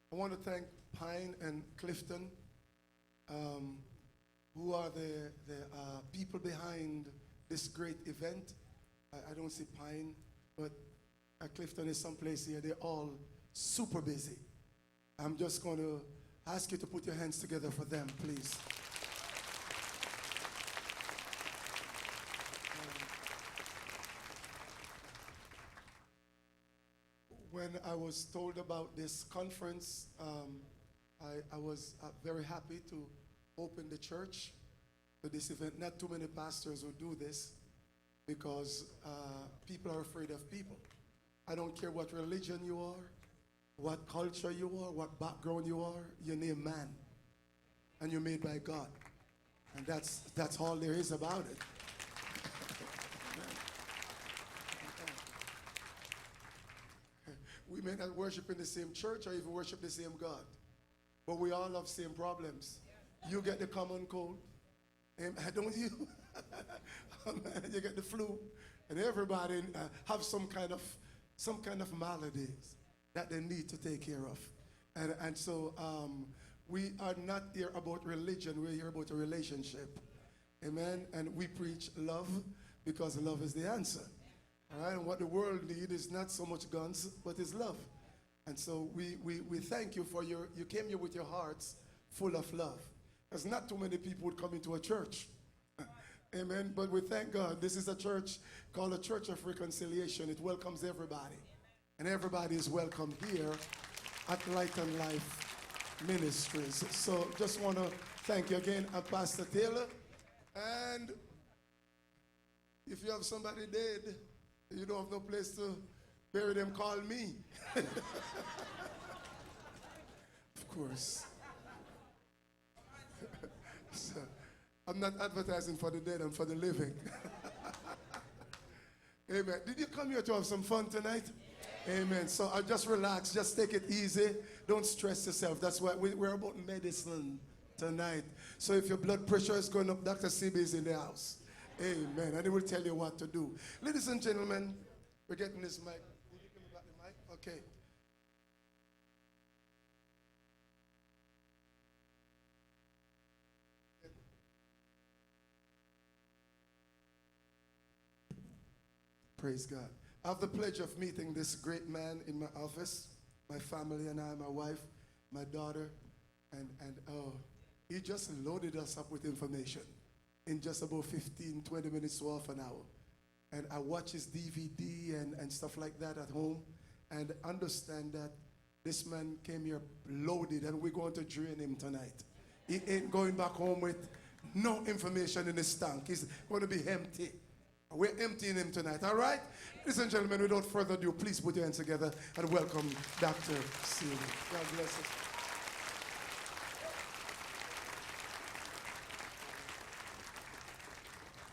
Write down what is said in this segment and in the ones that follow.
I want to thank Pine and Clifton, who are the people behind this great event. I don't see Pine, but Clifton is someplace here. They're all super busy. I'm just going to ask you to put your hands together for them, please. When I was told about this conference, I was very happy to open the church to this event. Not too many pastors will do this because people are afraid of people. I don't care what religion you are, what culture you are, what background you are, you're named man. And you're made by God. And that's all there is about it. We may not worship in the same church or even worship the same God, but we all have same problems. You get the common cold, don't you? You get the flu, and everybody have some kind of maladies that they need to take care of. And so we are not here about religion, we're here about a relationship. Amen? And we preach love because love is the answer. All right? And what the world needs is not so much guns, but it's love. And so we thank you for you came here with your hearts full of love. There's not too many people would come into a church. Amen. But we thank God. This is a church called a Church of Reconciliation. It welcomes everybody. And everybody is welcome here at Light and Life Ministries. So just want to thank you again, Pastor Taylor. And if you have somebody dead, you don't have no place to bury them, call me. Of course. So, I'm not advertising for the dead, I'm for the living. Amen. Did you come here to have some fun tonight? Amen. So I'll just relax, just take it easy. Don't stress yourself. That's why we're about medicine tonight. So if your blood pressure is going up, Dr. Sebi is in the house. Amen. And he will tell you what to do. Ladies and gentlemen, we're getting this mic. Did you give me back the mic? Okay. Praise God. I have the pleasure of meeting this great man in my office, my family and I, my wife, my daughter, and he just loaded us up with information in just about 15, 20 minutes to half an hour. And I watch his DVD and stuff like that at home and understand that this man came here loaded and we're going to drain him tonight. He ain't going back home with no information in his tank. He's going to be empty. We're emptying him tonight, all right? Ladies and gentlemen, without further ado, please put your hands together and welcome Dr. Sebi. God bless us.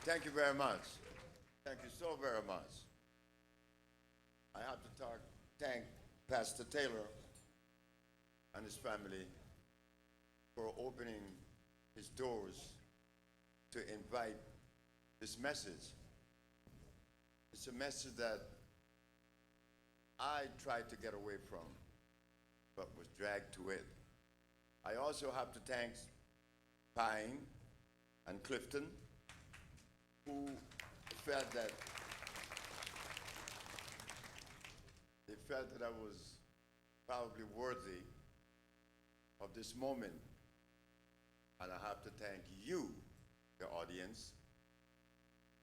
Thank you very much. Thank you so very much. I have to thank Pastor Taylor and his family for opening his doors to invite this message. It's a message that I tried to get away from, but was dragged to it. I also have to thank Pine and Clifton, who felt that I was probably worthy of this moment. And I have to thank you, the audience,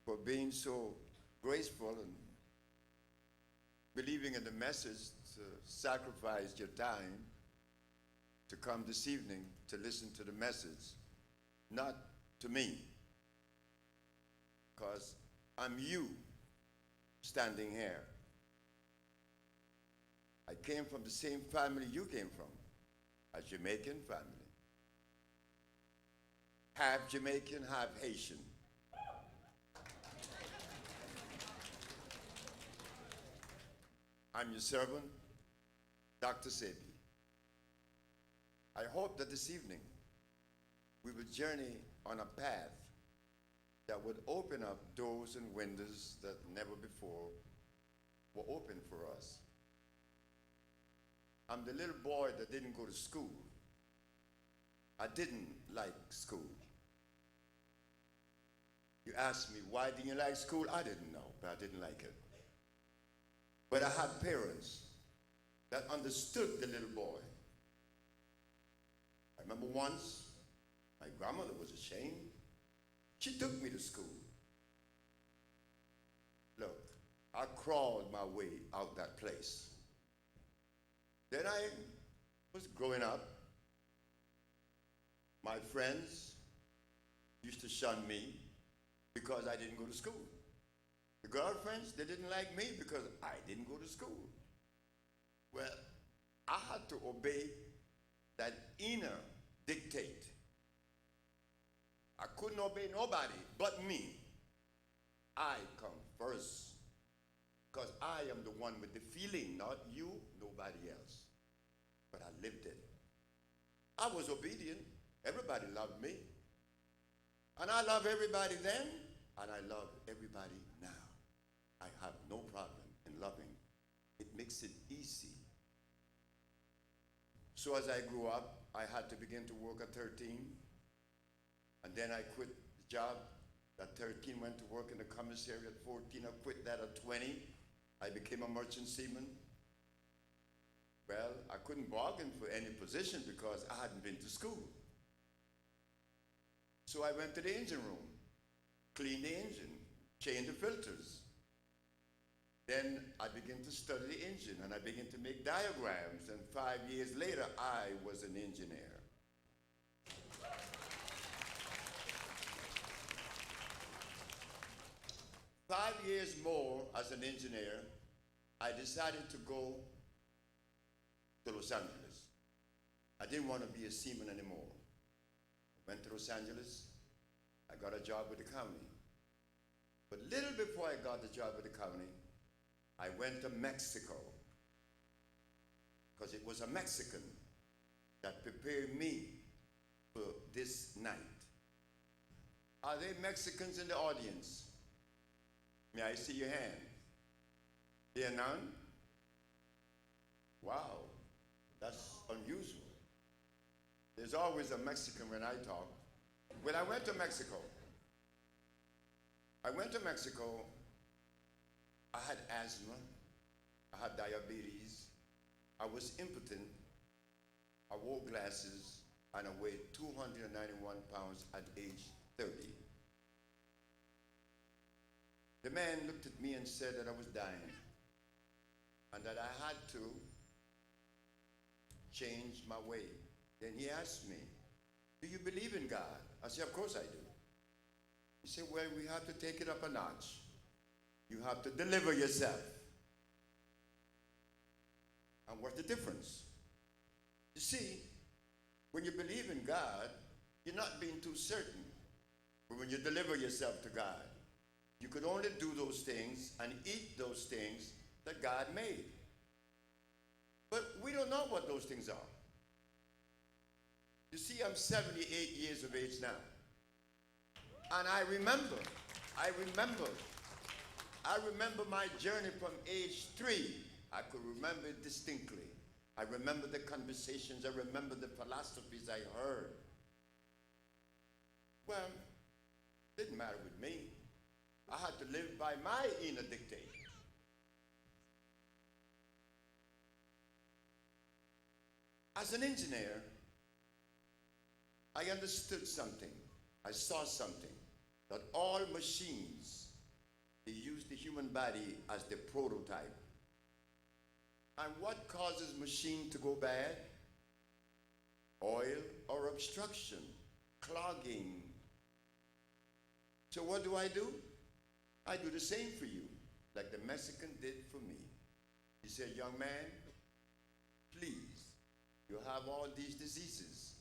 for being so graceful and believing in the message to sacrifice your time to come this evening to listen to the message, not to me, because I'm you standing here. I came from the same family you came from, a Jamaican family. Half Jamaican, half Haitian. I'm your servant, Dr. Sebi. I hope that this evening we will journey on a path that would open up doors and windows that never before were open for us. I'm the little boy that didn't go to school. I didn't like school. You asked me, why didn't you like school? I didn't know, but I didn't like it. But I had parents that understood the little boy. I remember once, my grandmother was ashamed. She took me to school. Look, I crawled my way out that place. Then I was growing up. My friends used to shun me because I didn't go to school. The girlfriends, they didn't like me because I didn't go to school. Well, I had to obey that inner dictate. I couldn't obey nobody but me. I come first because I am the one with the feeling, not you, nobody else. But I lived it. I was obedient. Everybody loved me. And I love everybody then, and I love everybody now. I have no problem in loving. It makes it easy. So as I grew up, I had to begin to work at 13. And then I quit the job at 13, went to work in the commissary at 14. I quit that at 20. I became a merchant seaman. Well, I couldn't bargain for any position because I hadn't been to school. So I went to the engine room, cleaned the engine, changed the filters. Then I began to study the engine and I began to make diagrams, and 5 years later, I was an engineer. Five years more as an engineer, I decided to go to Los Angeles. I didn't want to be a seaman anymore. I went to Los Angeles. I got a job with the county. But little before I got the job with the county, I went to Mexico because it was a Mexican that prepared me for this night. Are there Mexicans in the audience? May I see your hand? There are none? Wow, that's unusual. There's always a Mexican when I talk. When I went to Mexico, I had asthma, I had diabetes, I was impotent, I wore glasses, and I weighed 291 pounds at age 30. The man looked at me and said that I was dying and that I had to change my way. Then he asked me, do you believe in God? I said, of course I do. He said, well, we have to take it up a notch. You have to deliver yourself. And what's the difference? You see, when you believe in God, you're not being too certain. But when you deliver yourself to God, you could only do those things and eat those things that God made. But we don't know what those things are. You see, I'm 78 years of age now. And I remember my journey from age 3. I could remember it distinctly. I remember the conversations. I remember the philosophies I heard. Well, it didn't matter with me. I had to live by my inner dictate. As an engineer, I understood something. I saw something. That all machines, they use the human body as the prototype. And what causes machine to go bad? Oil or obstruction, clogging. So what do? I do the same for you, like the Mexican did for me. He said, young man, please, you have all these diseases.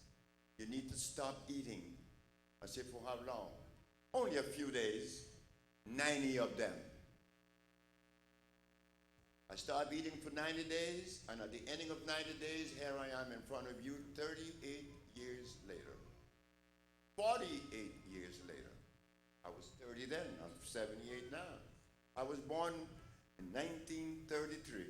You need to stop eating. I said, for how long? Only a few days, 90 of them. I stopped eating for 90 days, and at the ending of 90 days, here I am in front of you 38 years later. 48 years later. I was 30 then, I'm 78 now. I was born in 1933.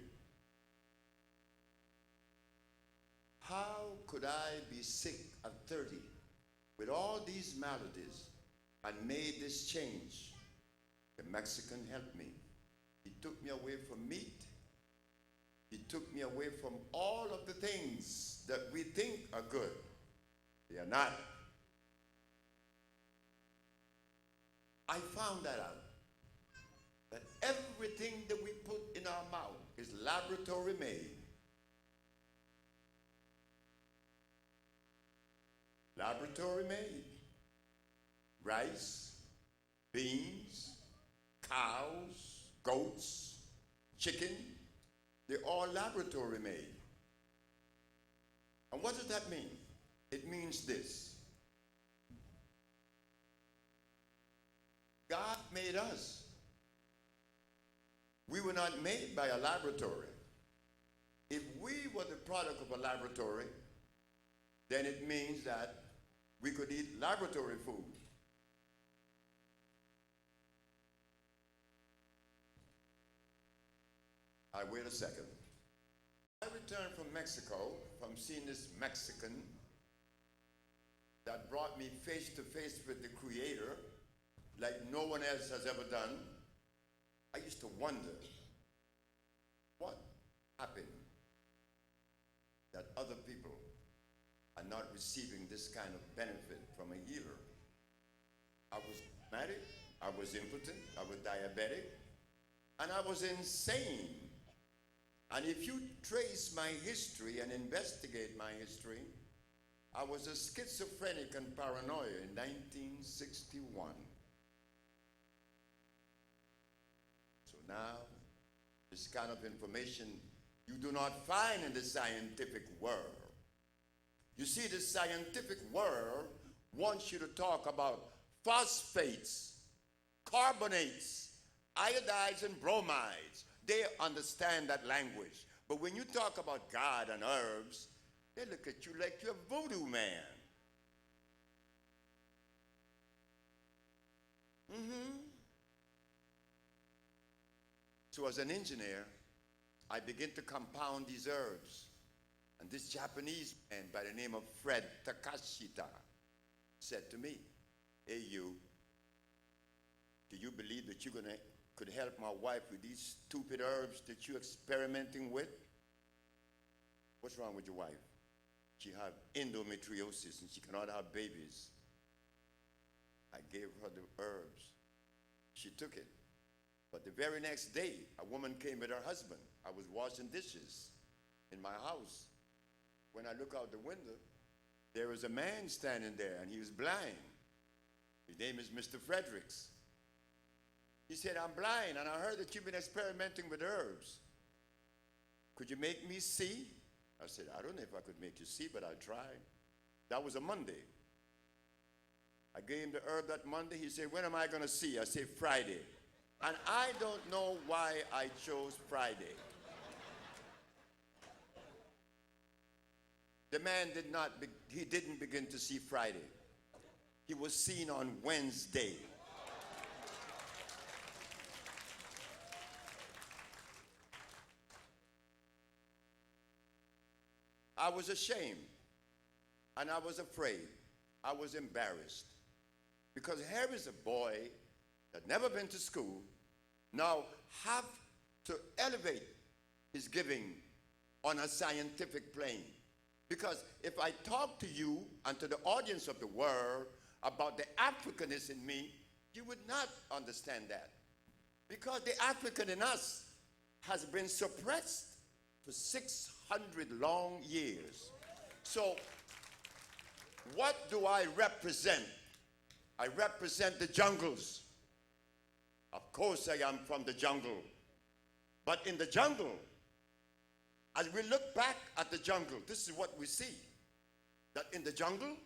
could I be sick at 30 with all these maladies and made this change? The Mexican helped me. He took me away from meat. He took me away from all of the things that we think are good. They are not. I found that out. That everything that we put in our mouth is laboratory made. Laboratory made. Rice, beans, cows, goats, chicken, they're all laboratory made. And what does that mean? It means this. God made us. We were not made by a laboratory. If we were the product of a laboratory, then it means that we could eat laboratory food. Wait a second. I returned from Mexico from seeing this Mexican that brought me face to face with the Creator like no one else has ever done. I used to wonder what happened that other people are not receiving this kind of benefit from a healer. I was asthmatic, I was impotent, I was diabetic, and I was insane. And if you trace my history and investigate my history, I was a schizophrenic and paranoia in 1961. So now, this kind of information you do not find in the scientific world. You see, the scientific world wants you to talk about phosphates, carbonates, iodides, and bromides. They understand that language. But when you talk about God and herbs, they look at you like you're a voodoo man. So as an engineer, I begin to compound these herbs. And this Japanese man by the name of Fred Takashita said to me, "Hey you, do you believe that you're gonna could help my wife with these stupid herbs that you're experimenting with?" What's wrong with your wife? She have endometriosis and she cannot have babies. I gave her the herbs. She took it. But the very next day, a woman came with her husband. I was washing dishes in my house. When I look out the window, there was a man standing there, and he was blind. His name is Mr. Fredericks. He said, "I'm blind, and I heard that you've been experimenting with herbs. Could you make me see?" I said, "I don't know if I could make you see, but I'll try." That was a Monday. I gave him the herb that Monday. He said, "When am I going to see?" I said, "Friday." And I don't know why I chose Friday. The man didn't begin to see Friday. He was seen on Wednesday. I was ashamed, and I was afraid. I was embarrassed. Because here is a boy that never been to school, now have to elevate his giving on a scientific plane. Because if I talk to you and to the audience of the world about the Africanist in me, you would not understand that. Because the African in us has been suppressed for 600 long years. So, what do I represent? I represent the jungles. Of course I am from the jungle. But in the jungle, as we look back at the jungle, this is what we see. That in the jungle,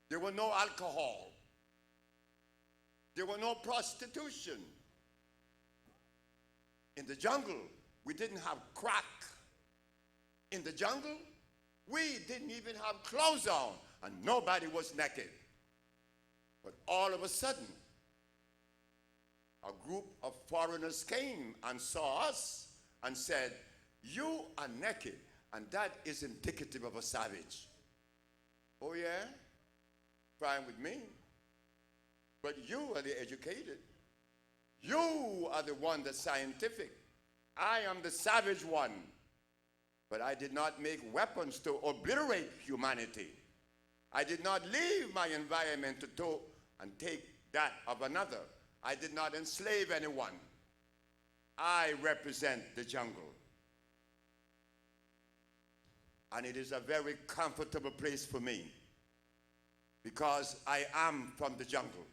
there were no alcohol. There were no prostitution. In the jungle, we didn't have crack. In the jungle, we didn't even have clothes on, and nobody was naked. But all of a sudden, a group of foreigners came and saw us and said, "You are naked, and that is indicative of a savage. Oh, yeah? Fine with me. But you are the educated. You are the one that's scientific. I am the savage one. But I did not make weapons to obliterate humanity. I did not leave my environment to go and take that of another. I did not enslave anyone. I represent the jungle. And it is a very comfortable place for me because I am from the jungle.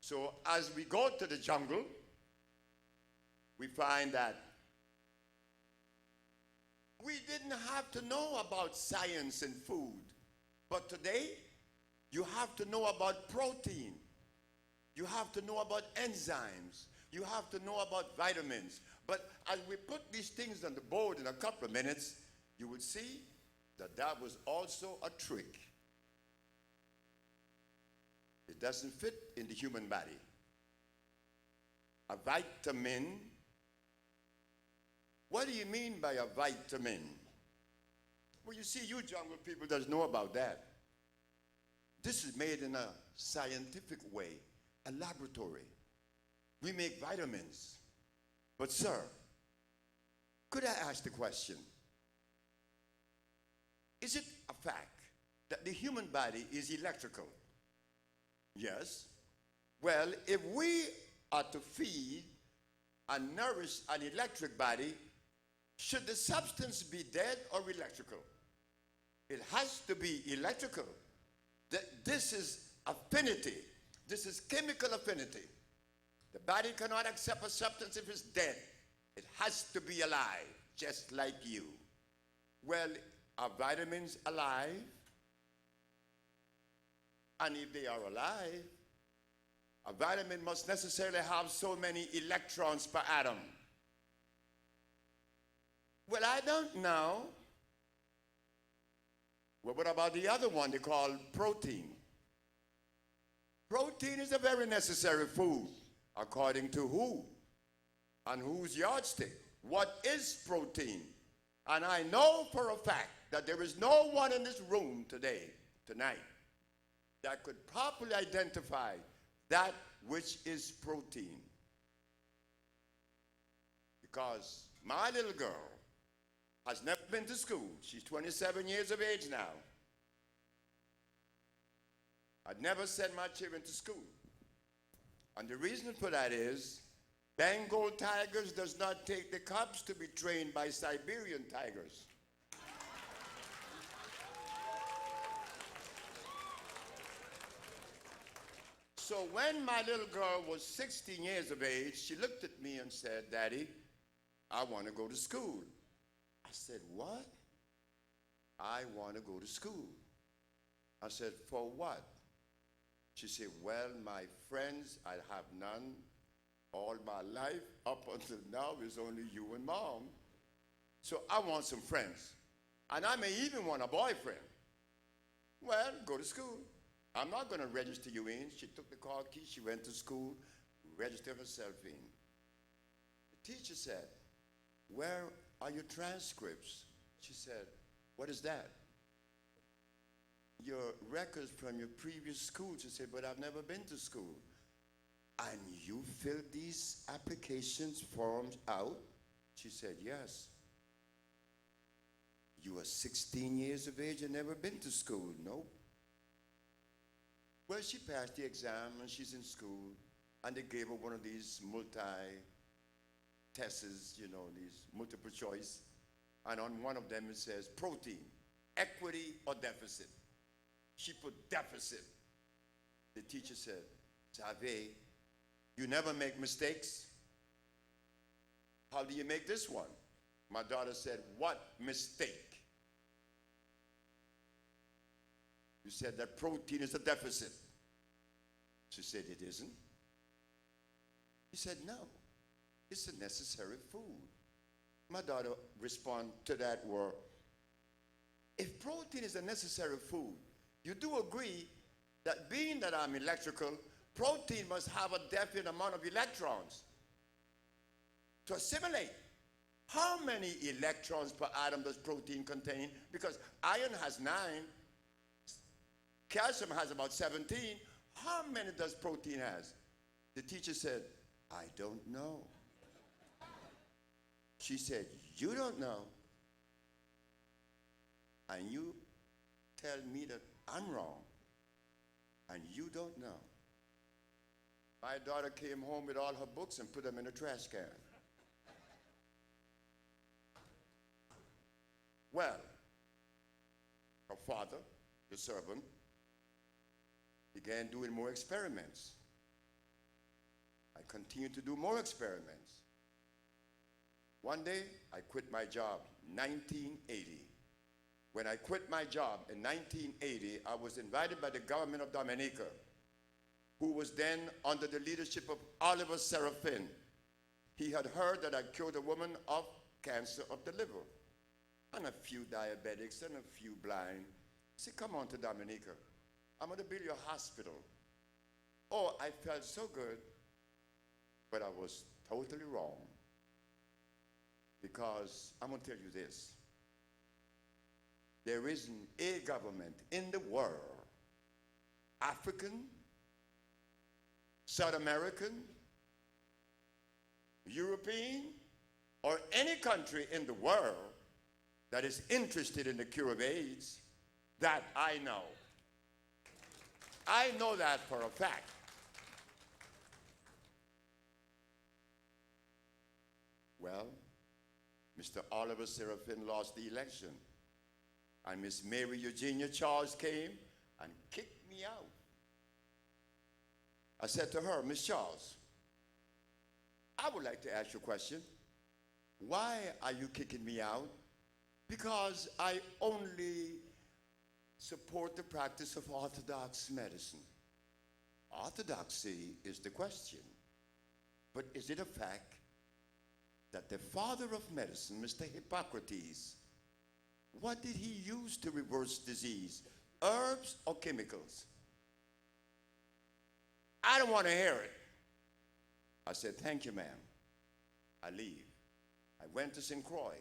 So as we go to the jungle, we find that we didn't have to know about science and food. But today, you have to know about protein. You have to know about enzymes. You have to know about vitamins. But as we put these things on the board in a couple of minutes, you would see that that was also a trick. It doesn't fit in the human body. A vitamin. What do you mean by a vitamin? Well, you see, you jungle people doesn't know about that. This is made in a scientific way, a laboratory. We make vitamins. But sir, could I ask the question? Is it a fact that the human body is electrical? Yes. Well, if we are to feed and nourish an electric body, should the substance be dead or electrical? It has to be electrical. This is affinity. This is chemical affinity. The body cannot accept a substance if it's dead. It has to be alive, just like you. Well, are vitamins alive? And if they are alive, a vitamin must necessarily have so many electrons per atom. Well, I don't know. Well, what about the other one they call protein? Protein is a very necessary food, according to who? And whose yardstick? What is protein? And I know for a fact that there is no one in this room tonight, that could properly identify that which is protein. Because my little girl has never been to school. She's 27 years of age now. I'd never sent my children to school. And the reason for that is Bengal tigers does not take the cubs to be trained by Siberian tigers. So when my little girl was 16 years of age, she looked at me and said, "Daddy, I want to go to school." I said, "What?" "I want to go to school." I said, "For what?" She said, "Well, my friends, I have none. All my life, up until now, is only you and Mom. So I want some friends. And I may even want a boyfriend." "Well, go to school. I'm not going to register you in." She took the car key, she went to school, registered herself in. The teacher said, "Where are your transcripts?" She said, "What is that?" "Your records from your previous school." She said, "But I've never been to school." "And you filled these applications forms out?" She said, "Yes." "You are 16 years of age and never been to school?" "Nope." Well, she passed the exam and she's in school, and they gave her one of these multi-tests, you know, these multiple choice. And on one of them it says protein, equity or deficit. She put deficit. The teacher said, "Sabe, you never make mistakes. How do you make this one?" My daughter said, "What mistake?" "You said that protein is a deficit." She said, "It isn't." He said, "No, it's a necessary food." My daughter responded to that word, if protein is a necessary food, you do agree that being that I'm electrical, protein must have a definite amount of electrons to assimilate. How many electrons per atom does protein contain? Because iron has 9, calcium has about 17. How many does protein has? The teacher said, I don't know. She said, you don't know. And you tell me that I'm wrong. And you don't know. My daughter came home with all her books and put them in a trash can. Well, her father, the servant, began doing more experiments. I continued to do more experiments. One day, I quit my job, 1980. When I quit my job in 1980, I was invited by the government of Dominica, who was then under the leadership of Oliver Serafin. He had heard that I cured a woman of cancer of the liver, and a few diabetics and a few blind. He said, come on to Dominica. I'm going to build you a hospital. Oh, I felt so good, but I was totally wrong. Because I'm going to tell you this. There isn't a government in the world, African, South American, European, or any country in the world that is interested in the cure of AIDS that I know. I know that for a fact. Well, Mr. Oliver Serafin lost the election, and Miss Mary Eugenia Charles came and kicked me out. I said to her, Miss Charles, I would like to ask you a question. Why are you kicking me out? Because I only support the practice of orthodox medicine. Orthodoxy is the question. But is it a fact that the father of medicine, Mr. Hippocrates, what did he use to reverse disease? Herbs or chemicals? I don't want to hear it. I said, thank you, ma'am. I leave. I went to St. Croix.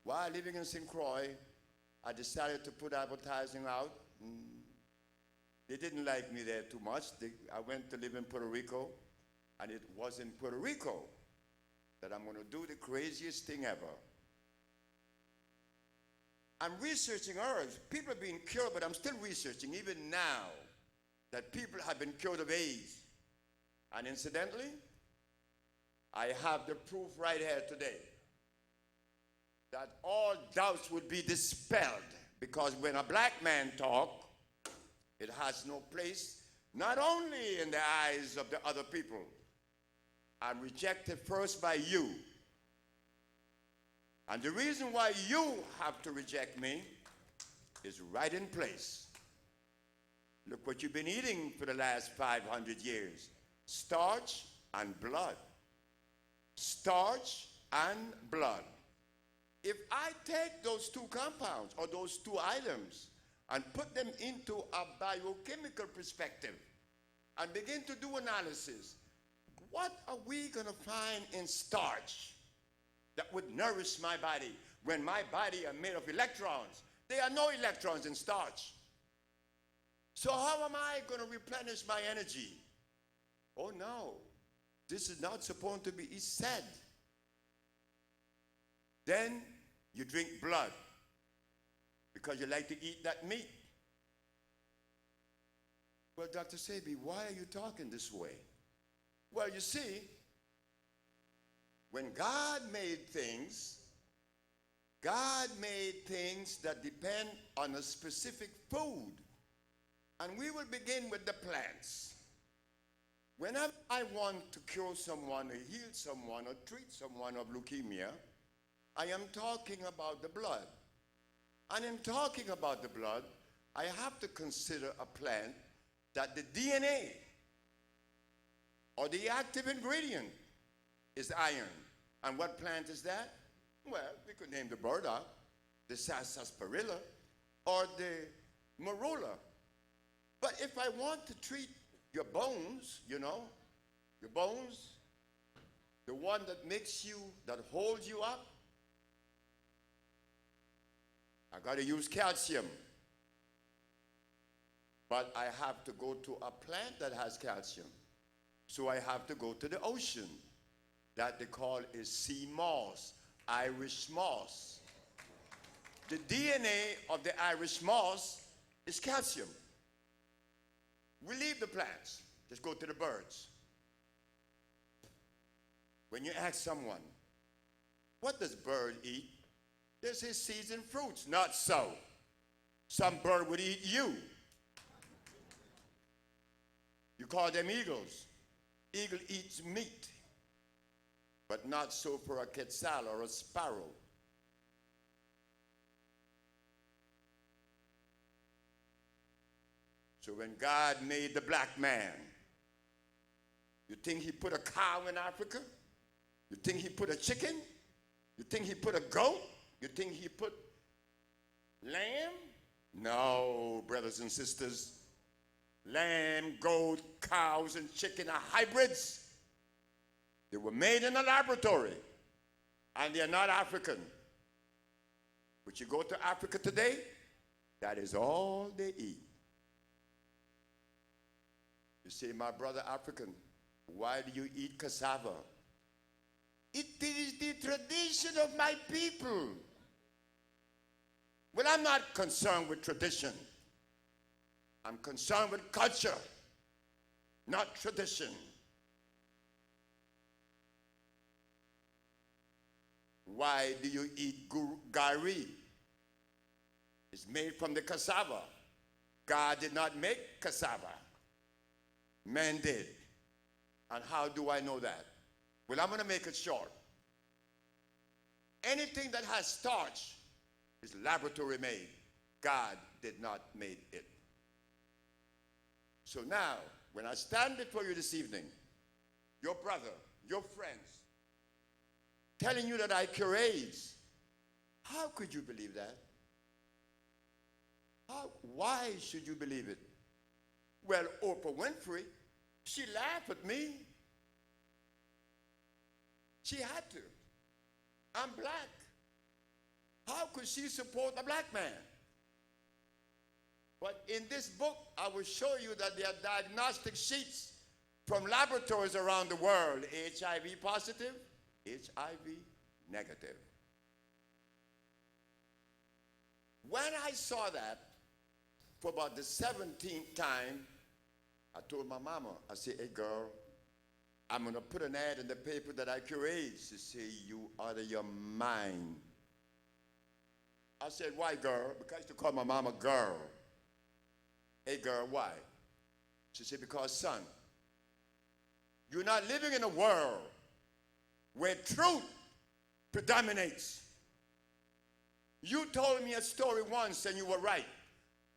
While living in St. Croix, I decided to put advertising out. They didn't like me there too much. I went to live in Puerto Rico, and it was in Puerto Rico that I'm going to do the craziest thing ever. I'm researching herbs. People are being cured, but I'm still researching, even now, that people have been cured of AIDS. And incidentally, I have the proof right here today that all doubts would be dispelled, because when a black man talks, it has no place, not only in the eyes of the other people. I'm rejected first by you. And the reason why you have to reject me is right in place. Look what you've been eating for the last 500 years. Starch and blood. Starch and blood. If I take those two compounds or those two items and put them into a biochemical perspective and begin to do analysis, what are we going to find in starch that would nourish my body when my body are made of electrons? There are no electrons in starch. So how am I going to replenish my energy? Oh no, this is not supposed to be said. Then you drink blood because you like to eat that meat. Well, Dr. Sebi, why are you talking this way? Well, you see, when God made things that depend on a specific food. And we will begin with the plants. Whenever I want to cure someone or heal someone or treat someone of leukemia, I am talking about the blood. And in talking about the blood, I have to consider a plant that the DNA or the active ingredient is iron. And what plant is that? Well, we could name the burdock, the sarsaparilla, or the marula. But if I want to treat your bones, you know, your bones, the one that makes you, that holds you up, I got to use calcium. But I have to go to a plant that has calcium. So I have to go to the ocean that they call is sea moss, Irish moss. The DNA of the Irish moss is calcium. We leave the plants, just go to the birds. When you ask someone, what does bird eat? They say seeds and fruits. Not so. Some bird would eat you. You call them eagles. Eagle eats meat, but not so for a quetzal or a sparrow. So when God made the black man, you think he put a cow in Africa? You think he put a chicken? You think he put a goat? You think he put lamb? No, brothers and sisters. Lamb, goat, cows, and chicken are hybrids. They were made in a laboratory, and they're not African. But you go to Africa today, that is all they eat. You say, my brother African, why do you eat cassava? It is the tradition of my people. Well, I'm not concerned with tradition. I'm concerned with culture, not tradition. Why do you eat gari? It's made from the cassava. God did not make cassava. Man did. And how do I know that? Well, I'm going to make it short. Anything that has starch is laboratory made. God did not make it. So now, when I stand before you this evening, your brother, your friends, telling you that I cure AIDS, how could you believe that? Why should you believe it? Well, Oprah Winfrey, she laughed at me. She had to. I'm black. How could she support a black man? But in this book, I will show you that there are diagnostic sheets from laboratories around the world, HIV positive, HIV negative. When I saw that, for about the 17th time, I told my mama, I said, hey girl, I'm going to put an ad in the paper that I cure AIDS. She said, you out of your mind. I said, why girl? Because I used to call my mama girl. Hey girl, why? She said, because son, you're not living in a world where truth predominates. You told me a story once and you were right.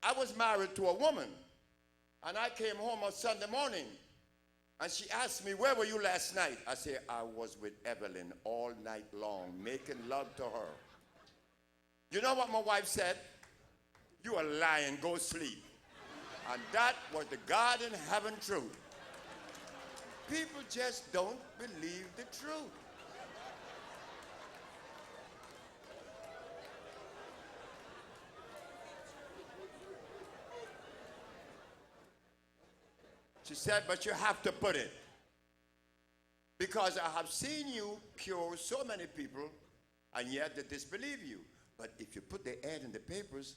I was married to a woman and I came home on Sunday morning and she asked me, where were you last night? I said, I was with Evelyn all night long, making love to her. You know what my wife said? You are lying, go sleep. And that was the God in heaven truth. People just don't believe the truth. She said, but you have to put it. Because I have seen you cure so many people, and yet they disbelieve you. But if you put the ad in the papers,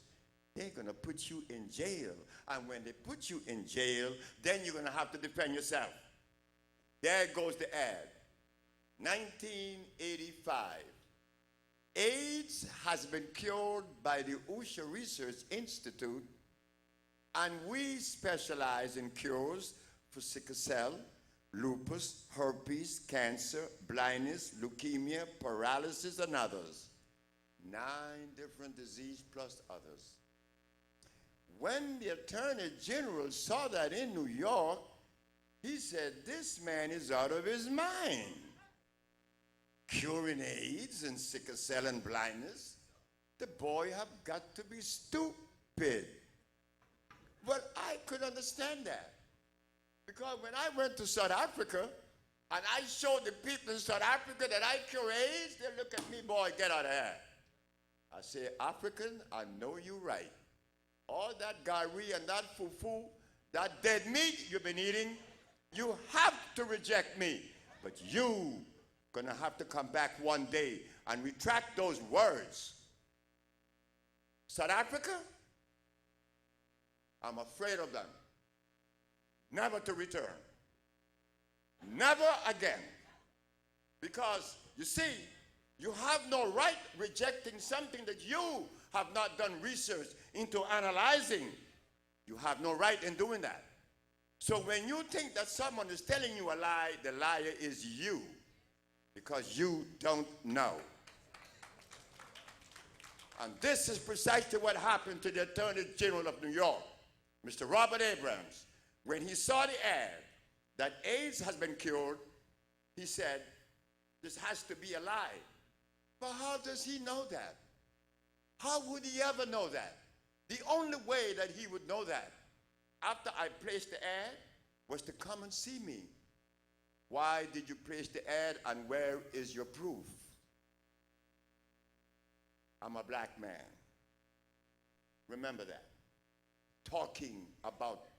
they're going to put you in jail. And when they put you in jail, then you're going to have to defend yourself. There goes the ad. 1985. AIDS has been cured by the Usher Research Institute, and we specialize in cures for sickle cell, lupus, herpes, cancer, blindness, leukemia, paralysis, and others. 9 different diseases plus others. When the Attorney General saw that in New York, he said, this man is out of his mind. Curing AIDS and sickle cell and blindness, the boy have got to be stupid. But I could understand that. Because when I went to South Africa, and I showed the people in South Africa that I cure AIDS, they look at me, boy, get out of here. I say, African, I know you right. all that gari and that fufu, that dead meat you've been eating, you have to reject me. But you gonna have to come back one day and retract those words. South Africa, I'm afraid of them. Never to return. Never again. Because, you see, you have no right rejecting something that you have not done research into analyzing. You have no right in doing that. So when you think that someone is telling you a lie, the liar is you, because you don't know. And this is precisely what happened to the Attorney General of New York, Mr. Robert Abrams. When he saw the ad that AIDS has been cured, he said, this has to be a lie. But how does he know that? How would he ever know that? The only way that he would know that, after I placed the ad, was to come and see me. Why did you place the ad and where is your proof? I'm a black man. Remember that. Talking about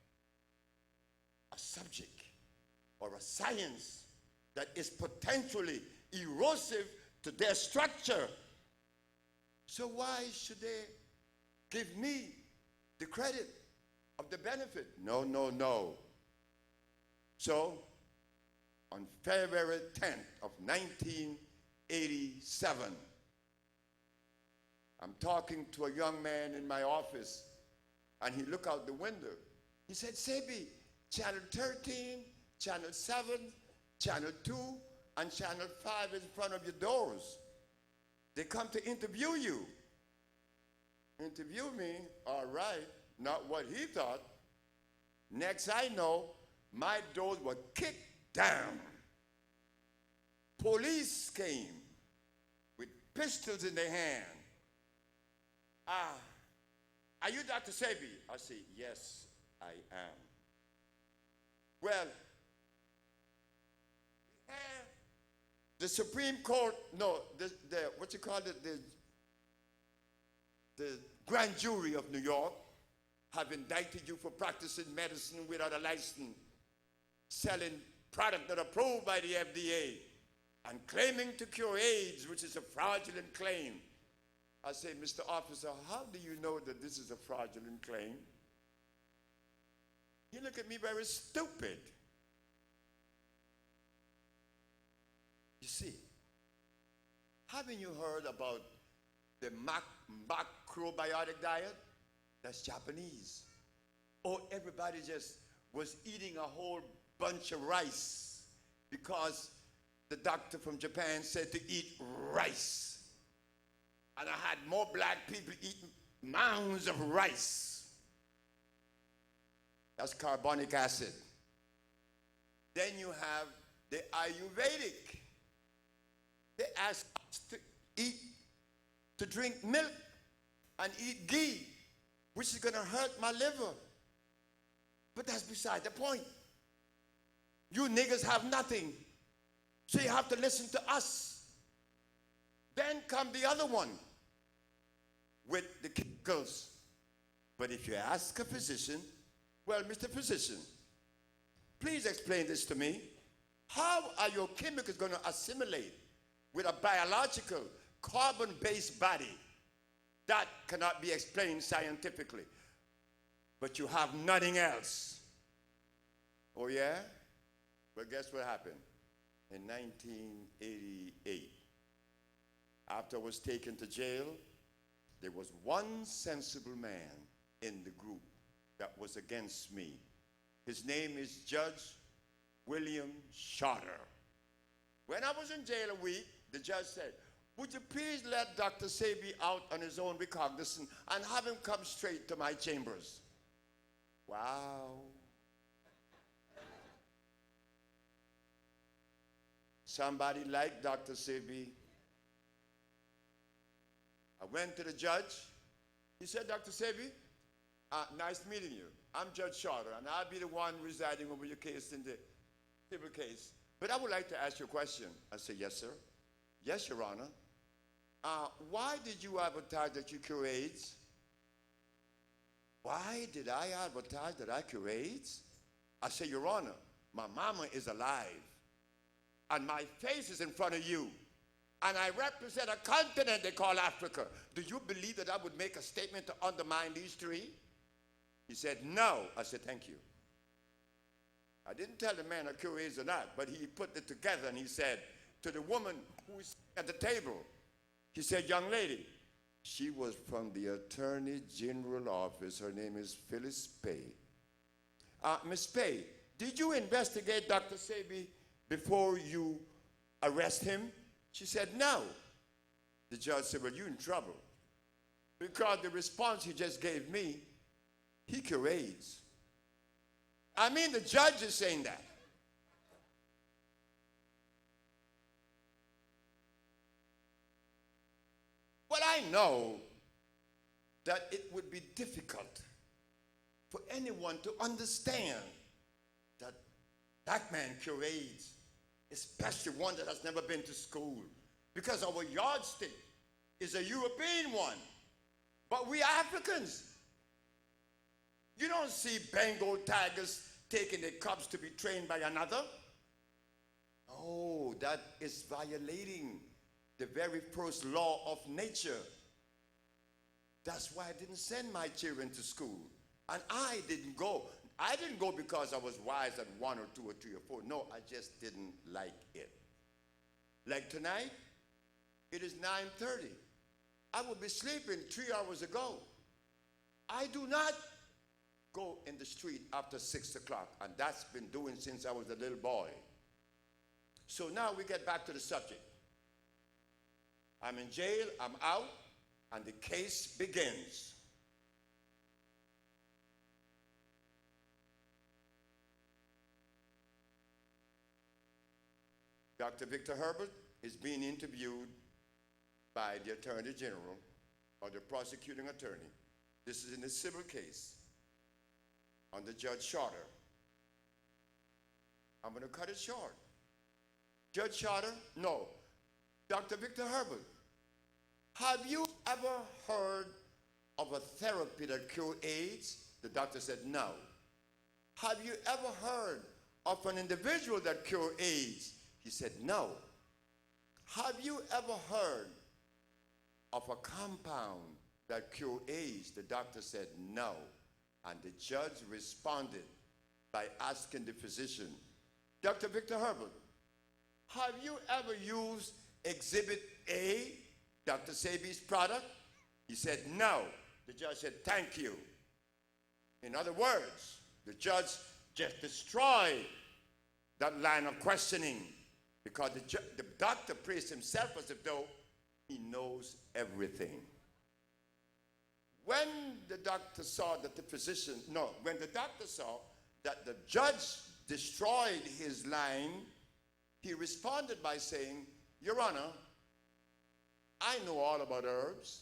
a subject or a science that is potentially erosive to their structure. So why should they give me the credit of the benefit? No, no, no. So, on February 10th of 1987, I'm talking to a young man in my office, and he looked out the window. He said, Sebi, Channel 13, Channel 7, Channel 2, and Channel 5 is in front of your doors. They come to interview you. Interview me, all right, not what he thought. Next I know, my doors were kicked down. Police came with pistols in their hand. Are you Dr. Sebi? I say, yes, I am. Well, the Supreme Court, no, what you call it, the grand jury of New York have indicted you for practicing medicine without a license, selling product not approved by the FDA, and claiming to cure AIDS, which is a fraudulent claim. I say, Mr. Officer, how do you know that this is a fraudulent claim? He looked at me very stupid. You see, haven't you heard about the macrobiotic diet? That's Japanese. Oh, everybody just was eating a whole bunch of rice because the doctor from Japan said to eat rice. And I had more black people eating mounds of rice. That's carbonic acid. Then you have the Ayurvedic. They ask us to drink milk and eat ghee, which is going to hurt my liver. But that's beside the point. You niggas have nothing, so you have to listen to us. Then come the other one with the chemicals. But if you ask a physician, well, Mr. Physician, please explain this to me. How are your chemicals going to assimilate with a biological carbon-based body? That cannot be explained scientifically. But you have nothing else. Oh yeah? Well, guess what happened? In 1988, after I was taken to jail, there was one sensible man in the group that was against me. His name is Judge William Shorter. When I was in jail a week, the judge said, would you please let Dr. Sebi out on his own recognizance and have him come straight to my chambers? Wow. Somebody like Dr. Sebi. I went to the judge. He said, Dr. Sebi, nice meeting you. I'm Judge Shorter, and I'll be the one residing over your case in the civil case. But I would like to ask you a question. I said, yes, sir. Yes, Your Honor. Why did you advertise that you cure AIDS? Why did I advertise that I cure AIDS? I said, Your Honor, my mama is alive, and my face is in front of you, and I represent a continent they call Africa. Do you believe that I would make a statement to undermine these three? He said, no. I said, thank you. I didn't tell the man I cure AIDS or not, but he put it together, and he said to the woman who is at the table, he said, young lady, she was from the Attorney General office. Her name is Phyllis Pay. Miss Pay, did you investigate Dr. Sebi before you arrest him? She said, no. The judge said, well, you're in trouble, because the response he just gave me, he cure AIDS. I mean, the judge is saying that. Well, I know that it would be difficult for anyone to understand that black man cure AIDS, especially one that has never been to school, because our yardstick is a European one. But we Africans, you don't see Bengal tigers taking their cubs to be trained by another. Oh, that is violating the very first law of nature. That's why I didn't send my children to school. And I didn't go. I didn't go because I was wise at 1 or 2 or 3 or 4. No, I just didn't like it. Like tonight, it is 9:30. I would be sleeping 3 hours ago. I do not go in the street after 6 o'clock, and that's been doing since I was a little boy. So now we get back to the subject. I'm in jail, I'm out, and the case begins. Dr. Victor Herbert is being interviewed by the Attorney General or the prosecuting attorney. This is in a civil case under Judge Charter. I'm going to cut it short. Judge Charter, no. Dr. Victor Herbert, have you ever heard of a therapy that cures AIDS? The doctor said no. Have you ever heard of an individual that cures AIDS? He said no. Have you ever heard of a compound that cures AIDS? The doctor said no. And the judge responded by asking the physician, Dr. Victor Herbert, have you ever used Exhibit A, Dr. Sebi's product? He said no. The judge said, thank you. In other words, the judge just destroyed that line of questioning, because the doctor praised himself as if though he knows everything. When the doctor saw that when the doctor saw that the judge destroyed his line, he responded by saying, Your Honor, I know all about herbs.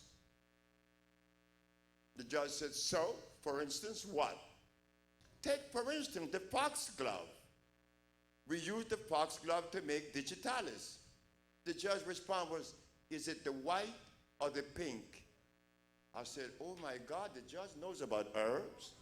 The judge said, so, for instance, what? Take, for instance, the foxglove. We use the foxglove to make digitalis. The judge's response was, is it the white or the pink? I said, oh my God, the judge knows about herbs.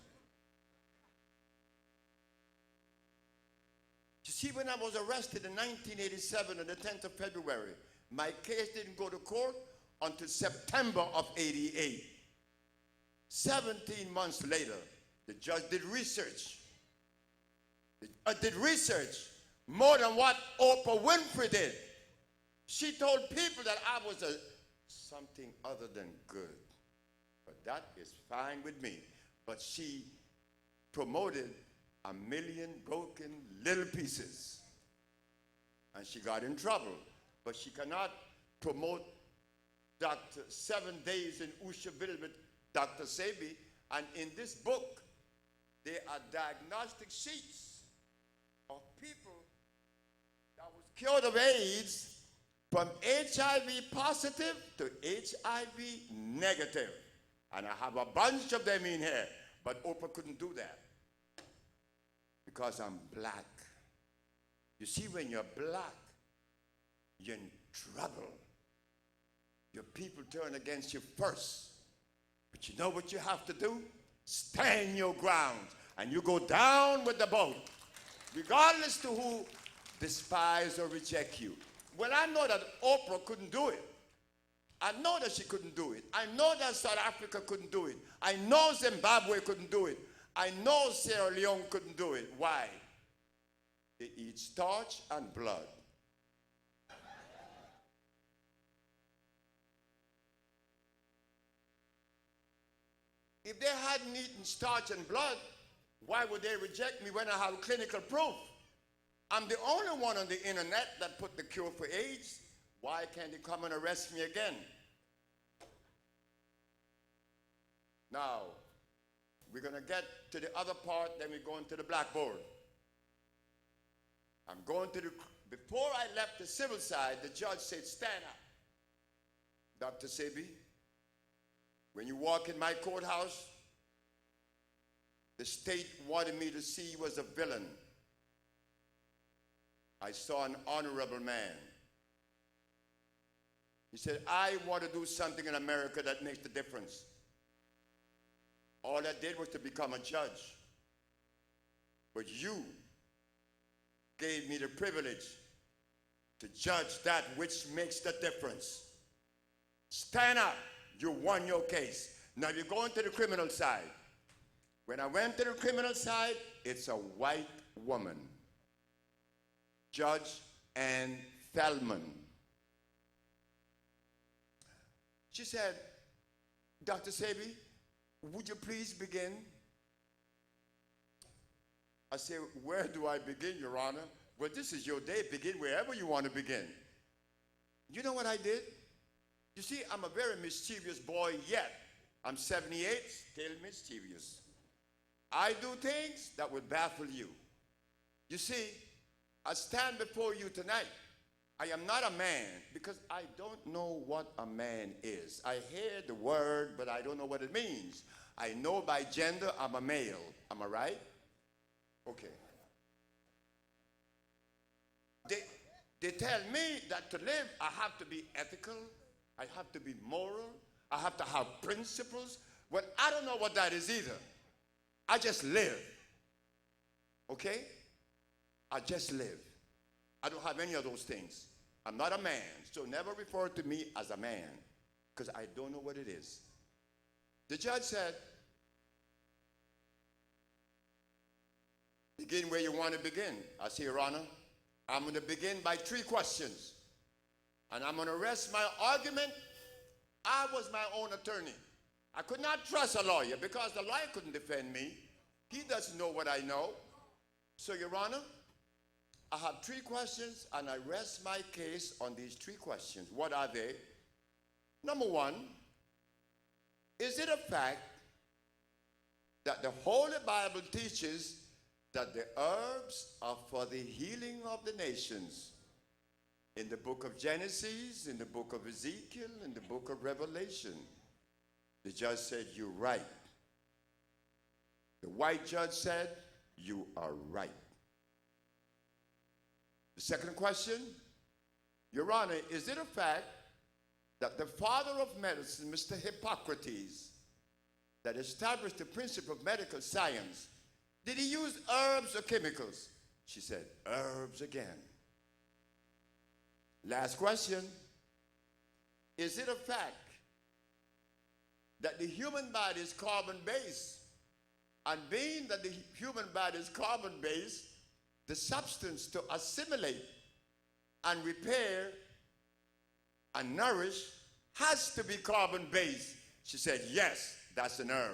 You see, when I was arrested in 1987 on the 10th of February, my case didn't go to court until September of '88. 17 months later, the judge did research. The judge did research more than what Oprah Winfrey did. She told people that I was something other than good. But that is fine with me. But she promoted a million broken little pieces. And she got in trouble. But she cannot promote Dr. 7 Days in Ushaville with Dr. Sebi. And in this book, there are diagnostic sheets of people that was cured of AIDS from HIV positive to HIV negative. And I have a bunch of them in here. But Oprah couldn't do that because I'm black. You see, when you're black, you're in trouble. Your people turn against you first. But you know what you have to do? stand your ground, and you go down with the boat, regardless to who despise or reject you. Well, I know that Oprah couldn't do it. I know that she couldn't do it. I know that South Africa couldn't do it. I know Zimbabwe couldn't do it. I know Sierra Leone couldn't do it. Why? They eat starch and blood. If they hadn't eaten starch and blood, why would they reject me when I have clinical proof? I'm the only one on the internet that put the cure for AIDS. Why can't they come and arrest me again? Now, we're going to get to the other part, then we're going to the blackboard. I'm going to the, before I left the civil side, the judge said, stand up. Dr. Sebi, when you walk in my courthouse, the state wanted me to see you as a villain. I saw an honorable man. He said, I want to do something in America that makes the difference. All I did was to become a judge. But you gave me the privilege to judge that which makes the difference. Stand up. You won your case. Now you're going to the criminal side. When I went to the criminal side, it's a white woman. Judge Ann Feldman. She said, Dr. Sebi, would you please begin? I said, where do I begin, Your Honor? Well, this is your day. Begin wherever you want to begin. You know what I did? You see, I'm a very mischievous boy yet. I'm 78, still mischievous. I do things that would baffle you. You see, I stand before you tonight. I am not a man because I don't know what a man is. I hear the word, but I don't know what it means. I know by gender I'm a male. Am I right? Okay. They tell me that to live, I have to be ethical, I have to be moral, I have to have principles. Well, I don't know what that is either. I just live. Okay? I just live. I don't have any of those things. I'm not a man, so never refer to me as a man, because I don't know what it is. The judge said, begin where you want to begin. I say, Your Honor, I'm going to begin by 3 questions. And I'm going to rest my argument. I was my own attorney. I could not trust a lawyer because the lawyer couldn't defend me. He doesn't know what I know. So, Your Honor, I have 3 questions, and I rest my case on these 3 questions. What are they? Number 1, is it a fact that the Holy Bible teaches that the herbs are for the healing of the nations? In the book of Genesis, in the book of Ezekiel, in the book of Revelation. The judge said, you're right. The white judge said, you are right. The second question, Your Honor, is it a fact that the father of medicine, Mr. Hippocrates, that established the principle of medical science, did he use herbs or chemicals? She said, herbs again. Last question, is it a fact that the human body is carbon-based? And being that the human body is carbon-based, the substance to assimilate and repair and nourish has to be carbon-based. She said, yes, that's an herb.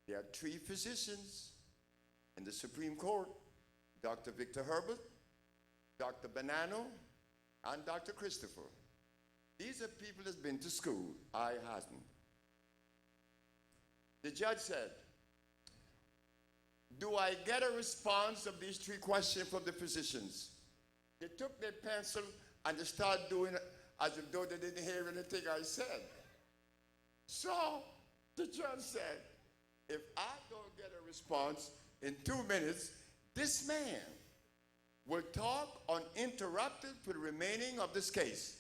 There are 3 physicians in the Supreme Court, Dr. Victor Herbert, Dr. Bonanno, and Dr. Christopher. These are people that's been to school. I hasn't. The judge said, do I get a response of these 3 questions from the physicians? They took their pencil and they started doing it as though they didn't hear anything I said. So the judge said, if I don't get a response in 2 minutes, this man will talk uninterrupted for the remaining of this case.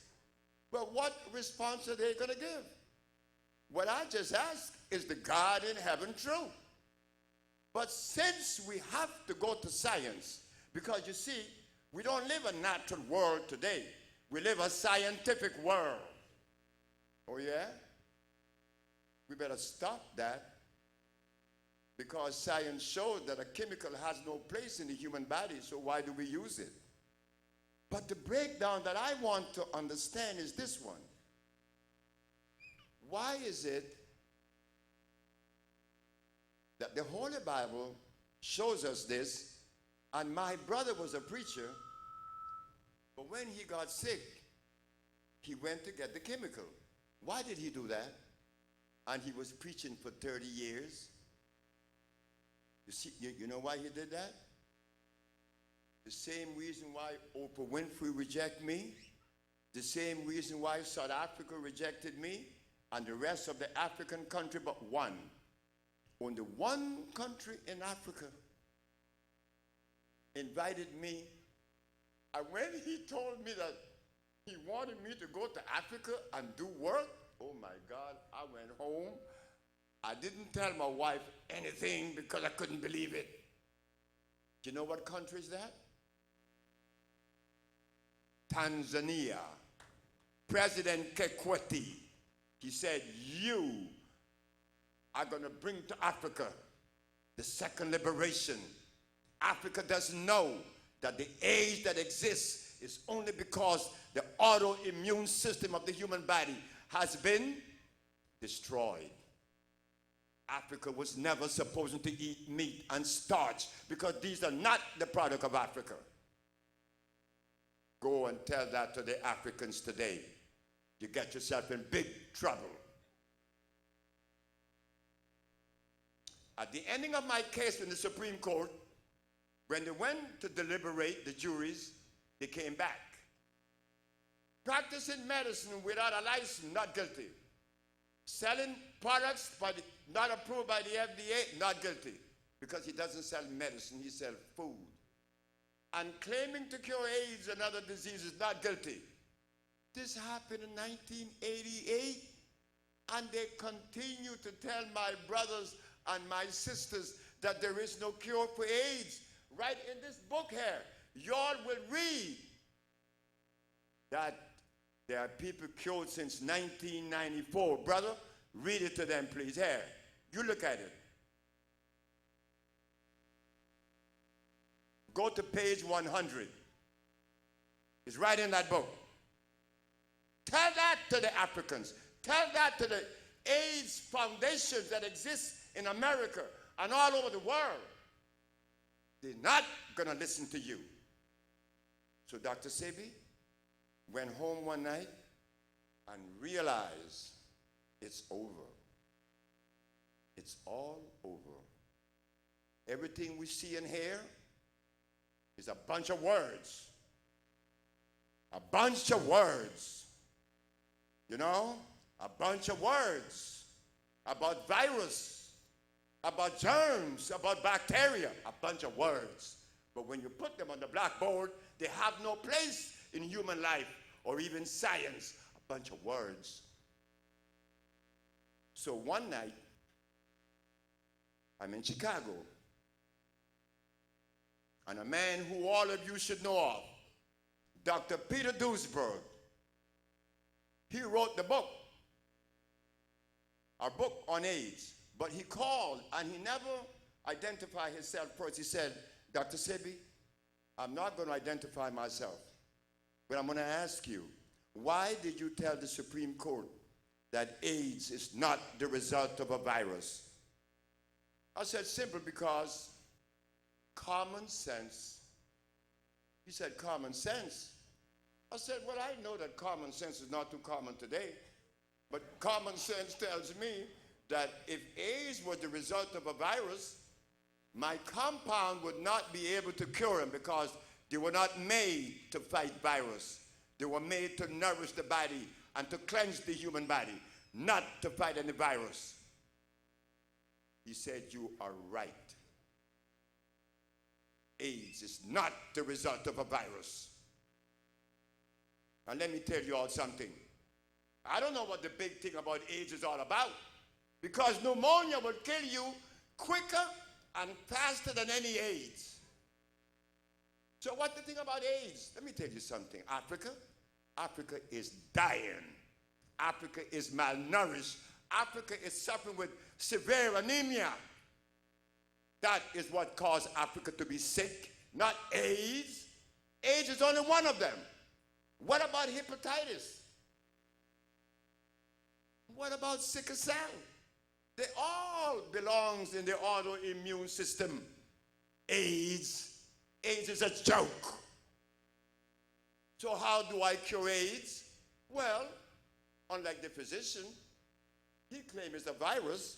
Well, what response are they going to give? what I just asked, is the God in heaven true? But since we have to go to science, because you see, we don't live a natural world today. We live a scientific world. Oh yeah? We better stop that, because science shows that a chemical has no place in the human body, so why do we use it? But the breakdown that I want to understand is this one. Why is it that the Holy Bible shows us this, and my brother was a preacher, but when he got sick, he went to get the chemical. Why did he do that? And he was preaching for 30 years. You see, you know why he did that? The same reason why Oprah Winfrey rejected me, the same reason why South Africa rejected me, and the rest of the African country but one. Only one country in Africa invited me, and when he told me that he wanted me to go to Africa and do work, oh my God, I went home. I didn't tell my wife anything because I couldn't believe it. Do you know what country is that? Tanzania. President Kikwete, he said, you are going to bring to Africa the second liberation. Africa doesn't know that the AIDS that exists is only because the autoimmune system of the human body has been destroyed. Africa was never supposed to eat meat and starch because these are not the product of Africa. Go and tell that to the Africans today. You get yourself in big trouble. At the ending of my case in the Supreme Court, when they went to deliberate, the juries, they came back. Practicing medicine without a license, not guilty. Selling products not approved by the FDA, not guilty. Because he doesn't sell medicine, he sells food. And claiming to cure AIDS and other diseases, not guilty. This happened in 1988, and they continue to tell my brothers and my sisters that there is no cure for AIDS. Right in this book here, y'all will read that there are people cured since 1994. Brother, read it to them, please. Here, you look at it. Go to page 100. It's right in that book. Tell that to the Africans. Tell that to the AIDS foundations that exist in America and all over the world. They're not going to listen to you. So Dr. Sebi went home one night and realized it's over. It's all over. Everything we see and hear is a bunch of words. A bunch of words. You know? A bunch of words about virus, about germs, about bacteria. A bunch of words. But when you put them on the blackboard, they have no place in human life or even science. A bunch of words. So one night, I'm in Chicago, and a man who all of you should know of, Dr. Peter Duesberg, he wrote the book, our book on AIDS, but he called and he never identified himself first. He said, Dr. Sebi, I'm not going to identify myself, but I'm going to ask you, why did you tell the Supreme Court that AIDS is not the result of a virus? I said, simple, because common sense. He said, common sense? I said, well, I know that common sense is not too common today, but common sense tells me that if AIDS was the result of a virus, my compound would not be able to cure him because they were not made to fight virus. They were made to nourish the body and to cleanse the human body, not to fight any virus. He said, you are right. AIDS is not the result of a virus. And let me tell you all something. I don't know what the big thing about AIDS is all about. Because pneumonia will kill you quicker and faster than any AIDS. So what's the thing about AIDS? Let me tell you something. Africa is dying. Africa is malnourished. Africa is suffering with severe anemia. That is what caused Africa to be sick, not AIDS. AIDS is only one of them. What about hepatitis? What about sickle cell? They all belongs in the autoimmune system. AIDS is a joke. So how do I cure AIDS? Well, unlike the physician, he claims it's a virus.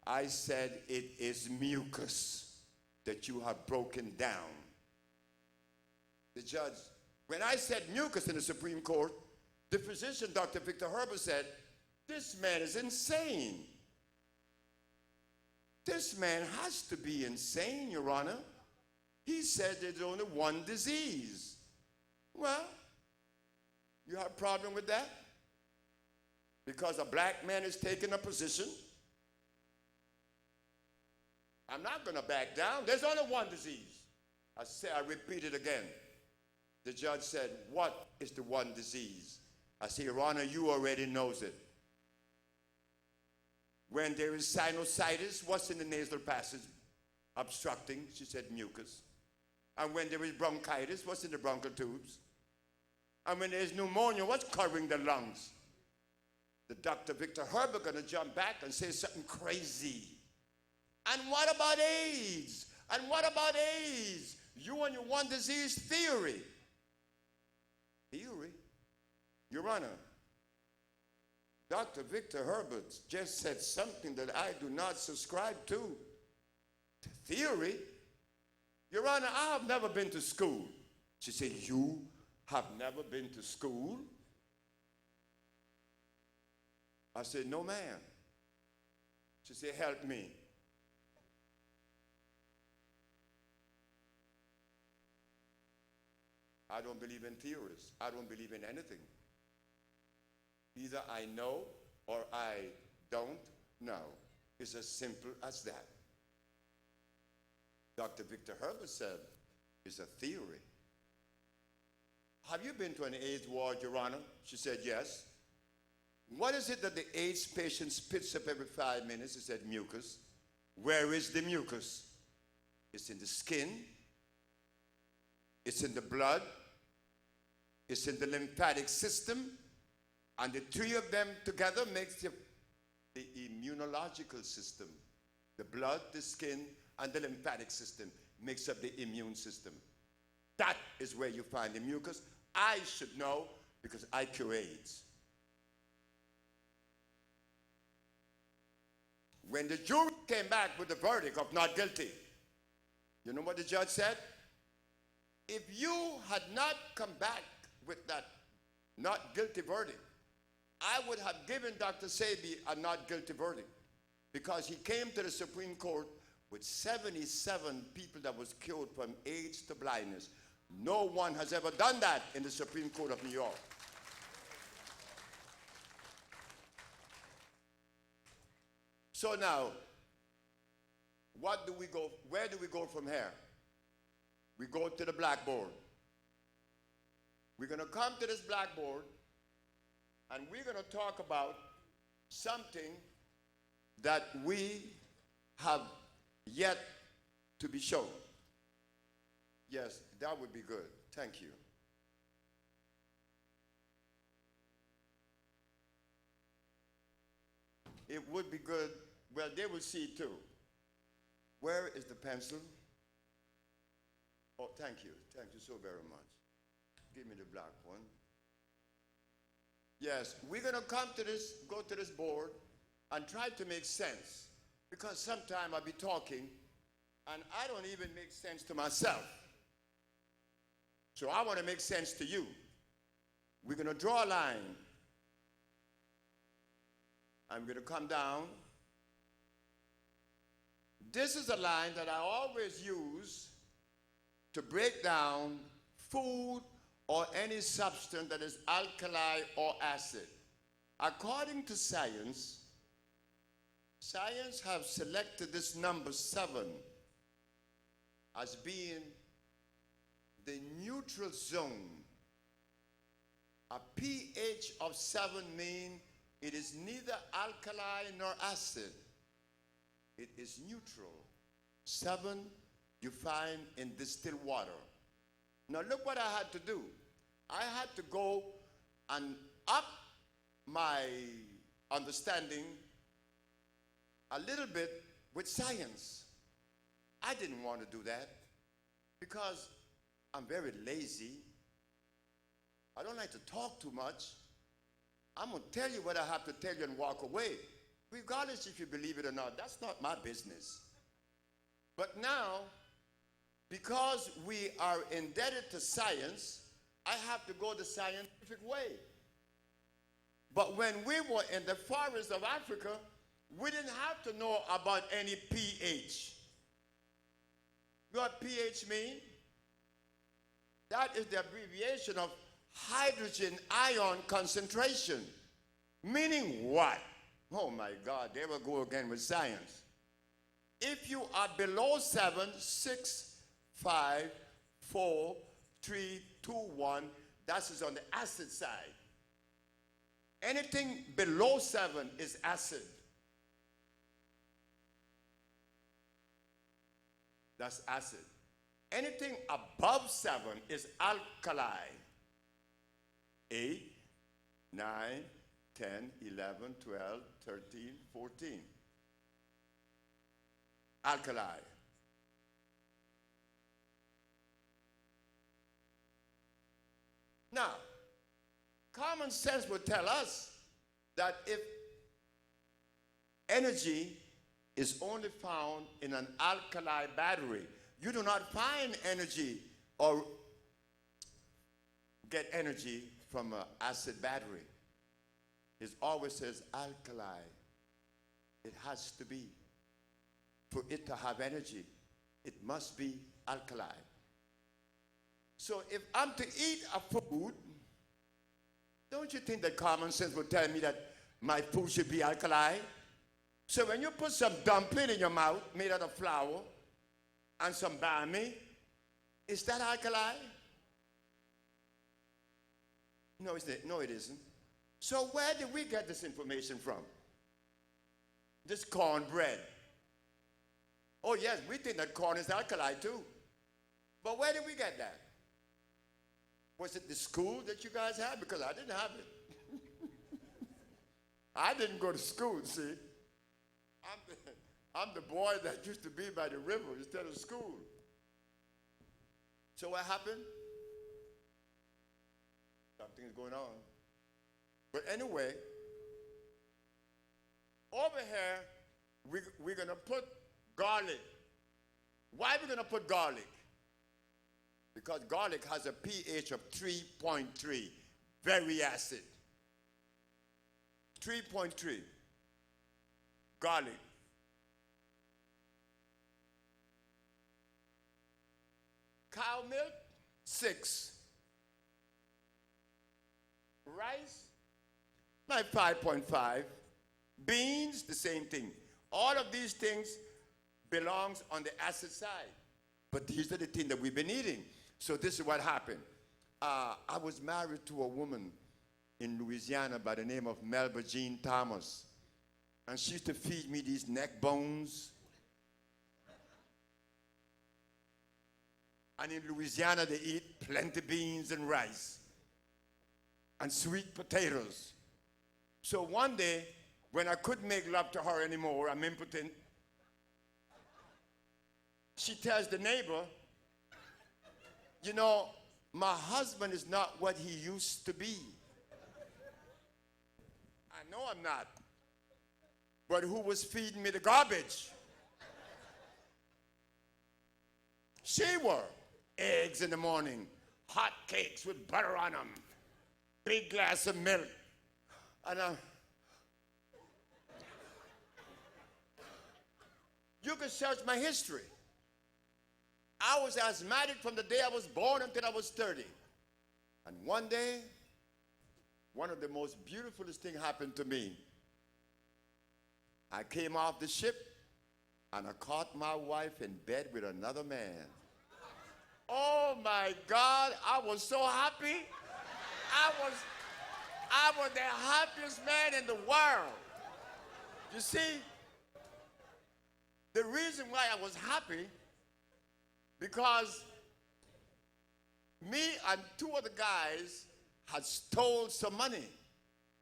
I said it is mucus that you have broken down. The judge, when I said mucus in the Supreme Court, the physician, Dr. Victor Herbert, said, this man is insane. This man has to be insane, Your Honor. He said there's only one disease. Well, you have a problem with that? Because a black man is taking a position? I'm not going to back down. There's only one disease. I repeat it again. The judge said, what is the one disease? I said, Your Honor, you already knows it. When there is sinusitis, what's in the nasal passage? Obstructing, she said mucus. And when there is bronchitis, what's in the bronchial tubes? And when there's pneumonia, what's covering the lungs? The Dr. Victor Herbert gonna jump back and say something crazy. And what about AIDS? And what about AIDS? You and your one disease theory. Theory? Your Honor, Dr. Victor Herbert just said something that I do not subscribe to. Theory? Your Honor, I have never been to school. She said, you have never been to school? I said, no, ma'am. She said, help me. I don't believe in theories. I don't believe in anything. Either I know or I don't know. It's as simple as that. Dr. Victor Herbert said, it's a theory. Have you been to an AIDS ward, Your Honor? She said, yes. What is it that the AIDS patient spits up every 5 minutes? He said, mucus. Where is the mucus? It's in the skin. It's in the blood. It's in the lymphatic system. And the three of them together makes the immunological system. The blood, the skin, and the lymphatic system makes up the immune system. That is where you find the mucus. I should know because I cure AIDS. When the jury came back with the verdict of not guilty, you know what the judge said? If you had not come back with that not guilty verdict, I would have given Dr. Sebi a not guilty verdict because he came to the Supreme Court with 77 people that was killed from AIDS to blindness. No one has ever done that in the Supreme Court of New York. So now, where do we go from here? We go to the blackboard. We're going to come to this blackboard and we're going to talk about something that we have yet to be shown. Yes, that would be good. Thank you. It would be good. Well, they will see it too. Where is the pencil? Oh, thank you. Thank you so very much. Give me the black one. Yes, we're going to come to this, go to this board and try to make sense. Because sometimes I'll be talking and I don't even make sense to myself. So I want to make sense to you. We're going to draw a line. I'm going to come down. This is a line that I always use to break down food or any substance that is alkali or acid. According to science, science have selected this number 7 as being the neutral zone. A pH of 7 means it is neither alkali nor acid. It is neutral. 7 you find in distilled water. Now look what I had to do. I had to go and up my understanding a little bit with science. I didn't want to do that because I'm very lazy. I don't like to talk too much. I'm going to tell you what I have to tell you and walk away. Regardless if you believe it or not, that's not my business. But now, because we are indebted to science, I have to go the scientific way. But when we were in the forests of Africa, we didn't have to know about any pH. You know what pH means? That is the abbreviation of hydrogen ion concentration. Meaning what? Oh my God, there we go again with science. If you are below 7, 6, 5, 4, 3, 2, 1, that is on the acid side. Anything below 7 is acid. That's acid. Anything above 7 is alkali. 8, 9, 10, 11, 12, 13, 14. Alkali. Now, common sense would tell us that if energy is only found in an alkali battery, you do not find energy or get energy from an acid battery. It always says alkali. It has to be. For it to have energy, it must be alkali. So if I'm to eat a food, don't you think that common sense would tell me that my food should be alkali? So when you put some dumpling in your mouth made out of flour and some banh mi, is that alkali? No, it isn't. So where did we get this information from? This cornbread. Oh yes, we think that corn is alkali too. But where did we get that? Was it the school that you guys had? Because I didn't have it. I didn't go to school, see. I'm the boy that used to be by the river instead of school. So what happened? Something is going on. But anyway, over here, we're going to put garlic. Why are we going to put garlic? Because garlic has a pH of 3.3, very acid. 3.3. Garlic. Cow milk, 6. Rice, like 5.5. Beans, the same thing. All of these things belongs on the acid side. But these are the things that we've been eating. So this is what happened. I was married to a woman in Louisiana by the name of Melba Jean Thomas. And she used to feed me these neck bones. And in Louisiana, they eat plenty beans and rice and sweet potatoes. So one day, when I couldn't make love to her anymore, I'm impotent, she tells the neighbor, you know, my husband is not what he used to be. I know I'm not. But who was feeding me the garbage? She were. Eggs in the morning, hot cakes with butter on them, big glass of milk. And you can search my history. I was asthmatic from the day I was born until I was 30. And one day, one of the most beautifulest things happened to me. I came off the ship and I caught my wife in bed with another man. Oh my God, I was so happy. I was the happiest man in the world. You see, the reason why I was happy, because me and two other guys had stole some money,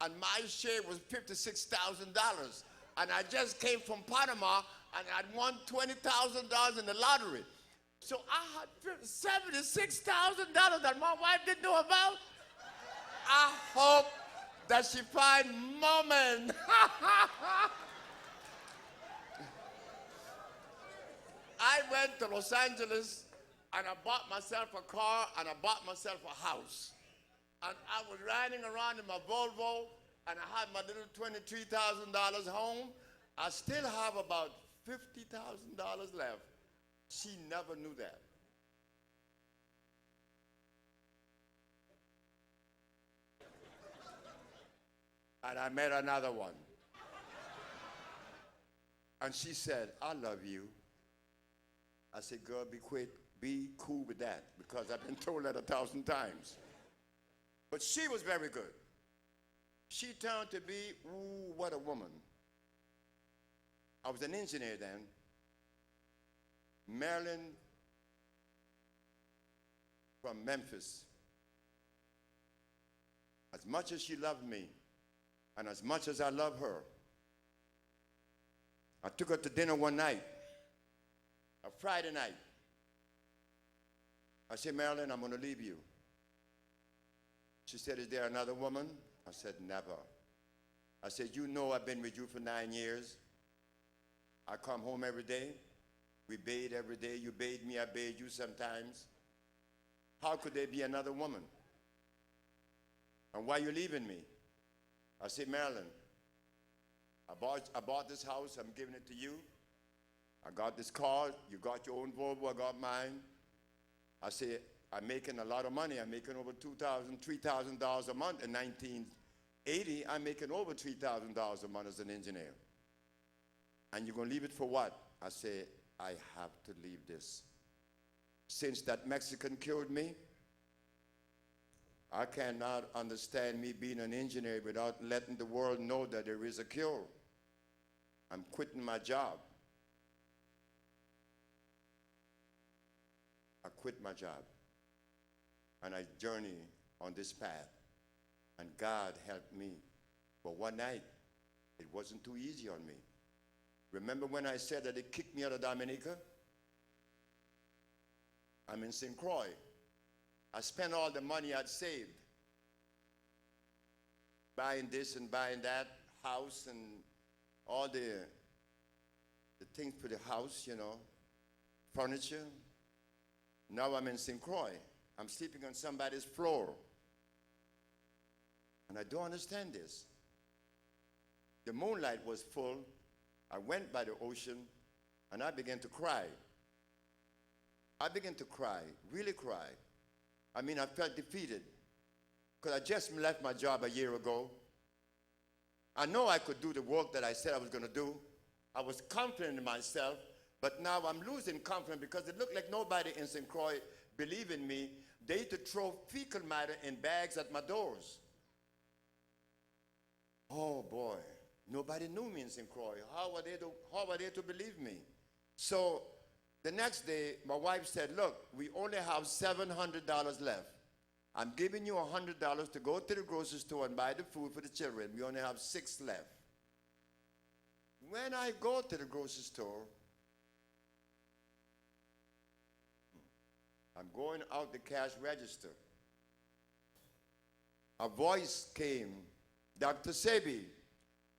and my share was $56,000. And I just came from Panama, and I'd won $20,000 in the lottery. So I had $76,000 that my wife didn't know about. I hope that she find Moment. I went to Los Angeles, and I bought myself a car, and I bought myself a house. And I was riding around in my Volvo, and I had my little $23,000 home. I still have about $50,000 left. She never knew that. And I met another one. And she said, I love you. I said, girl, be cool with that, because I've been told that 1,000 times. But she was very good. She turned to be, ooh, what a woman. I was an engineer then. Marilyn from Memphis. As much as she loved me, and as much as I love her, I took her to dinner one night, a Friday night. I said, Marilyn, I'm going to leave you. She said, is there another woman? I said, never. I said, you know I've been with you for 9 years. I come home every day. We bathe every day. You bathe me, I bathe you sometimes. How could there be another woman? And why are you leaving me? I said, Marilyn, I bought this house. I'm giving it to you. I got this car. You got your own Volvo. I got mine. I said, I'm making a lot of money. I'm making over $2,000, $3,000 a month. In 1980, I'm making over $3,000 a month as an engineer. And you're going to leave it for what? I said, I have to leave this. Since that Mexican killed me, I cannot understand me being an engineer without letting the world know that there is a cure. I'm quitting my job. I quit my job. And I journey on this path. And God helped me. But one night, it wasn't too easy on me. Remember when I said that they kicked me out of Dominica? I'm in St. Croix. I spent all the money I'd saved buying this and buying that, house and all the things for the house, you know, furniture. Now I'm in St. Croix. I'm sleeping on somebody's floor. And I don't understand this. The moonlight was full. I went by the ocean, and I began to cry. I began to cry, really cry. I mean, I felt defeated, because I just left my job a year ago. I know I could do the work that I said I was going to do. I was confident in myself, but now I'm losing confidence because it looked like nobody in St. Croix believed in me. They used to throw fecal matter in bags at my doors. Oh, boy. Nobody knew me in St. Croix. How were they to believe me? So the next day, my wife said, look, we only have $700 left. I'm giving you $100 to go to the grocery store and buy the food for the children. We only have $6 left. When I go to the grocery store, I'm going out the cash register. A voice came, Dr. Sebi,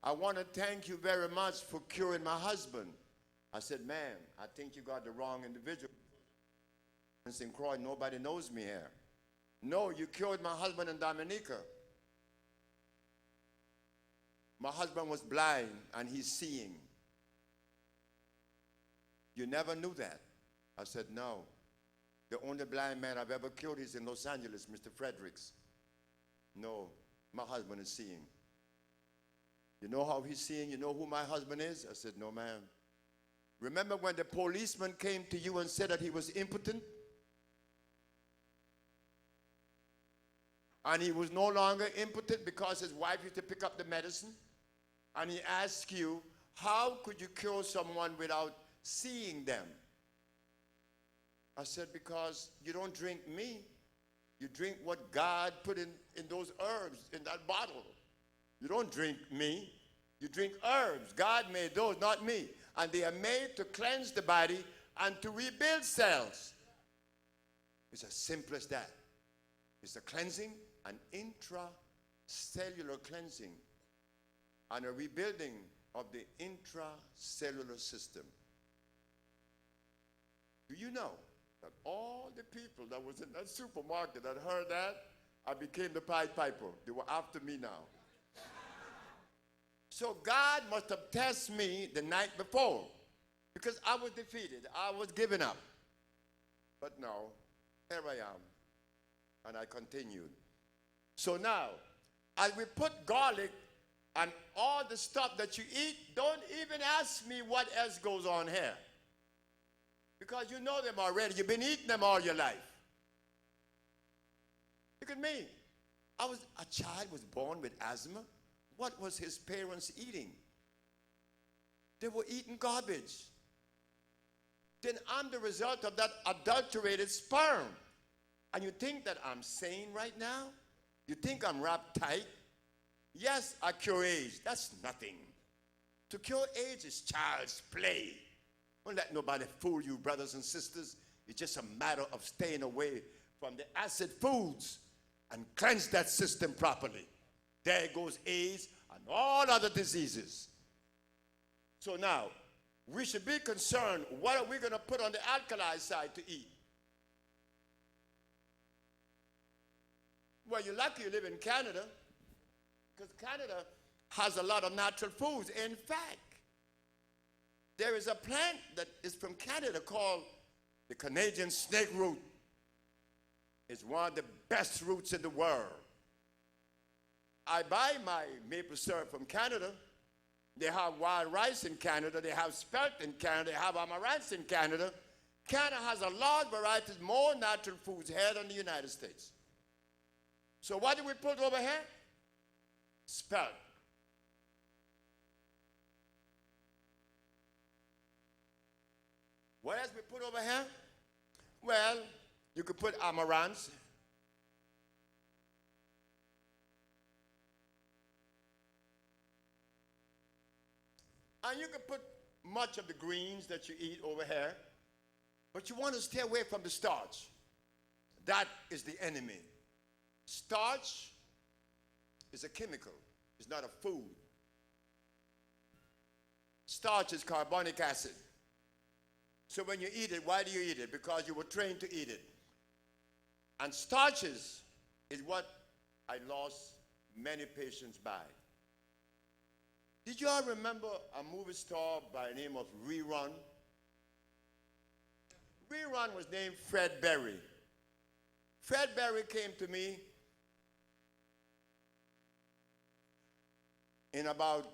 I want to thank you very much for curing my husband. I said, ma'am, I think you got the wrong individual. In St. Croix, nobody knows me here. No, you cured my husband in Dominica. My husband was blind and he's seeing. You never knew that. I said, no. The only blind man I've ever cured is in Los Angeles, Mr. Fredericks. No, my husband is seeing. You know how he's seeing? You know who my husband is? I said, no, ma'am. Remember when the policeman came to you and said that he was impotent? And he was no longer impotent because his wife used to pick up the medicine? And he asked you, how could you cure someone without seeing them? I said, because you don't drink me. You drink what God put in those herbs, in that bottle. You don't drink me. You drink herbs. God made those, not me. And they are made to cleanse the body and to rebuild cells. It's as simple as that. It's a cleansing, an intracellular cleansing, and a rebuilding of the intracellular system. Do you know that all the people that was in that supermarket that heard that, I became the Pied Piper. They were after me now. So God must have tested me the night before because I was defeated. I was giving up. But no, here I am. And I continued. So now, as we put garlic and all the stuff that you eat, don't even ask me what else goes on here. Because you know them already. You've been eating them all your life. Look at me. A child was born with asthma. What was his parents eating? They were eating garbage. Then I'm the result of that adulterated sperm. And you think that I'm sane right now? You think I'm wrapped tight? Yes, I cure AIDS. That's nothing. To cure AIDS is child's play. Don't let nobody fool you, brothers and sisters. It's just a matter of staying away from the acid foods and cleanse that system properly. There goes AIDS and all other diseases. So now, we should be concerned, what are we going to put on the alkali side to eat? Well, you're lucky you live in Canada, because Canada has a lot of natural foods. In fact, there is a plant that is from Canada called the Canadian snake root. It's one of the best roots in the world. I buy my maple syrup from Canada. They have wild rice in Canada. They have spelt in Canada. They have amaranth in Canada. Canada has a large variety of more natural foods here than the United States. So what do we put over here? Spelt. What else we put over here? Well, you could put amaranth. And you can put much of the greens that you eat over here. But you want to stay away from the starch. That is the enemy. Starch is a chemical. It's not a food. Starch is carbonic acid. So when you eat it, why do you eat it? Because you were trained to eat it. And starches is what I lost many patients by. Did you all remember a movie star by the name of Rerun? Rerun was named Fred Berry. Fred Berry came to me in about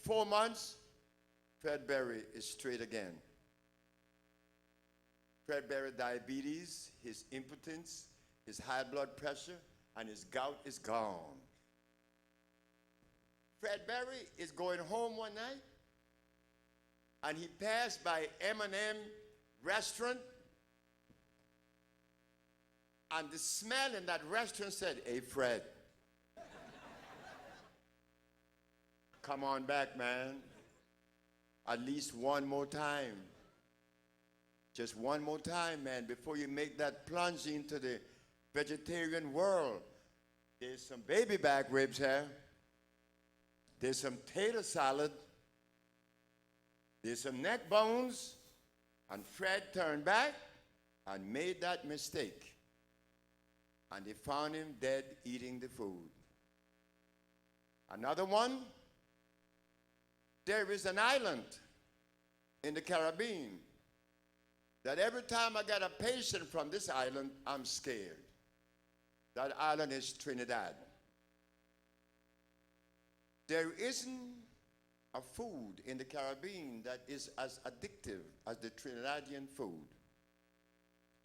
4 months. Fred Berry is straight again. Fred Berry diabetes, his impotence, his high blood pressure, and his gout is gone. Fred Berry is going home one night, and he passed by M&M restaurant, and the smell in that restaurant said, "Hey, Fred, come on back, man. At least one more time. Just one more time, man, before you make that plunge into the vegetarian world. There's some baby back ribs here. There's some tater salad. There's some neck bones." And Fred turned back and made that mistake. And they found him dead eating the food. Another one, there is an island in the Caribbean that every time I get a patient from this island, I'm scared. That island is Trinidad. There isn't a food in the Caribbean that is as addictive as the Trinidadian food.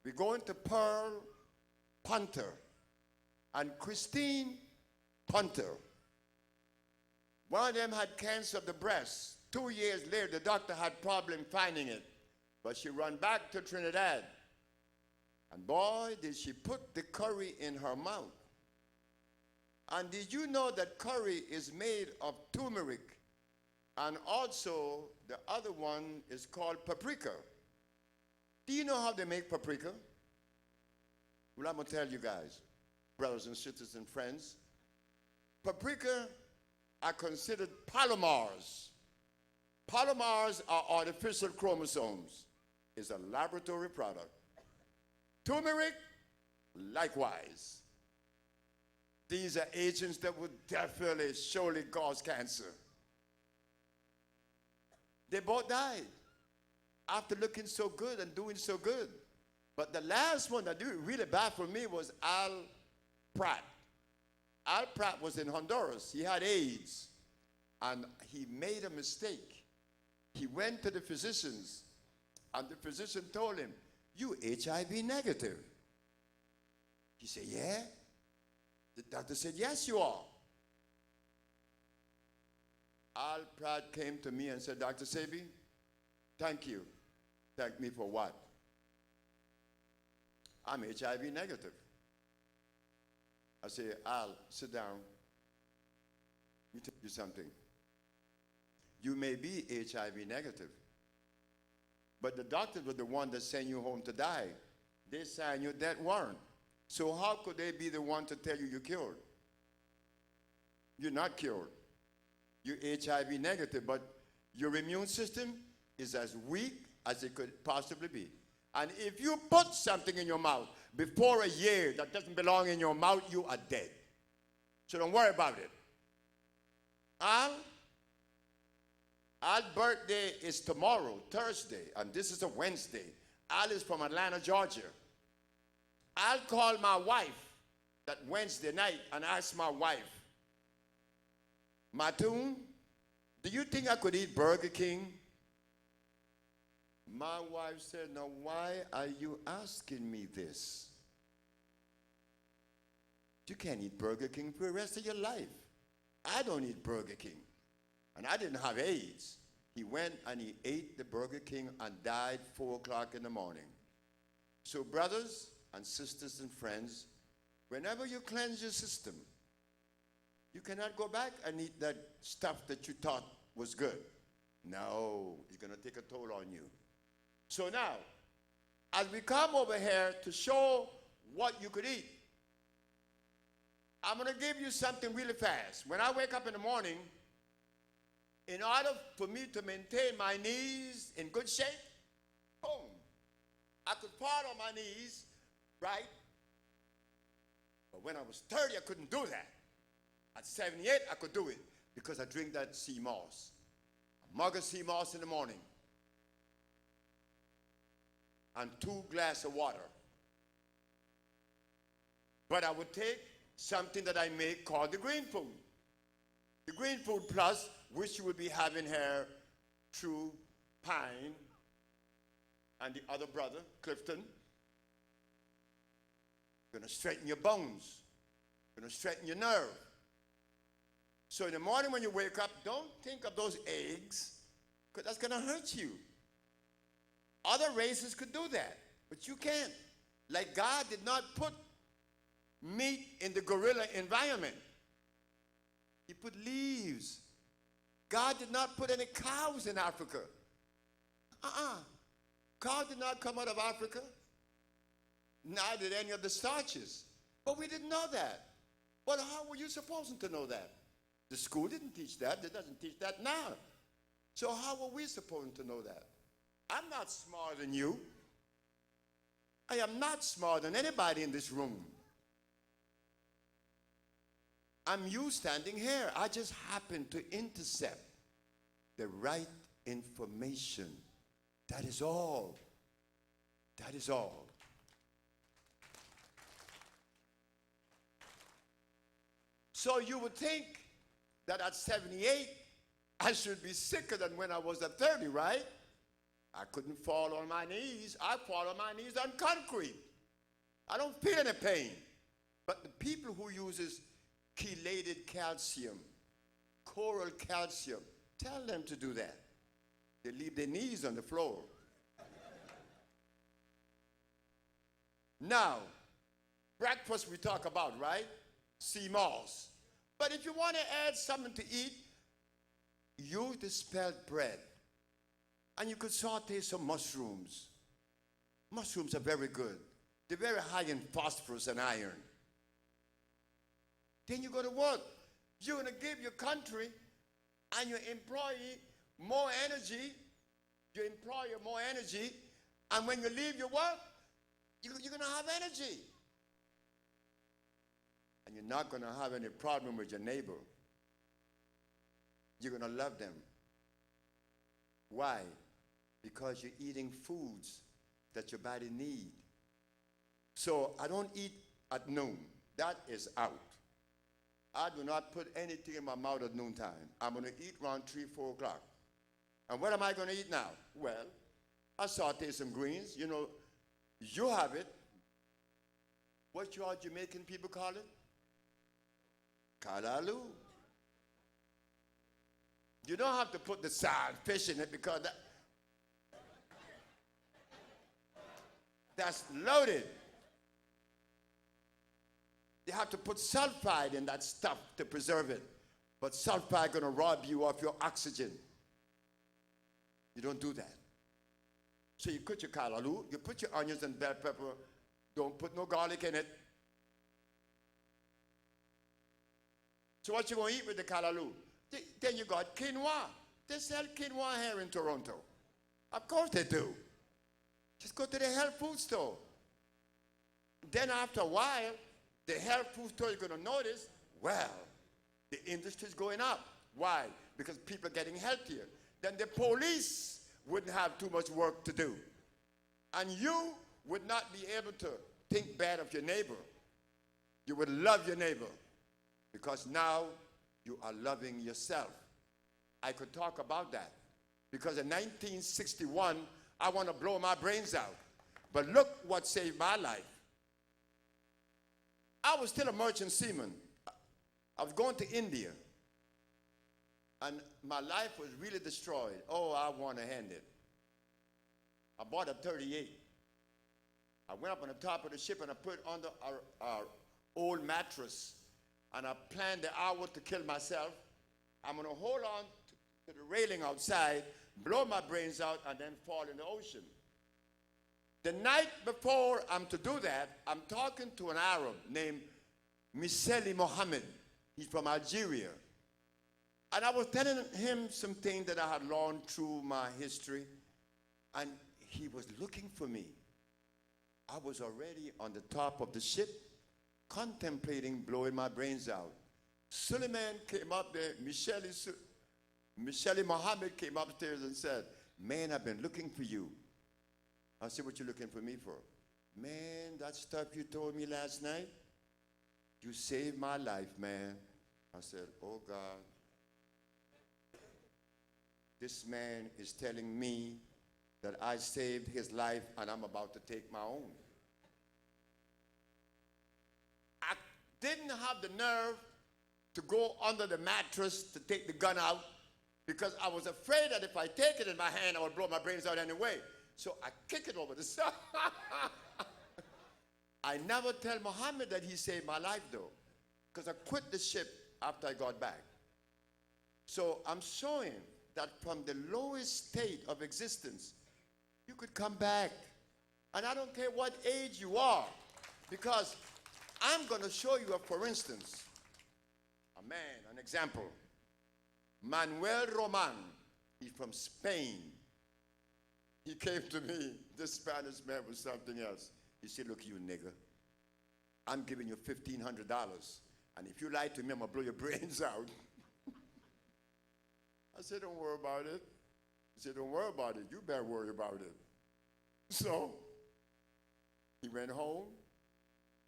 We're going to Pearl Punter and Christine Punter. One of them had cancer of the breast. 2 years later, the doctor had problem finding it, but she ran back to Trinidad. And boy, did she put the curry in her mouth. And did you know that curry is made of turmeric? And also, the other one is called paprika. Do you know how they make paprika? Well, I'm going to tell you guys, brothers and sisters and friends. Paprika are considered polymers. Polymers are artificial chromosomes. It's a laboratory product. Turmeric, likewise. These are agents that would definitely, surely cause cancer. They both died after looking so good and doing so good. But the last one that did really bad for me was Al Pratt. Al Pratt was in Honduras. He had AIDS, and he made a mistake. He went to the physicians, and the physician told him, "You HIV negative." He said, "Yeah." The doctor said, "Yes, you are." Al Pratt came to me and said, "Dr. Sebi, thank you." "Thank me for what?" "I'm HIV negative." I said, "Al, sit down. Let me tell you something. You may be HIV negative, but the doctors were the one that sent you home to die. They signed your death warrant. So how could they be the one to tell you you're cured? You're not cured. You're HIV negative, but your immune system is as weak as it could possibly be. And if you put something in your mouth before a year that doesn't belong in your mouth, you are dead. So don't worry about it." Al's birthday is tomorrow, Thursday, and this is a Wednesday. Al is from Atlanta, Georgia. Al called my wife that Wednesday night and asked my wife, "Matun, do you think I could eat Burger King?" My wife said, "Now why are you asking me this? You can't eat Burger King for the rest of your life." "I don't eat Burger King. And I didn't have AIDS." He went and he ate the Burger King and died 4 o'clock in the morning. So brothers and sisters and friends, whenever you cleanse your system, you cannot go back and eat that stuff that you thought was good. No, it's going to take a toll on you. So now, as we come over here to show what you could eat, I'm going to give you something really fast. When I wake up in the morning, in order for me to maintain my knees in good shape, boom, I could fall on my knees, right? But when I was 30, I couldn't do that. At 78, I could do it because I drink that sea moss. A mug of sea moss in the morning and 2 glasses of water. But I would take something that I make called the green food. The green food plus, which you will be having here through Pine and the other brother, Clifton. Going to straighten your bones. Going to straighten your nerve. So in the morning when you wake up, don't think of those eggs, because that's going to hurt you. Other races could do that, but you can't. Like God did not put meat in the gorilla environment. He put leaves. God did not put any cows in Africa. Cows did not come out of Africa. Neither did any of the starches. But we didn't know that. But how were you supposed to know that? The school didn't teach that. It doesn't teach that now. So how were we supposed to know that? I'm not smarter than you. I am not smarter than anybody in this room. I'm you standing here. I just happen to intercept the right information. That is all. That is all. So you would think that at 78, I should be sicker than when I was at 30, right? I couldn't fall on my knees. I fall on my knees on concrete. I don't feel any pain. But the people who uses chelated calcium, coral calcium, tell them to do that. They leave their knees on the floor. Now, breakfast we talk about, right? Sea moss. But if you want to add something to eat, use the spelt bread. And you could saute some mushrooms. Mushrooms are very good. They're very high in phosphorus and iron. Then you go to work. You're going to give your country and your employee more energy. Your employer more energy. And when you leave your work, you're going to have energy. And you're not going to have any problem with your neighbor. You're going to love them. Why? Because you're eating foods that your body needs. So I don't eat at noon. That is out. I do not put anything in my mouth at noontime. I'm going to eat around 3, 4 o'clock. And what am I going to eat now? Well, I saute some greens. You know, you have it. What you all Jamaican people call it? Kalaloo. You don't have to put the side fish in it because that's loaded. You have to put sulfide in that stuff to preserve it. But sulfide going to rob you of your oxygen. You don't do that. So you put your kalaloo, you put your onions and bell pepper. Don't put no garlic in it. So what you going to eat with the kalaloo? Then you got quinoa. They sell quinoa here in Toronto. Of course they do. Just go to the health food store. Then after a while, the health food store is going to notice, well, the industry is going up. Why? Because people are getting healthier. Then the police wouldn't have too much work to do. And you would not be able to think bad of your neighbor. You would love your neighbor because now you are loving yourself. I could talk about that because in 1961, I want to blow my brains out. But look what saved my life. I was still a merchant seaman. I was going to India. And my life was really destroyed. Oh, I want to end it. I bought a 38. I went up on the top of the ship and I put it under our old mattress. And I planned the hour to kill myself. I'm going to hold on to the railing outside, blow my brains out, and then fall in the ocean. The night before I'm to do that, I'm talking to an Arab named Miseli Mohammed. He's from Algeria. And I was telling him some things that I had learned through my history. And he was looking for me. I was already on the top of the ship, contemplating blowing my brains out. Suleiman came up there, Miseli Mohammed came upstairs and said, man, I've been looking for you. I said, what you looking for me for? Man, that stuff you told me last night, you saved my life, man. I said, oh God. This man is telling me that I saved his life and I'm about to take my own. I didn't have the nerve to go under the mattress to take the gun out because I was afraid that if I take it in my hand, I would blow my brains out anyway. So I kick it over the side. I never tell Muhammad that he saved my life though, because I quit the ship after I got back. So I'm showing that from the lowest state of existence, you could come back. And I don't care what age you are, because I'm going to show you, for instance, a man, an example. Manuel Roman, he's from Spain. He came to me, this Spanish man was something else. He said, look, you nigger, I'm giving you $1,500. And if you lie to me, I'm going to blow your brains out. I said, don't worry about it. He said, don't worry about it. You better worry about it. So He went home.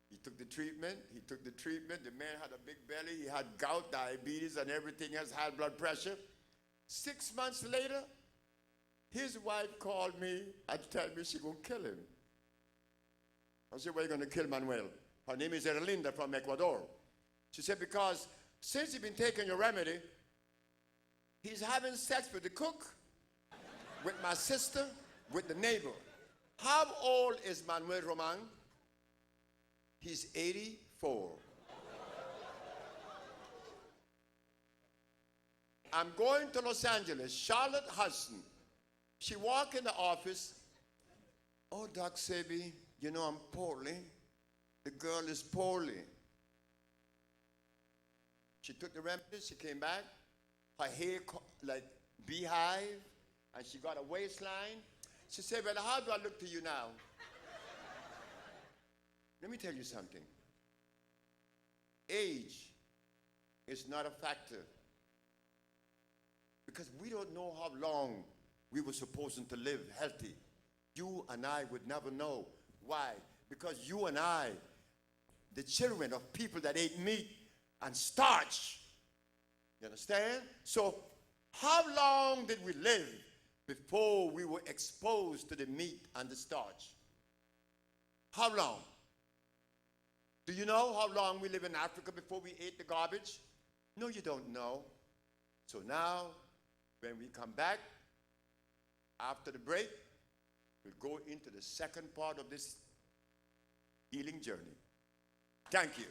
He took the treatment. The man had a big belly. He had gout, diabetes, and everything else, high blood pressure. 6 months later, his wife called me and told me she going to kill him. I said, why are you going to kill Manuel? Her name is Erlinda from Ecuador. She said, because since you've been taking your remedy, he's having sex with the cook, with my sister, with the neighbor. How old is Manuel Roman? He's 84. I'm going to Los Angeles. Charlotte Hudson. She walked in the office. Oh, Dr. Sebi, you know I'm poorly. The girl is poorly. She took the remedies. She came back. Her hair like beehive, and she got a waistline. She said, well, how do I look to you now? Let me tell you something. Age is not a factor, because we don't know how long we were supposed to live healthy. You and I would never know. Why? Because you and I, the children of people that ate meat and starch, you understand? So how long did we live before we were exposed to the meat and the starch? How long? Do you know how long we live in Africa before we ate the garbage? No, you don't know. So now, when we come back, after the break, we'll go into the second part of this healing journey. Thank you.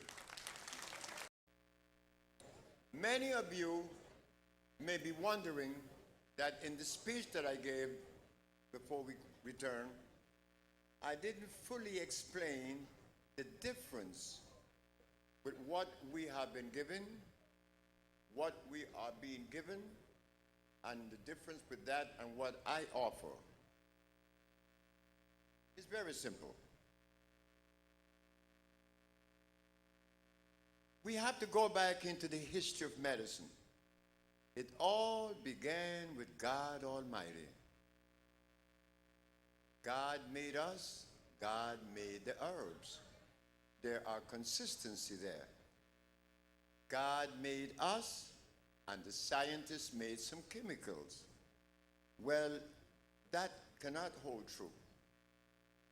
Many of you may be wondering that in the speech that I gave before we return, I didn't fully explain the difference with what we have been given, what we are being given, and the difference with that and what I offer. It's very simple. We have to go back into the history of medicine. It all began with God Almighty. God made us, God made the herbs. There are consistency there. God made us, and the scientists made some chemicals. Well, that cannot hold true,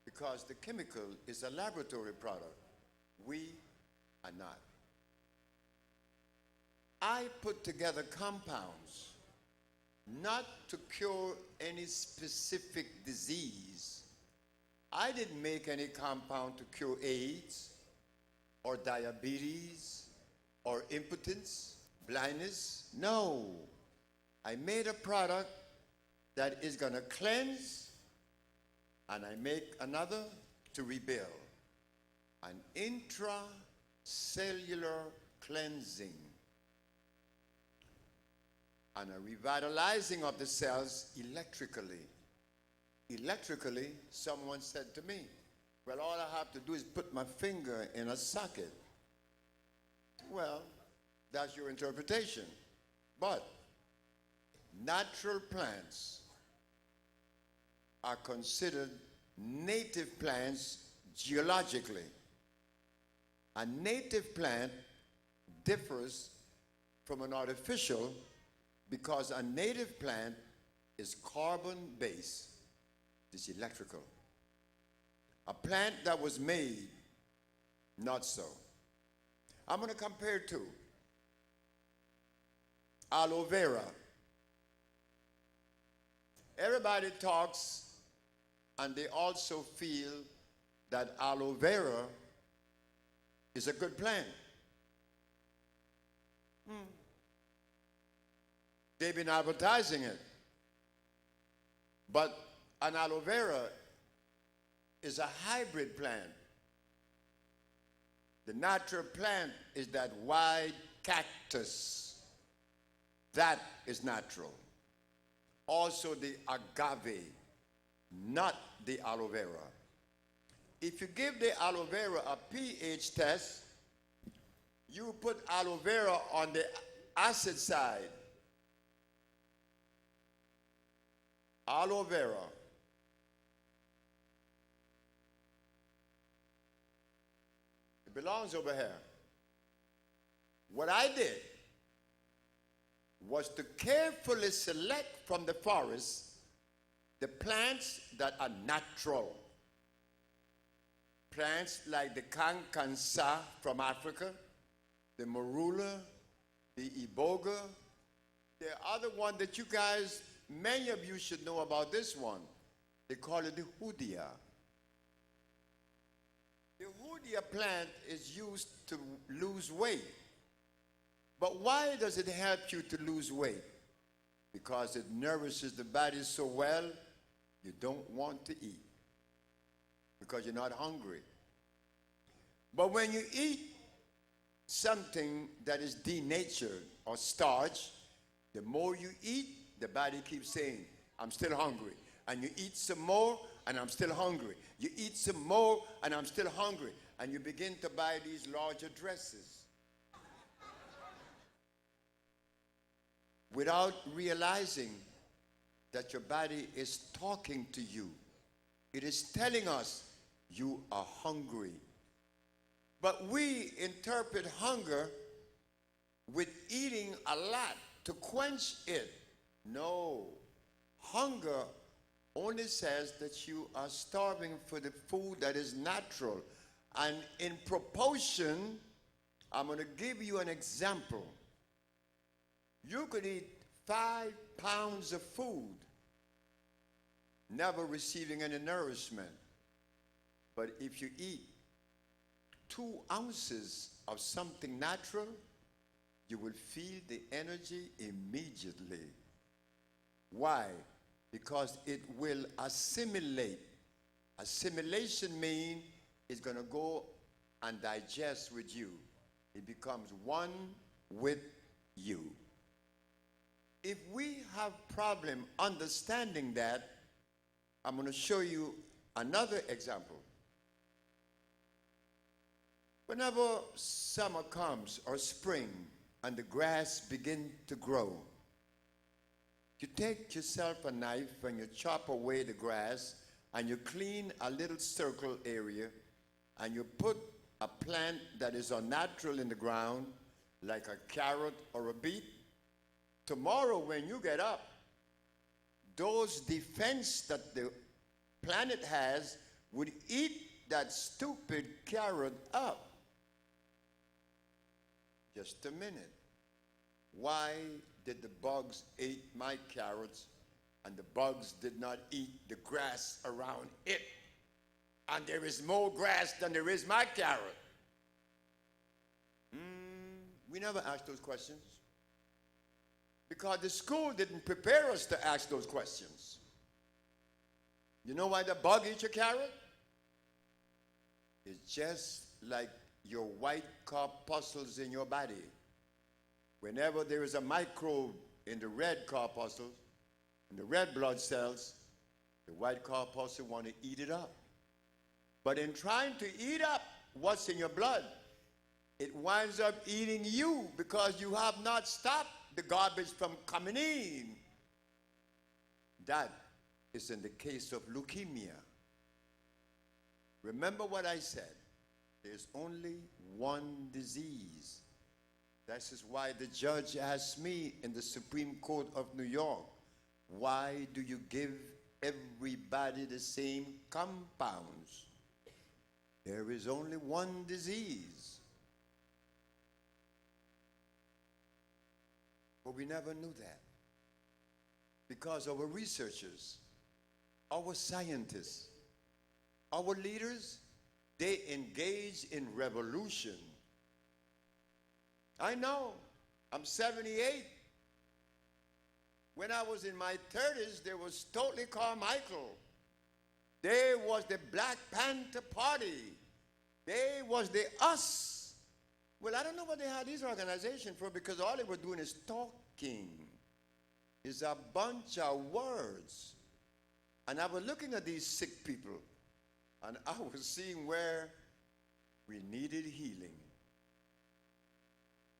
because the chemical is a laboratory product. We are not. I put together compounds not to cure any specific disease. I didn't make any compound to cure AIDS or diabetes or impotence, blindness. No. I made a product that is going to cleanse, and I make another to rebuild. An intracellular cleansing and a revitalizing of the cells electrically. Electrically, someone said to me, well, all I have to do is put my finger in a socket. Well, that's your interpretation. But natural plants are considered native plants geologically. A native plant differs from an artificial because a native plant is carbon-based. It's electrical. A plant that was made, not so. I'm going to compare two. Aloe vera. Everybody talks, and they also feel that aloe vera is a good plant. They've been advertising it. But an aloe vera is a hybrid plant. The natural plant is that white cactus. That is natural. Also the agave, not the aloe vera. If you give the aloe vera a pH test, you put aloe vera on the acid side. Aloe vera. belongs over here. What I did was to carefully select from the forest the plants that are natural. Plants like the kankansa from Africa, the marula, the iboga. The other one that you guys, many of you should know about this one. They call it the hoodia. The hoodia plant is used to lose weight. But why does it help you to lose weight? Because it nourishes the body so well, you don't want to eat because you're not hungry. But when you eat something that is denatured or starch, the more you eat, the body keeps saying, I'm still hungry. And you eat some more, and I'm still hungry. You eat some more, and I'm still hungry. And you begin to buy these larger dresses without realizing that your body is talking to you. It is telling us you are hungry. But we interpret hunger with eating a lot to quench it. No. Hunger only says that you are starving for the food that is natural. And in proportion, I'm going to give you an example. You could eat 5 pounds of food, never receiving any nourishment. But if you eat 2 ounces of something natural, you will feel the energy immediately. Why? Because it will assimilate. Assimilation means it's going to go and digest with you. It becomes one with you. If we have problem understanding that, I'm going to show you another example. Whenever summer comes or spring and the grass begins to grow, you take yourself a knife and you chop away the grass and you clean a little circle area and you put a plant that is unnatural in the ground, like a carrot or a beet. Tomorrow when you get up, those defense that the planet has would eat that stupid carrot up. Just a minute. Why did the bugs eat my carrots and the bugs did not eat the grass around it? And there is more grass than there is my carrot. We never ask those questions because the school didn't prepare us to ask those questions. You know why the bug eats your carrot? It's just like your white corpuscles in your body. Whenever there is a microbe in the red corpuscles, in the red blood cells, the white corpuscle want to eat it up. But in trying to eat up what's in your blood, it winds up eating you because you have not stopped the garbage from coming in. That is in the case of leukemia. Remember what I said. There's only one disease. This is why the judge asked me in the Supreme Court of New York, why do you give everybody the same compounds? There is only one disease. But we never knew that. Because our researchers, our scientists, our leaders, they engage in revolution. I know, I'm 78. When I was in my 30s, there was Totally Carmichael. There was the Black Panther Party. There was the US. Well, I don't know what they had these organizations for because all they were doing is talking. It's a bunch of words. And I was looking at these sick people, and I was seeing where we needed healing.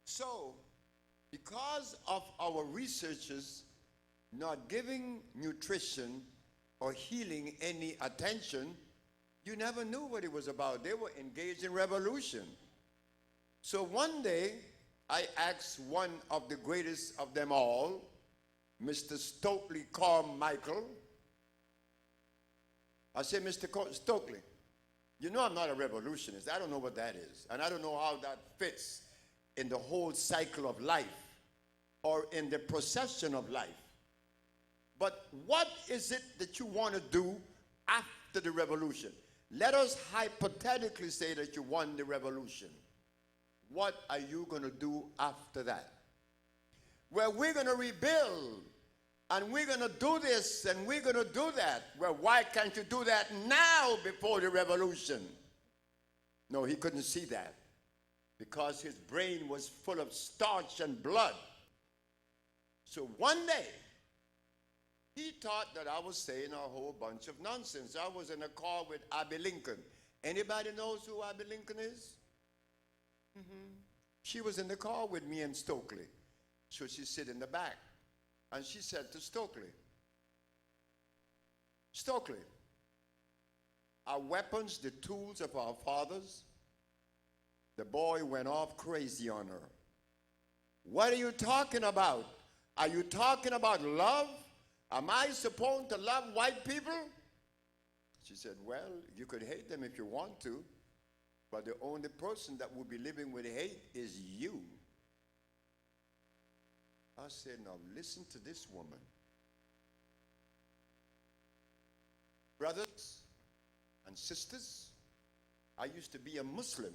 So, because of our researchers not giving nutrition or healing any attention, you never knew what it was about. They were engaged in revolution. So one day, I asked one of the greatest of them all, Mr. Stokely Carmichael. I said, Mr. Stokely, you know I'm not a revolutionist. I don't know what that is. And I don't know how that fits in the whole cycle of life or in the procession of life. But what is it that you want to do after the revolution? Let us hypothetically say that you won the revolution. What are you going to do after that? Well, we're going to rebuild, and we're going to do this, and we're going to do that. Well, why can't you do that now before the revolution? No, he couldn't see that because his brain was full of starch and blood. So one day, he thought that I was saying a whole bunch of nonsense. I was in a car with Abby Lincoln. Anybody knows who Abby Lincoln is? She was in the car with me and Stokely. So she sit in the back. And she said to Stokely, Stokely, are weapons the tools of our fathers? The boy went off crazy on her. What are you talking about? Are you talking about love? Am I supposed to love white people? She said, well, you could hate them if you want to, but the only person that will be living with hate is you. I said, now listen to this woman. Brothers and sisters, I used to be a Muslim.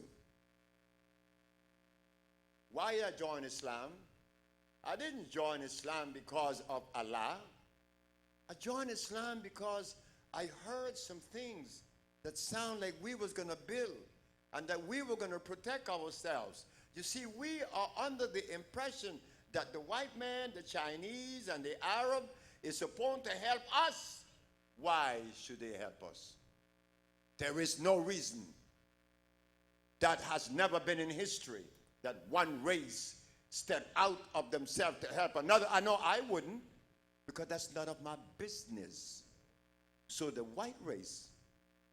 Why did I join Islam? I didn't join Islam because of Allah. I joined Islam because I heard some things that sound like we was going to build and that we were going to protect ourselves. You see, we are under the impression that the white man, the Chinese, and the Arab is supposed to help us. Why should they help us? There is no reason. That has never been in history that one race step out of themselves to help another. I know I wouldn't, because that's none of my business. So the white race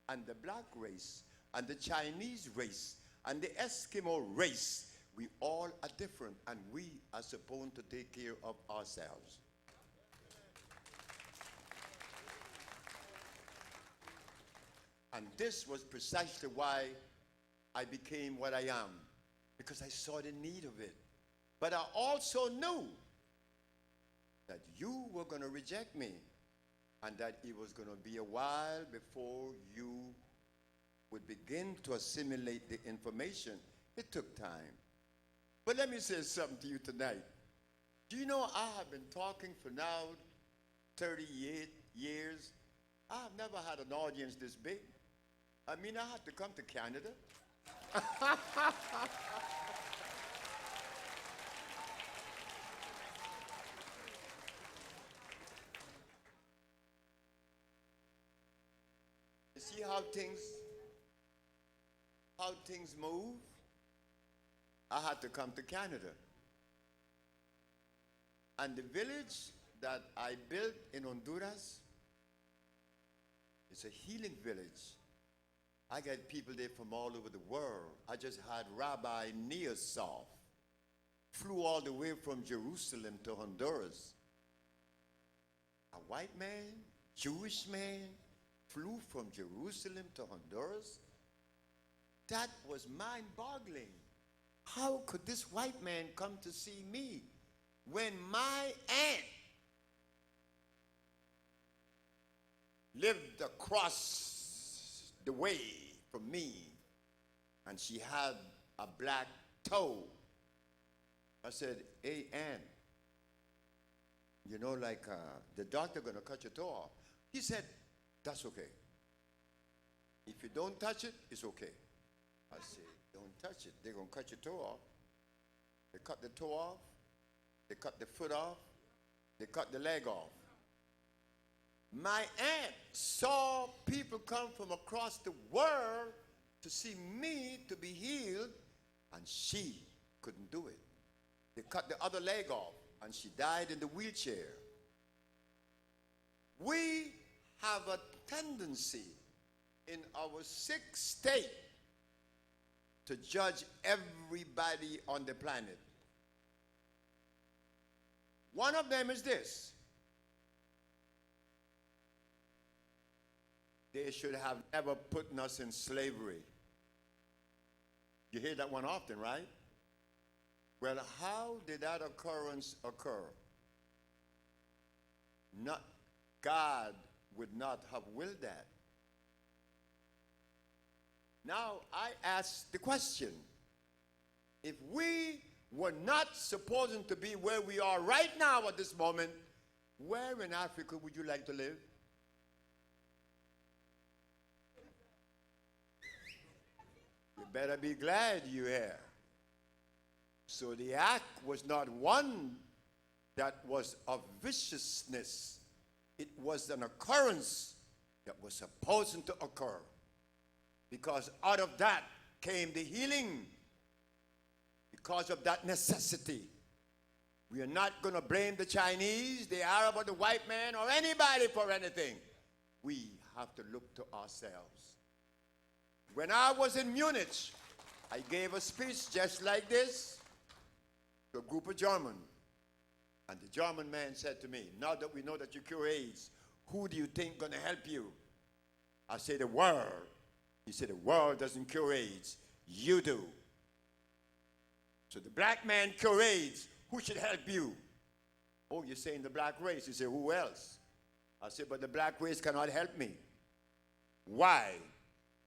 and the black race and the Chinese race and the Eskimo race, we all are different, and we are supposed to take care of ourselves. And this was precisely why I became what I am, because I saw the need of it. But I also knew that you were going to reject me, and that it was going to be a while before you would begin to assimilate the information. It took time. But let me say something to you tonight. Do you know I have been talking for now 38 years? I have never had an audience this big. I mean, I had to come to Canada. You see how things move? I had to come to Canada. And the village that I built in Honduras is a healing village. I got people there from all over the world. I just had Rabbi Neosov, flew all the way from Jerusalem to Honduras. A white man, Jewish man, flew from Jerusalem to Honduras. That was mind-boggling. How could this white man come to see me when my aunt lived across the way from me and she had a black toe? I said, hey, Aunt, you know, like the doctor gonna cut your toe off. He said, that's okay. If you don't touch it, it's okay. I said, don't touch it. They're going to cut your toe off. They cut the toe off. They cut the foot off. They cut the leg off. My aunt saw people come from across the world to see me to be healed, and she couldn't do it. They cut the other leg off, and she died in the wheelchair. We have a tendency in our sick state to judge everybody on the planet. One of them is this: they should have never put us in slavery. You hear that one often, right? Well, how did that occurrence occur? Not, God would not have willed that. Now, I ask the question, if we were not supposed to be where we are right now at this moment, where in Africa would you like to live? You better be glad you're here. So the act was not one that was of viciousness. It was an occurrence that was supposed to occur. Because out of that came the healing. Because of that necessity. We are not going to blame the Chinese, the Arab, or the white man, or anybody for anything. We have to look to ourselves. When I was in Munich, I gave a speech just like this to a group of Germans. And the German man said to me, now that we know that you cure AIDS, who do you think going to help you? I said, the world. He said, the world doesn't cure AIDS. You do. So the black man cure AIDS. Who should help you? Oh, you're saying the black race. He said, who else? I said, but the black race cannot help me. Why?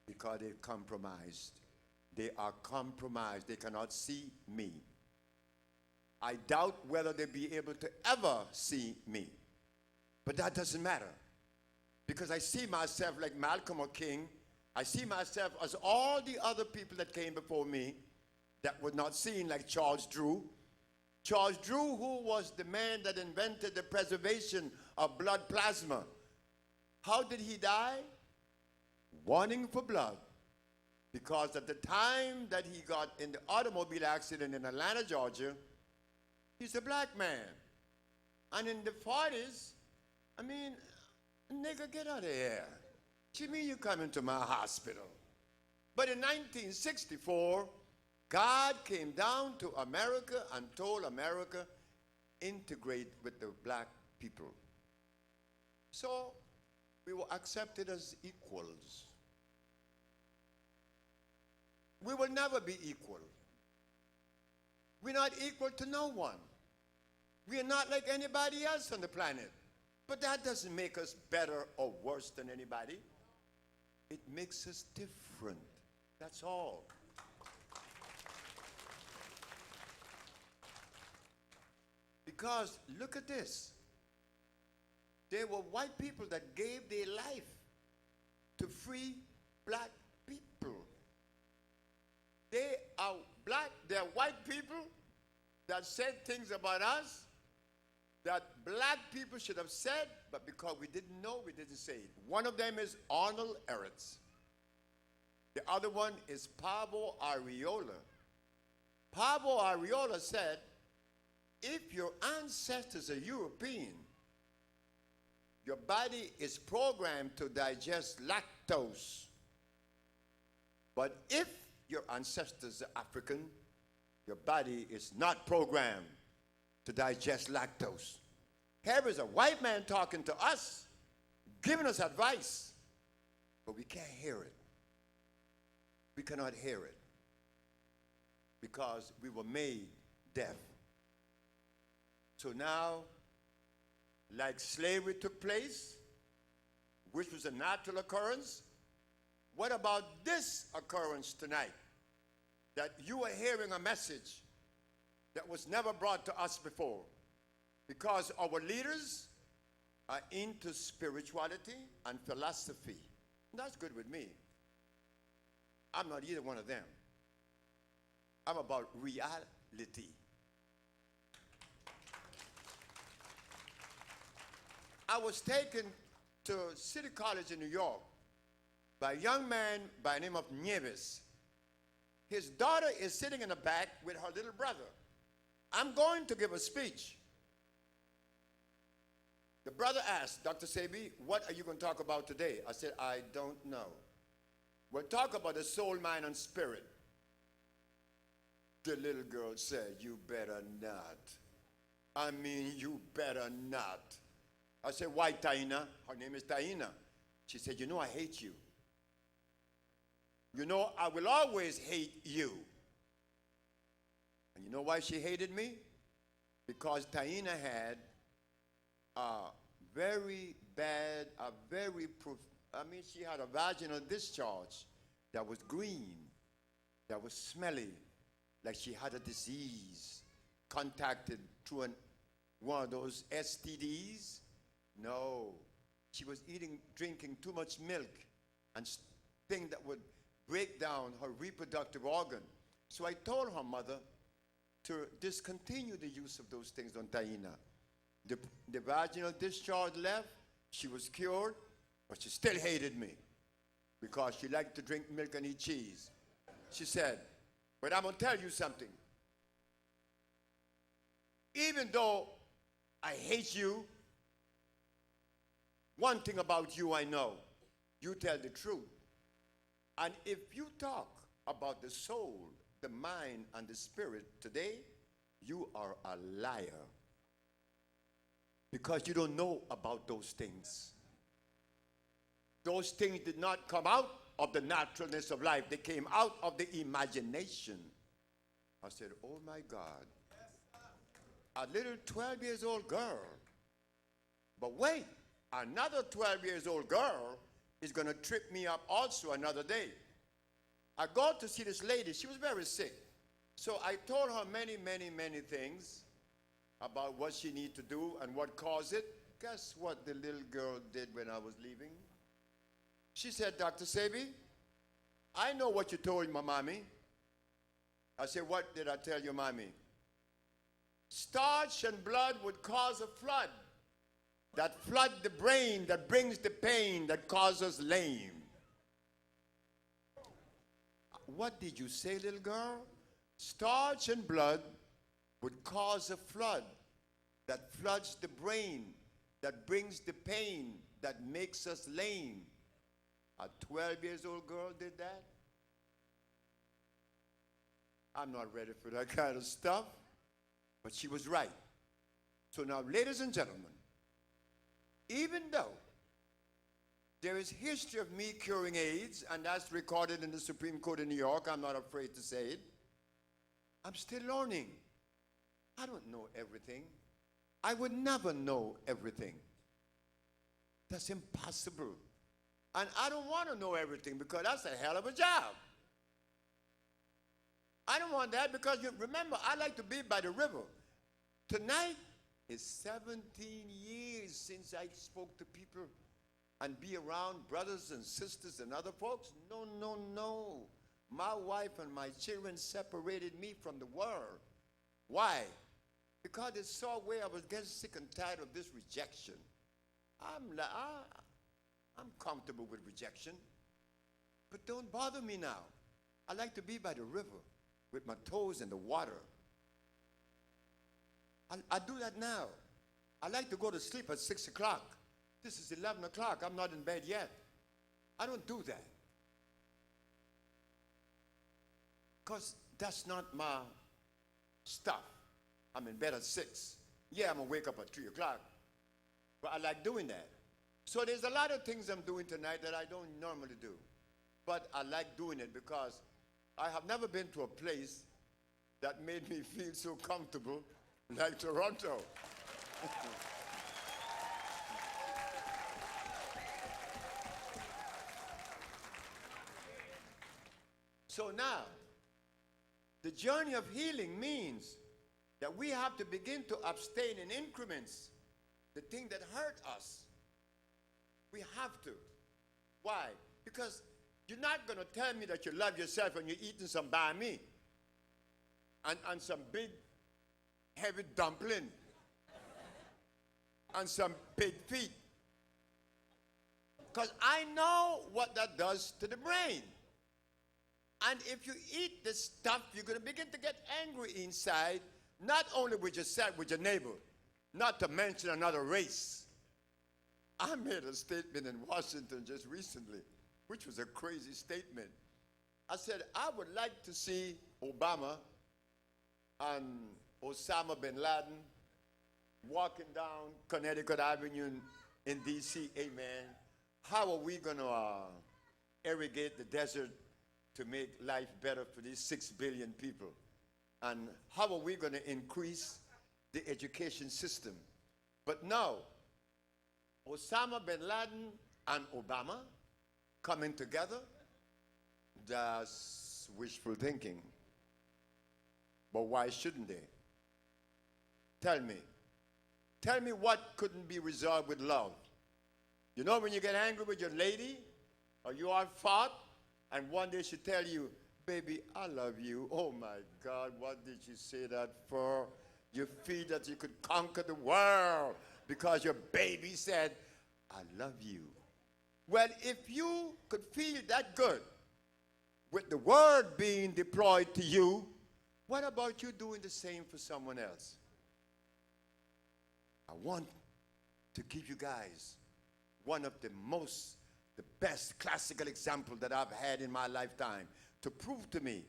Because they're compromised. They are compromised. They cannot see me. I doubt whether they'll be able to ever see me. But that doesn't matter. Because I see myself like Malcolm or King. I see myself as all the other people that came before me that were not seen, like Charles Drew. Charles Drew, who was the man that invented the preservation of blood plasma. How did he die? Wanting for blood. Because at the time that he got in the automobile accident in Atlanta, Georgia, he's a black man. And in the 40s, I mean, nigga, get out of here. What you mean you coming to my hospital? But in 1964, God came down to America and told America, integrate with the black people. So we were accepted as equals. We will never be equal. We're not equal to no one. We are not like anybody else on the planet. But that doesn't make us better or worse than anybody. It makes us different. That's all. Because look at this. There were white people that gave their life to free black people. They are black, they are white people that said things about us that black people should have said, but because we didn't know, we didn't say it. One of them is Arnold Eretz. The other one is Pablo Arriola. Pablo Arriola said, if your ancestors are European, your body is programmed to digest lactose. But if your ancestors are African, your body is not programmed to digest lactose. Here is a white man talking to us, giving us advice, but we can't hear it. We cannot hear it because we were made deaf. So now, like slavery took place, which was a natural occurrence, what about this occurrence tonight? That you are hearing a message that was never brought to us before. Because our leaders are into spirituality and philosophy. And that's good with me. I'm not either one of them. I'm about reality. I was taken to City College in New York by a young man by the name of Nieves. His daughter is sitting in the back with her little brother. I'm going to give a speech. The brother asked, Dr. Sebi, what are you going to talk about today? I said, I don't know. We'll talk about the soul, mind, and spirit. The little girl said, you better not. I mean, you better not. I said, why, Taina? Her name is Taina. She said, you know, I hate you. You know, I will always hate you. And you know why she hated me? Because Taina had a very bad, she had a vaginal discharge that was green, that was smelly, like she had a disease, contacted through one of those STDs. No, she was drinking too much milk and things that would break down her reproductive organ. So I told her mother to discontinue the use of those things on Taina. The vaginal discharge left, she was cured, but she still hated me because she liked to drink milk and eat cheese. She said, but I'm going to tell you something. Even though I hate you, one thing about you I know, you tell the truth. And if you talk about the soul, the mind, and the spirit today, you are a liar. Because you don't know about those things. Those things did not come out of the naturalness of life. They came out of the imagination. I said, oh my God. A little 12 years old girl. But wait, another 12 years old girl is going to trip me up also another day. I got to see this lady. She was very sick. So I told her many, many, many things about what she needed to do and what caused it. Guess what the little girl did when I was leaving? She said, Dr. Sebi, I know what you told my mommy. I said, what did I tell your mommy? Starch and blood would cause a flood. That flood the brain, that brings the pain, that causes lame. What did you say, little girl? Starch and blood would cause a flood that floods the brain, that brings the pain, that makes us lame. A 12 years old girl did that? I'm not ready for that kind of stuff, but she was right. So now, ladies and gentlemen, even though there is history of me curing AIDS, and that's recorded in the Supreme Court in New York, I'm not afraid to say it, I'm still learning. I don't know everything. I would never know everything. That's impossible. And I don't want to know everything because that's a hell of a job. I don't want that because, remember, I like to be by the river. Tonight is 17 years since I spoke to people and be around brothers and sisters and other folks. No, no, no. My wife and my children separated me from the world. Why? Because they saw where I was getting sick and tired of this rejection. I'm comfortable with rejection, but don't bother me now. I like to be by the river with my toes in the water. I do that now. I like to go to sleep at 6 o'clock. This is 11 o'clock. I'm not in bed yet. I don't do that. Because that's not my stuff. I'm in bed at 6. Yeah, I'm going to wake up at 3 o'clock. But I like doing that. So there's a lot of things I'm doing tonight that I don't normally do. But I like doing it because I have never been to a place that made me feel so comfortable like Toronto. So now, the journey of healing means that we have to begin to abstain in increments, the thing that hurt us. We have to. Why? Because you're not going to tell me that you love yourself when you're eating some banh mi and some big, heavy dumpling and some pig feet. Because I know what that does to the brain. And if you eat this stuff, you're going to begin to get angry inside, not only with yourself, with your neighbor, not to mention another race. I made a statement in Washington just recently, which was a crazy statement. I said, I would like to see Obama and Osama bin Laden walking down Connecticut Avenue in D.C., amen, how are we going to irrigate the desert to make life better for these 6 billion people? And how are we going to increase the education system? But no, Osama bin Laden and Obama coming together, that's wishful thinking. But why shouldn't they? Tell me. Tell me what couldn't be resolved with love. You know when you get angry with your lady, or you are fought, and one day she tell you, baby, I love you. Oh my God, what did you say that for? You feel that you could conquer the world because your baby said, I love you. Well, if you could feel that good with the word being deployed to you, what about you doing the same for someone else? I want to give you guys one of the best classical example that I've had in my lifetime to prove to me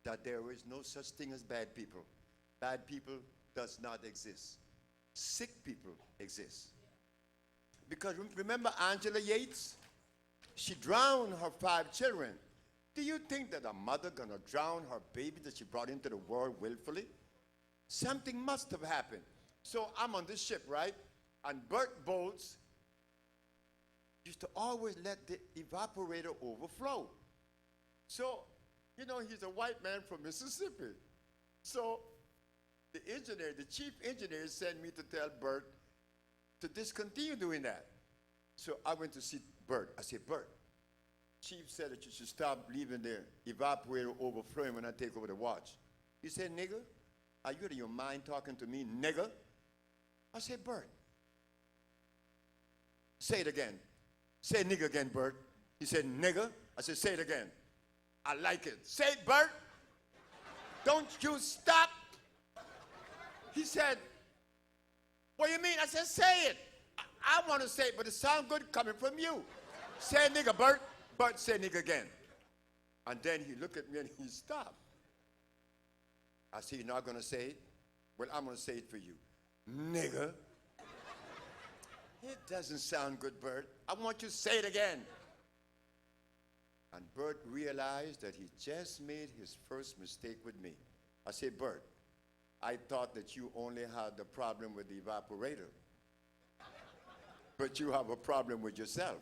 that there is no such thing as bad people. Bad people does not exist. Sick people exist. Because remember Angela Yates? She drowned her 5 children. Do you think that a mother gonna drown her baby that she brought into the world willfully? Something must have happened. So I'm on this ship, right? And Bert Bolts used to always let the evaporator overflow. So, you know, he's a white man from Mississippi. So the engineer, the chief engineer sent me to tell Bert to discontinue doing that. So I went to see Bert. I said, Bert, chief said that you should stop leaving the evaporator overflowing when I take over the watch. He said, nigger, are you out of your mind talking to me, nigger? I said, Bert. Say it again. Say nigger again, Bert. He said, nigger. I said, say it again. I like it. Say it, Bert. Don't you stop. He said, what do you mean? I said, say it. I want to say it, but it sounds good coming from you. Say nigger, Bert. Bert, say nigger again. And then he looked at me and he stopped. I said, you're not going to say it? Well, I'm going to say it for you. Nigger. It doesn't sound good, Bert. I want you to say it again. And Bert realized that he just made his first mistake with me. I said, Bert, I thought that you only had the problem with the evaporator. But you have a problem with yourself.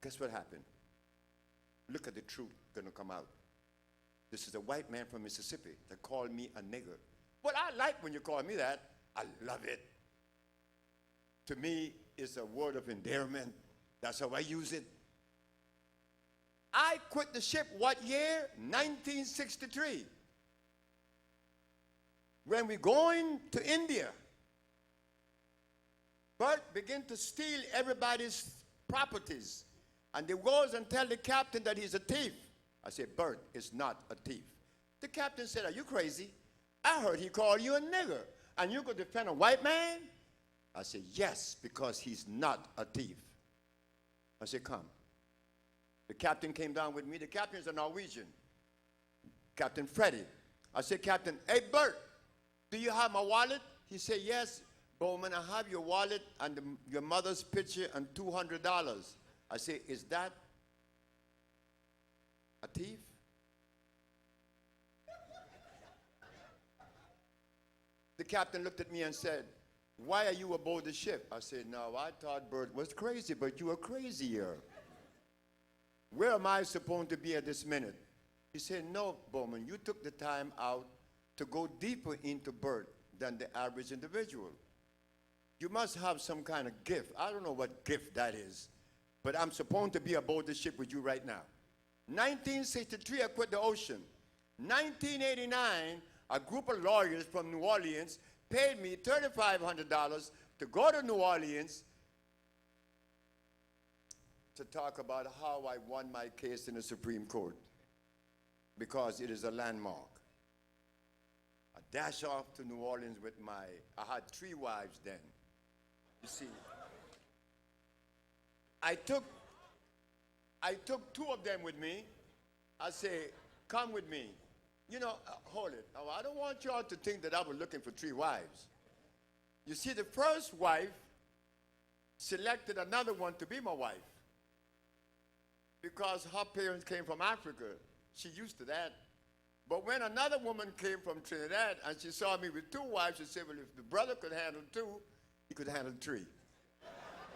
Guess what happened? Look at the truth gonna come out. This is a white man from Mississippi that called me a nigger. Well, I like when you call me that. I love it. To me, it's a word of endearment. That's how I use it. I quit the ship what year? 1963. When we're going to India, Bert began to steal everybody's properties. And they goes and tell the captain that he's a thief. I said, Bert is not a thief. The captain said, are you crazy? I heard he called you a nigger. And you could defend a white man? I said, yes, because he's not a thief. I said, come. The captain came down with me. The captain's a Norwegian. Captain Freddie. I said, Captain, hey, Bert, do you have my wallet? He said, yes, Bowman, I have your wallet and your mother's picture and $200. I said, is that a thief? The captain looked at me and said, why are you aboard the ship? I said, no, I thought Bert was crazy, but you are crazier. Where am I supposed to be at this minute? He said, no, Bowman, you took the time out to go deeper into Bert than the average individual. You must have some kind of gift. I don't know what gift that is, but I'm supposed to be aboard the ship with you right now. 1963, I quit the ocean. 1989, a group of lawyers from New Orleans paid me $3,500 to go to New Orleans to talk about how I won my case in the Supreme Court, because it is a landmark. I dash off to New Orleans with I had 3 wives then. You see, I took 2 of them with me. I say, come with me. You know, hold it. Now, I don't want y'all to think that I was looking for 3 wives. You see, the first wife selected another one to be my wife because her parents came from Africa. She used to that. But when another woman came from Trinidad and she saw me with 2 wives, she said, well, if the brother could handle 2, he could handle 3.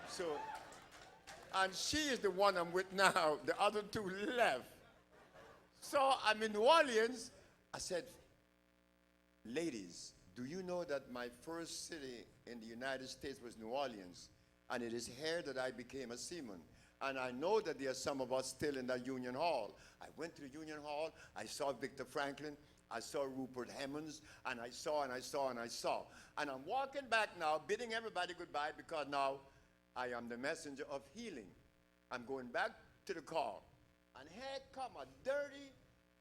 So, and she is the one I'm with now. The other 2 left. So I'm in New Orleans. I said, ladies, do you know that my first city in the United States was New Orleans? And it is here that I became a seaman. And I know that there are some of us still in that Union Hall. I went to the Union Hall. I saw Victor Franklin. I saw Rupert Hemmons. And I saw. And I'm walking back now, bidding everybody goodbye because now I am the messenger of healing. I'm going back to the car. And here come a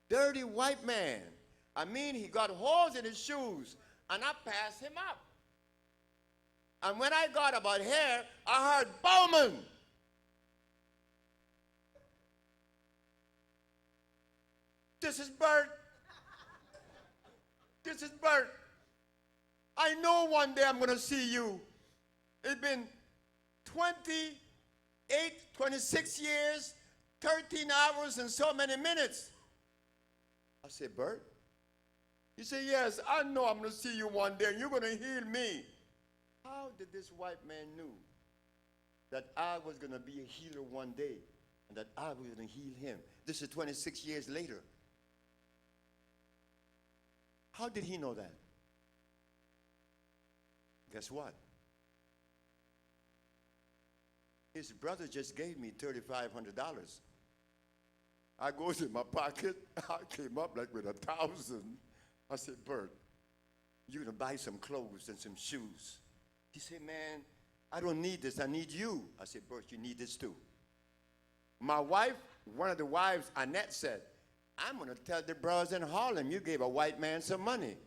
dirty white man. I mean, he got holes in his shoes, and I passed him up. And when I got about here, I heard Bowman. This is Bert. This is Bert. I know one day I'm going to see you. It's been 26 years, 13 hours, and so many minutes. I said, Bert? He said, yes, I know I'm going to see you one day, and you're going to heal me. How did this white man knew that I was going to be a healer one day and that I was going to heal him? This is 26 years later. How did he know that? Guess what? His brother just gave me $3,500. I goes in my pocket. I came up like with 1,000. I said, Bert, you're going to buy some clothes and some shoes. He said, man, I don't need this. I need you. I said, Bert, you need this too. My wife, one of the wives, Annette, said, I'm going to tell the brothers in Harlem you gave a white man some money.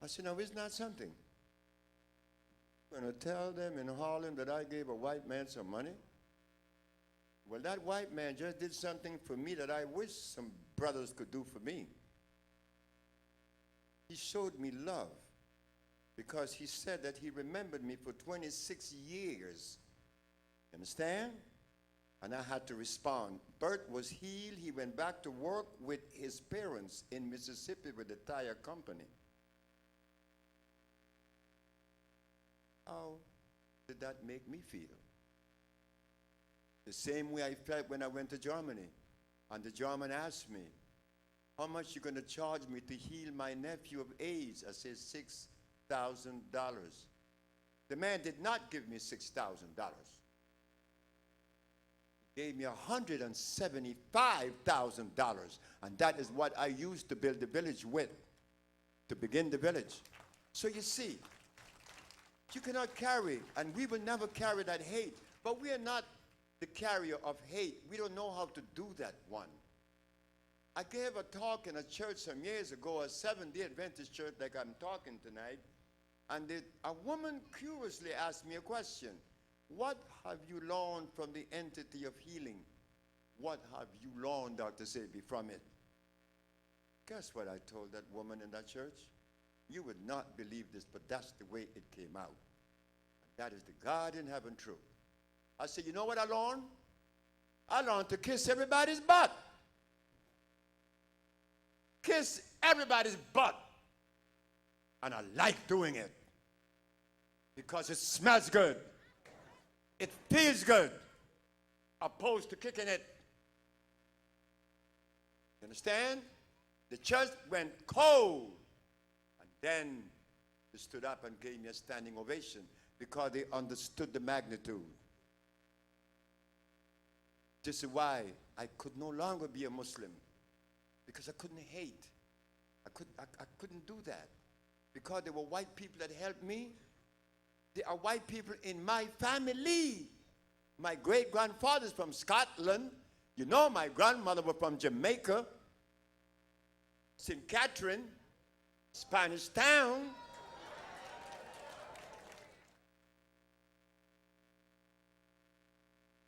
I said, no, it's not something. I'm going to tell them in Harlem that I gave a white man some money? Well, that white man just did something for me that I wish some brothers could do for me. He showed me love because he said that he remembered me for 26 years. You understand? And I had to respond. Bert was healed. He went back to work with his parents in Mississippi with the tire company. How did that make me feel? The same way I felt when I went to Germany. And the German asked me, how much you going to charge me to heal my nephew of AIDS? I said, $6,000. The man did not give me $6,000. He gave me $175,000. And that is what I used to build the village with, to begin the village. So you see, you cannot carry, and we will never carry that hate. But we are not the carrier of hate. We don't know how to do that one. I gave a talk in a church some years ago, a Seventh-day Adventist church like I'm talking tonight, and a woman curiously asked me a question. What have you learned from the entity of healing? What have you learned, Dr. Sebi, from it? Guess what I told that woman in that church? You would not believe this, but that's the way it came out. That is the God in heaven truth. I said, you know what I learned? I learned to kiss everybody's butt. Kiss everybody's butt. And I like doing it because it smells good. It feels good, opposed to kicking it. You understand? The church went cold. And then they stood up and gave me a standing ovation because they understood the magnitude. This is why I could no longer be a Muslim, because I couldn't hate. I couldn't do that because there were white people that helped me. There are white people in my family. My great-grandfather's from Scotland. You know, my grandmother was from Jamaica, St. Catherine, Spanish Town.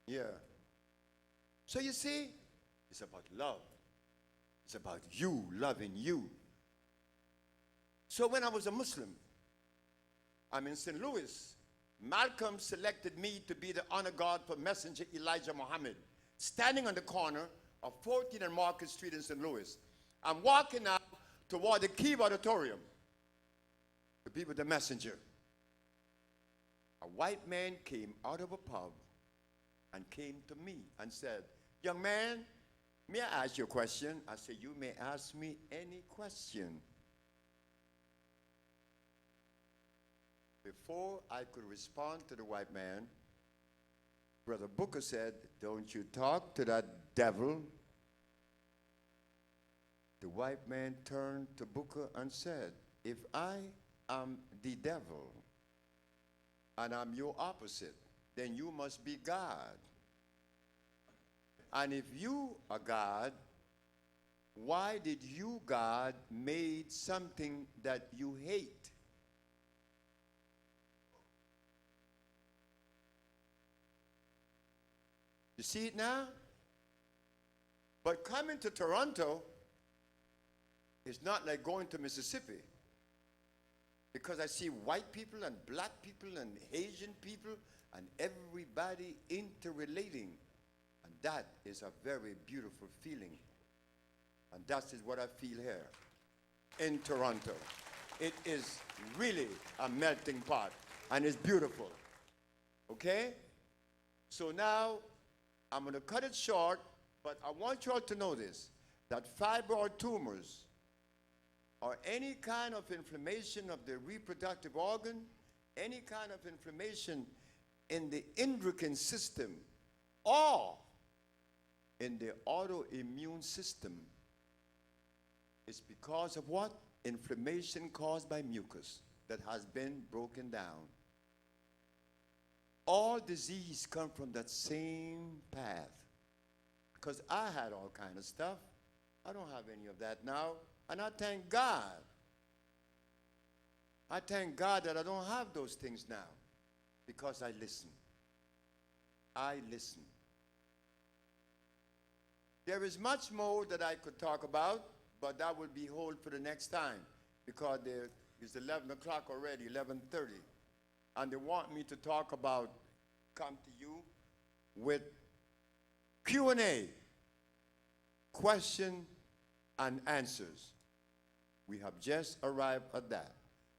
Yeah. So you see, it's about love. It's about you loving you. So when I was a Muslim, I'm in St. Louis, Malcolm selected me to be the honor guard for Messenger Elijah Muhammad, standing on the corner of 14th and Market Street in St. Louis. I'm walking out toward the Kiev Auditorium to be with the messenger. A white man came out of a pub and came to me and said, young man, may I ask you a question? I said, you may ask me any question. Before I could respond to the white man, Brother Booker said, don't you talk to that devil. The white man turned to Booker and said, if I am the devil and I'm your opposite, then you must be God. And if you are God, why did you, God, made something that you hate? You see it now? But coming to Toronto is not like going to Mississippi, because I see white people and black people and Asian people and everybody interrelating. And that is a very beautiful feeling. And that is what I feel here in Toronto. It is really a melting pot, and it's beautiful. Okay? So now I'm going to cut it short, but I want you all to know this, that fibroid tumors or any kind of inflammation of the reproductive organ, any kind of inflammation in the endocrine system, or in the autoimmune system, is because of what? Inflammation caused by mucus that has been broken down. All disease come from that same path. Because I had all kind of stuff. I don't have any of that now. And I thank God. I thank God that I don't have those things now. Because I listen. I listen. There is much more that I could talk about, but that will be hold for the next time. Because there is 11 o'clock already, 11:30. And they want me to talk about, come to you with Q&A, question and answers. We have just arrived at that.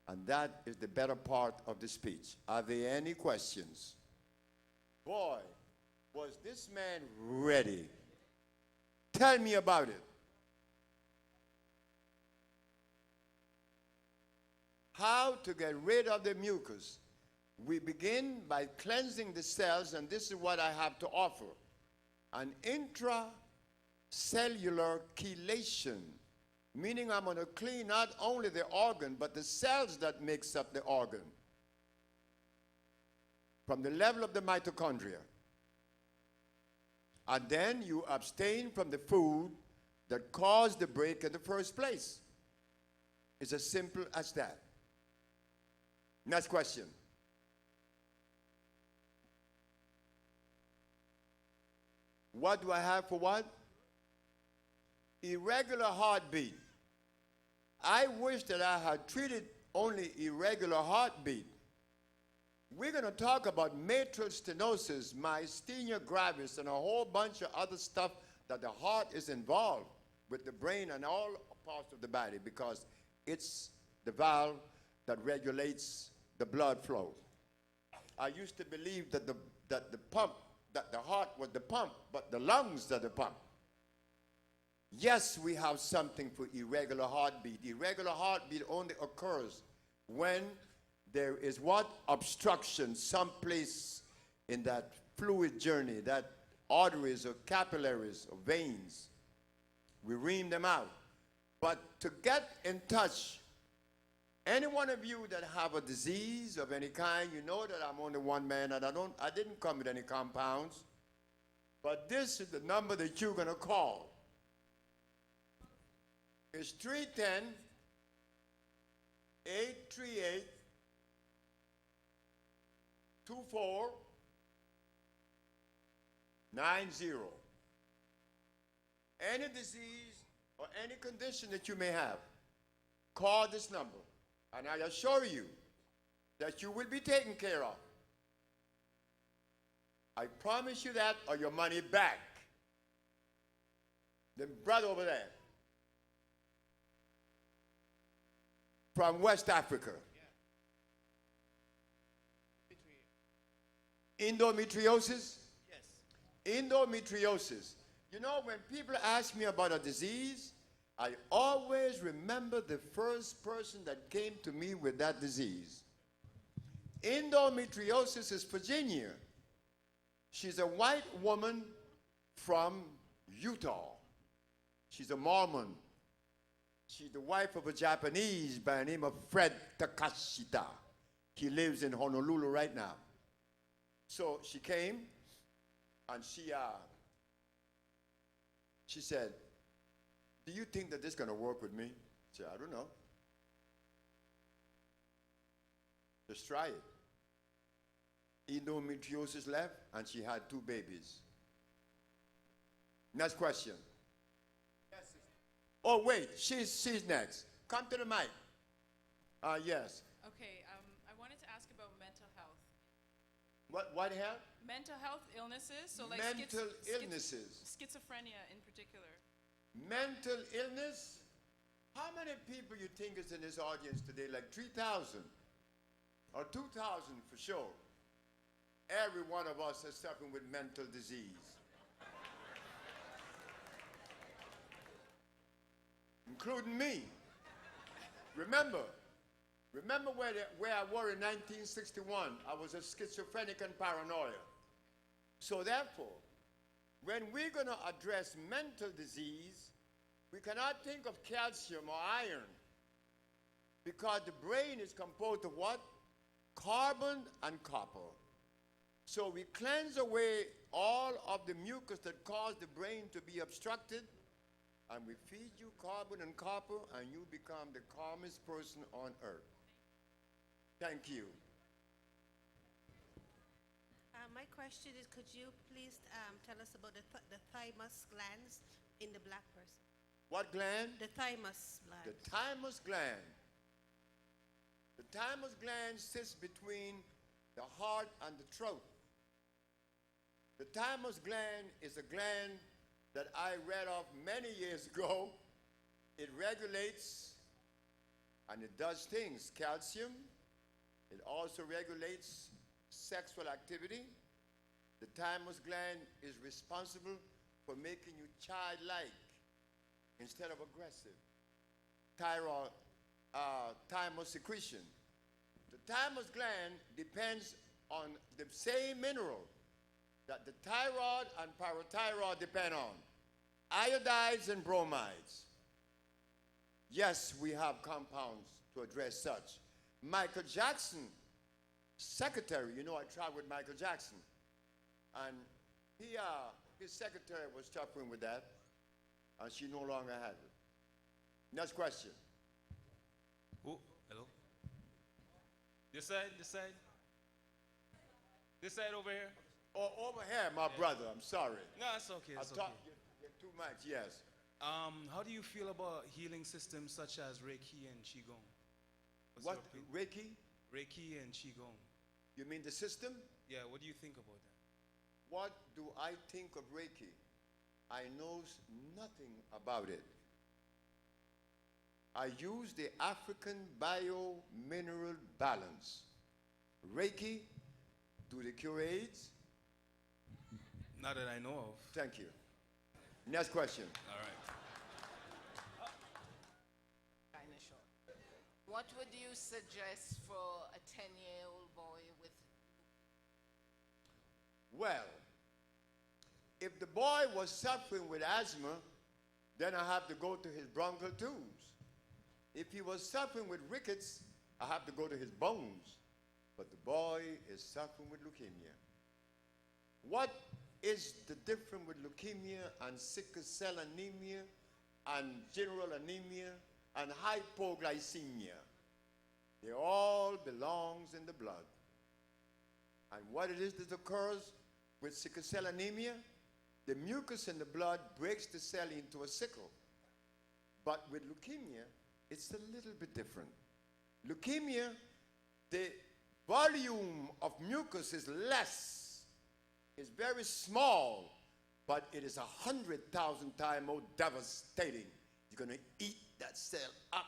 And that is the better part of the speech. Are there any questions? Boy, was this man ready? Tell me about it. How to get rid of the mucus. We begin by cleansing the cells, and this is what I have to offer. An intracellular chelation, meaning I'm going to clean not only the organ, but the cells that makes up the organ. From the level of the mitochondria. And then you abstain from the food that caused the break in the first place. It's as simple as that. Next question. What do I have for what? Irregular heartbeat. I wish that I had treated only irregular heartbeat. We're going to talk about mitral stenosis, myasthenia gravis, and a whole bunch of other stuff that the heart is involved with the brain and all parts of the body, because it's the valve that regulates the blood flow. I used to believe that the heart was the pump, but the lungs are the pump. Yes, we have something for irregular heartbeat. Irregular heartbeat only occurs when there is what? Obstruction someplace in that fluid journey, that arteries or capillaries or veins. We ream them out. But to get in touch, any one of you that have a disease of any kind, you know that I'm only one man and I didn't come with any compounds. But this is the number that you're going to call. It's 310-838-2490. Any disease or any condition that you may have, call this number, and I assure you that you will be taken care of. I promise you that, or your money back. The brother over there from West Africa. Yeah. Endometriosis? Yes. Endometriosis. You know, when people ask me about a disease, I always remember the first person that came to me with that disease. Endometriosis is Virginia. She's a white woman from Utah. She's a Mormon. She's the wife of a Japanese by the name of Fred Takashita. He lives in Honolulu right now. So she came and she said, do you think that this is going to work with me? I said, I don't know. Just try it. Endometriosis left, and she had 2 babies. Next question. Yes, oh, wait, she's next. Come to the mic. Yes. Okay, I wanted to ask about mental health. What health? Mental health illnesses, so like mental illnesses. Schizophrenia in particular. Mental illness? How many people you think is in this audience today? Like 3,000 or 2,000 for sure. Every one of us is suffering with mental disease. Including me. Remember where I was in 1961. I was a schizophrenic and paranoia. So therefore, when we're going to address mental disease, we cannot think of calcium or iron, because the brain is composed of what? Carbon and copper. So we cleanse away all of the mucus that cause the brain to be obstructed, and we feed you carbon and copper, and you become the calmest person on earth. Thank you. My question is, could you please tell us about the thymus glands in the black person? What gland? The thymus gland. The thymus gland. The thymus gland sits between the heart and the throat. The thymus gland is a gland that I read of many years ago. It regulates and it does things. Calcium. It also regulates sexual activity. The thymus gland is responsible for making you childlike instead of aggressive. Thymus secretion. The thymus gland depends on the same mineral that the thyroid and parathyroid depend on, iodides and bromides. Yes, we have compounds to address such. Michael Jackson, secretary, you know I traveled with Michael Jackson, and his secretary was suffering with that, and she no longer has it. Next question. Oh, hello. This side, this side. This side over here. Oh, over here, my brother, I'm sorry. No, it's okay, it's okay. You're too much, yes. How do you feel about healing systems such as Reiki and Qigong? What, Reiki? Reiki and Qigong. You mean the system? Yeah, what do you think about that? What do I think of Reiki? I know nothing about it. I use the African bio-mineral balance. Reiki, do they cure AIDS? Not that I know of. Thank you. Next question. All right. Kind of short. What would you suggest for a 10-year-old boy with? Well, if the boy was suffering with asthma, then I have to go to his bronchial tubes. If he was suffering with rickets, I have to go to his bones. But the boy is suffering with leukemia. What is the difference with leukemia and sickle cell anemia and general anemia and hypoglycemia? They all belongs in the blood. And what it is that occurs with sickle cell anemia? The mucus in the blood breaks the cell into a sickle. But with leukemia, it's a little bit different. Leukemia, the volume of mucus is less. It's very small, but it is 100,000 times more devastating. You're going to eat that cell up.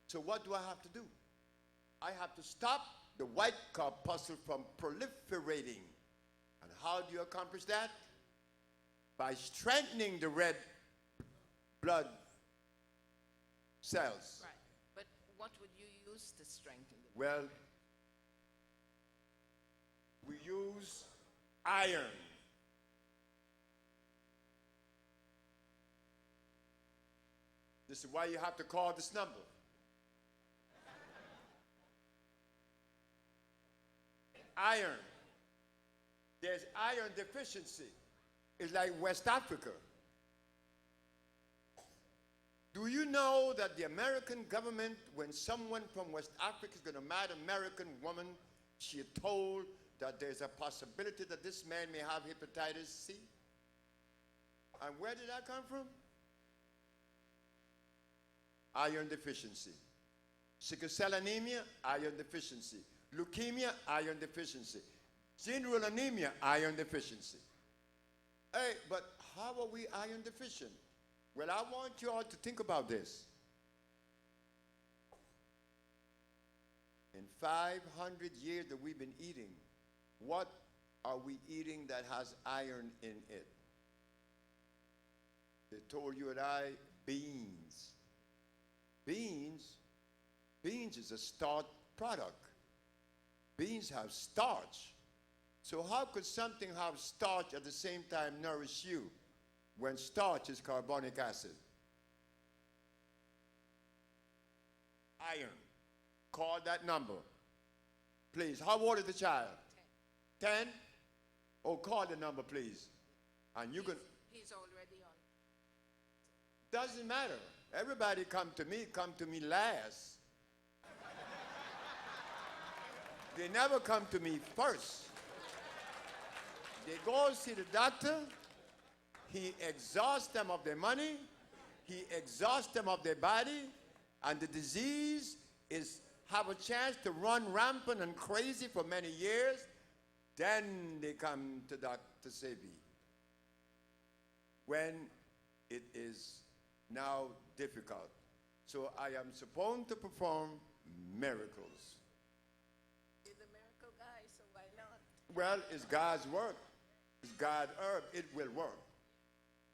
So what do I have to do? I have to stop the white corpuscle from proliferating. And how do you accomplish that? By strengthening the red blood cells. Right. But what would you use to strengthen them? Well, we use iron. This is why you have to call this number. Iron. There's iron deficiency. It's like West Africa. Do you know that the American government, when someone from West Africa is going to marry an American woman, she is told that there's a possibility that this man may have hepatitis C? And where did that come from? Iron deficiency. Sickle cell anemia, iron deficiency. Leukemia, iron deficiency. General anemia, iron deficiency. Hey, but how are we iron deficient? Well, I want you all to think about this. In 500 years that we've been eating, what are we eating that has iron in it? They told you and I, beans. Beans is a starch product. Beans have starch. So how could something have starch at the same time nourish you when starch is carbonic acid? Iron. Call that number. Please. How old is the child? 10. 10? Oh, call the number, please. And you can... He's already on. Doesn't matter. Everybody come to me last. They never come to me first. They go see the doctor. He exhausts them of their money. He exhausts them of their body. And the disease is have a chance to run rampant and crazy for many years. Then they come to Dr. Sebi. When it is now difficult. So I am supposed to perform miracles. You're the miracle guy, so why not? Well, it's God's work. It's God's herb. It will work.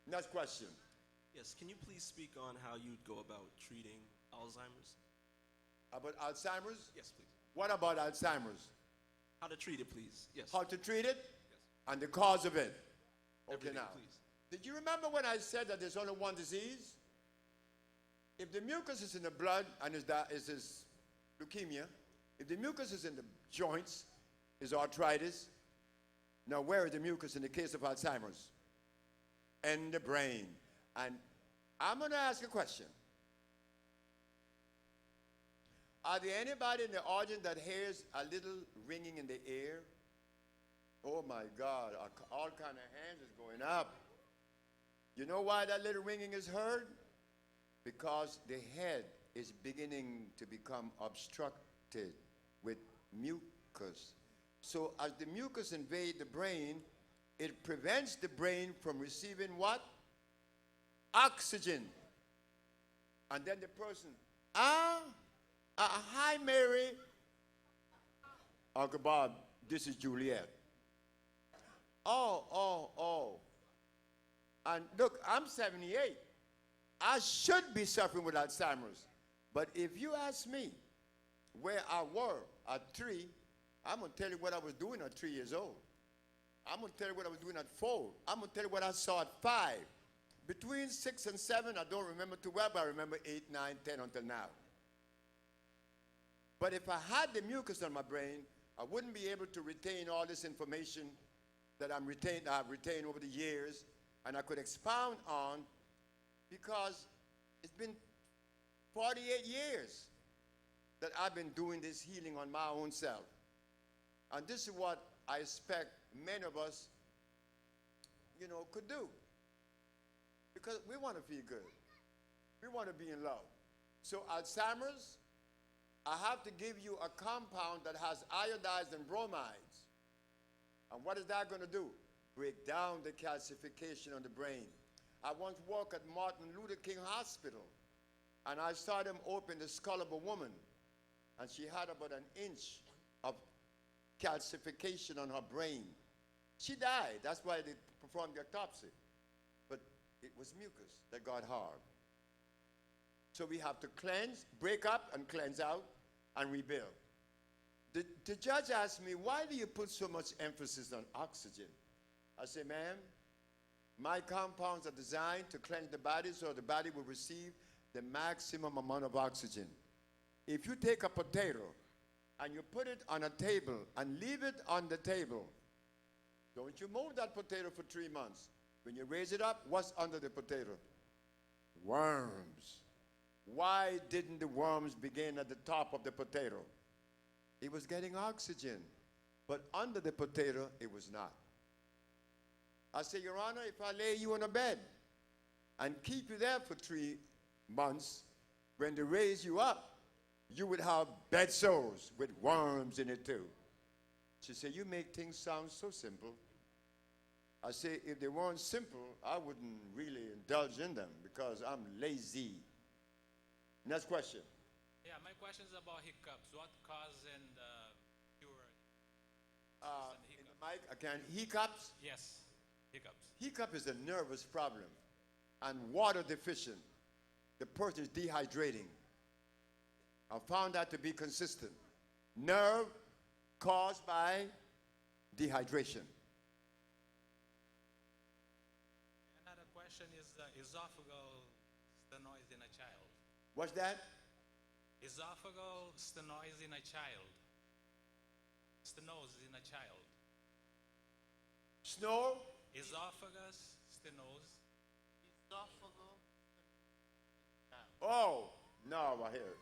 Next question. Yes, can you please speak on how you'd go about treating Alzheimer's? About Alzheimer's? Yes, please. What about Alzheimer's? How to treat it, please. Yes. How to treat it? Yes. And the cause of it. Okay, Everything, now. please. Did you remember when I said that there's only one disease? If the mucus is in the blood and is leukemia, if the mucus is in the joints, is arthritis. Now, where is the mucus in the case of Alzheimer's? In the brain. And I'm going to ask a question. Are there anybody in the audience that hears a little ringing in the ear? Oh my God, all kind of hands is going up. You know why that little ringing is heard? Because the head is beginning to become obstructed with mucus. So as the mucus invades the brain, it prevents the brain from receiving what? Oxygen. And then the person, hi Mary. Uncle Bob, this is Juliet. Oh. And look, I'm 78. I should be suffering with Alzheimer's. But if you ask me where I were at 3, I'm going to tell you what I was doing at 3 years old. I'm going to tell you what I was doing at 4. I'm going to tell you what I saw at 5. Between 6 and 7, I don't remember too well, but I remember 8, 9, 10 until now. But if I had the mucus on my brain, I wouldn't be able to retain all this information that I've retained over the years, and I could expound on, because it's been 48 years that I've been doing this healing on my own self. And this is what I expect many of us, could do. Because we want to feel good. We want to be in love. So Alzheimer's, I have to give you a compound that has iodides and bromides. And what is that going to do? Break down the calcification on the brain. I once worked at Martin Luther King Hospital, and I saw them open the skull of a woman, and she had about an inch of calcification on her brain. She died. That's why they performed the autopsy. But it was mucus that got hard. So we have to cleanse, break up and cleanse out and rebuild. The judge asked me, why do you put so much emphasis on oxygen? I said, ma'am, my compounds are designed to cleanse the body so the body will receive the maximum amount of oxygen. If you take a potato and you put it on a table and leave it on the table, don't you move that potato for 3 months. When you raise it up, what's under the potato? Worms. Why didn't the worms begin at the top of the potato? It was getting oxygen. But under the potato, it was not. I say, Your Honor, if I lay you on a bed and keep you there for 3 months, when they raise you up, you would have bed sores with worms in it too. She said, you make things sound so simple. I say, if they weren't simple, I wouldn't really indulge in them because I'm lazy. Next question. Yeah, my question is about hiccups. What cause and cure? In the mic, again, hiccups. Yes, hiccups. Hiccup is a nervous problem and water deficient. The person is dehydrating. I found that to be consistent. Nerve caused by dehydration. Another question is esophageal stenosis in a child. What's that? Esophageal stenosis in a child. Stenosis in a child. Snore? Esophagus stenosis. Esophageal. Oh, no, I hear it.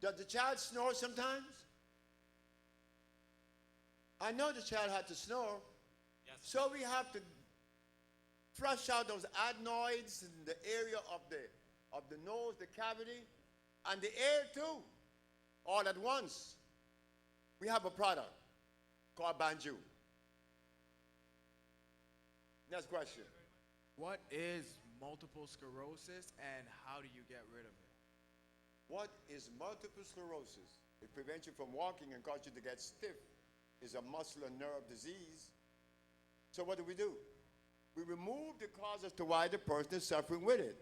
Does the child snore sometimes? I know the child had to snore. Yes. So we have to flush out those adenoids in the area of the nose, the cavity, and the air too, all at once. We have a product called Banju. Next question. What is multiple sclerosis and how do you get rid of it? What is multiple sclerosis? It prevents you from walking and causes you to get stiff. It's a muscle and nerve disease. So what do? We remove the cause as to why the person is suffering with it.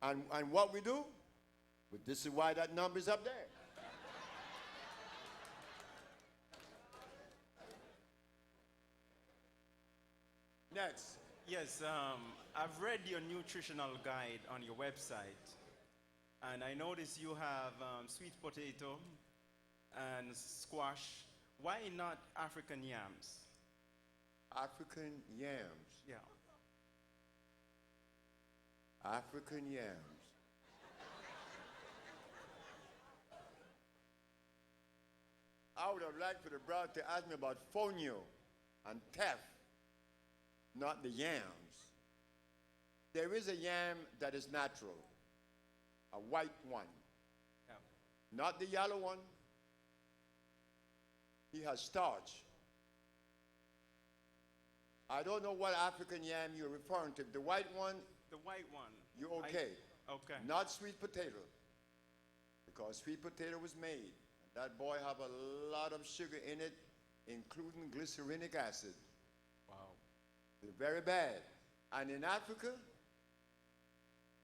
And what we do? Well, this is why that number is up there. Next. Yes, I've read your nutritional guide on your website, and I noticed you have sweet potato and squash. Why not African yams? African yams. Yeah. African yams. I would have liked for the brother to ask me about fonio and teff, not the yams. There is a yam that is natural, a white one, Yeah. not the yellow one. He has starch. I don't know what African yam you're referring to. The white one, The white one. you're okay. Okay. Not sweet potato, because sweet potato was made. That boy have a lot of sugar in it, including glycerinic acid. Wow. They're very bad. And in Africa,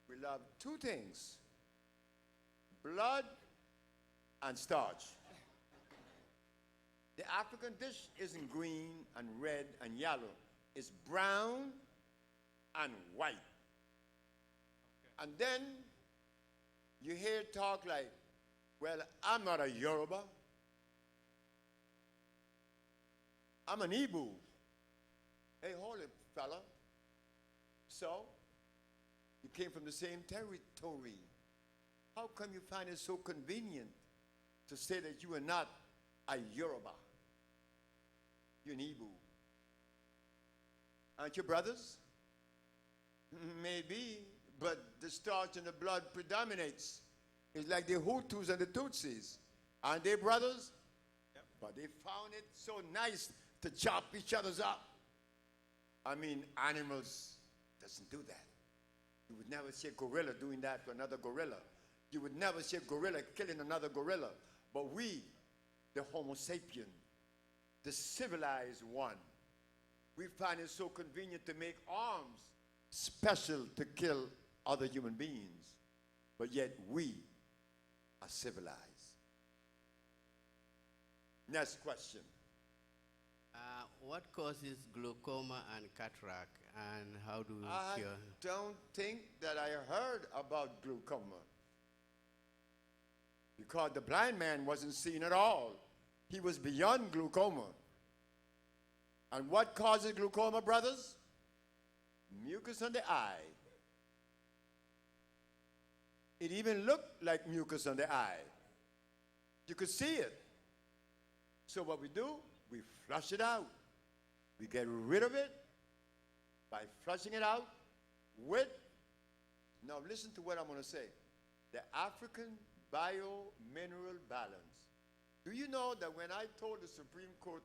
we love two things: blood and starch. The African dish isn't green and red and yellow. It's brown and white. Okay. And then you hear talk like, well, I'm not a Yoruba. I'm an Igbo. Hey, hold it, fella. So, you came from the same territory. How come you find it so convenient to say that you are not a Yoruba? You're an Igbo. Aren't you brothers? Maybe, but the starch in the blood predominates. It's like the Hutus and the Tutsis. Aren't they brothers? Yep. But they found it so nice to chop each other's up. I mean, animals doesn't do that. You would never see a gorilla doing that to another gorilla. You would never see a gorilla killing another gorilla. But we, the Homo sapien, the civilized one, we find it so convenient to make arms special to kill other human beings. But yet we are civilized. Next question. What causes glaucoma and cataract, and how do you I cure? don't think that I heard about glaucoma. Because the blind man wasn't seen at all. He was beyond glaucoma. And what causes glaucoma, brothers? Mucus on the eye. It even looked like mucus on the eye. You could see it. So what we do, we flush it out. We get rid of it by flushing it out with, now listen to what I'm going to say, the African bio-mineral balance. Do you know that when I told the Supreme Court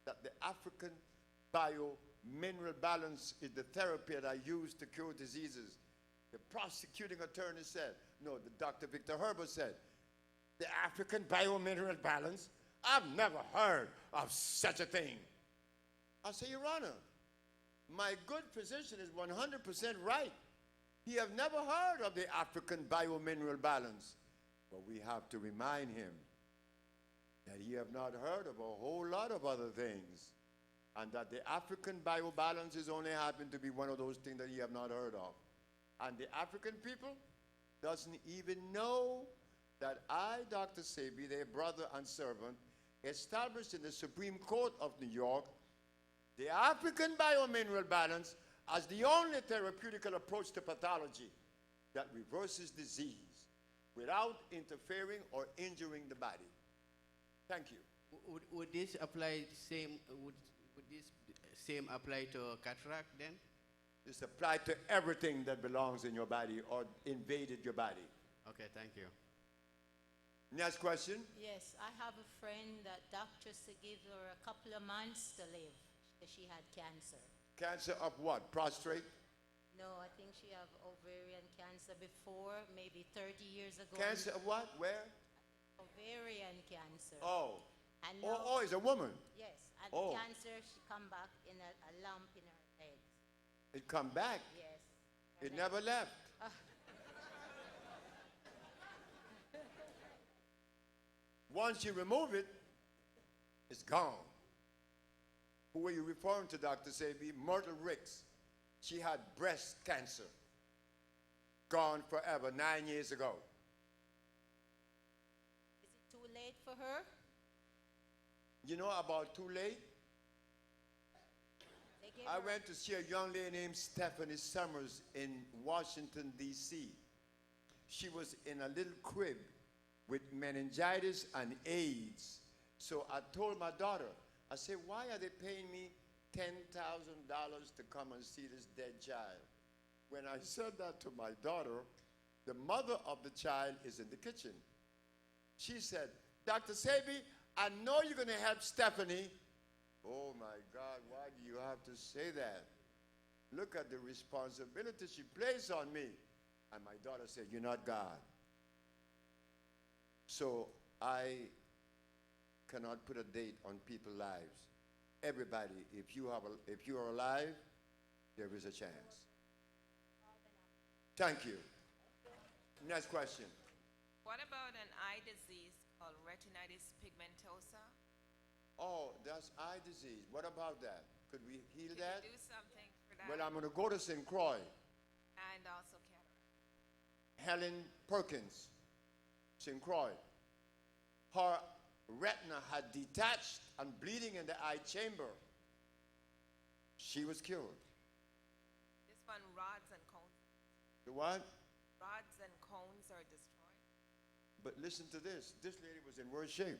that the African bio-mineral balance is the therapy that I use to cure diseases, the prosecuting attorney said, no, the Dr. Victor Herbert said, the African bio-mineral balance? I've never heard of such a thing. I say, Your Honor, my good physician is 100% right. He have never heard of the African bio-mineral balance. But we have to remind him that he have not heard of a whole lot of other things, and that the African bio-balance is only happen to be one of those things that he have not heard of. And the African people doesn't even know that I, Dr. Sebi, their brother and servant, established in the Supreme Court of New York the African bio-mineral balance as the only therapeutical approach to pathology that reverses disease without interfering or injuring the body. Thank you. Would this apply same? Would this same apply to cataract then? This applies to everything that belongs in your body or invaded your body. Okay, thank you. Next question. Yes, I have a friend that doctor gave her a couple of months to live. She had cancer. Cancer of what? Prostate? No, I think she had ovarian cancer before, maybe 30 years ago. Cancer of what? Where? Ovarian cancer. Oh. And Oh, it's a woman. Yes, and Oh. the cancer, she come back in a lump in her head. It come back. Yes. It never left. Once you remove it, it's gone. Who were you referring to, Dr. Sebi? Myrtle Ricks. She had breast cancer. Gone forever, 9 years ago. Is it too late for her? You know about too late? They gave I her- went to see a young lady named Stephanie Summers in Washington, D.C. She was in a little crib with meningitis and AIDS. So I told my daughter, I said, why are they paying me $10,000 to come and see this dead child? When I said that to my daughter, the mother of the child is in the kitchen. She said, Dr. Sebi, I know you're going to help Stephanie. Oh my God, why do you have to say that? Look at the responsibility she placed on me. And my daughter said, you're not God. So I cannot put a date on people's lives. Everybody, if you are alive, there is a chance. Thank you. Next question. What about an eye disease called retinitis pigmentosa? Oh, that's eye disease. What about that? Could we heal Could that? you do something for that? Well, I'm going to go to St. Croix. And also cataract. Helen Perkins, St. Croix. Her retina had detached and bleeding in the eye chamber. She was cured. This one, rods and cones. The what? Rods and cones are destroyed. But listen to this. This lady was in worse shape.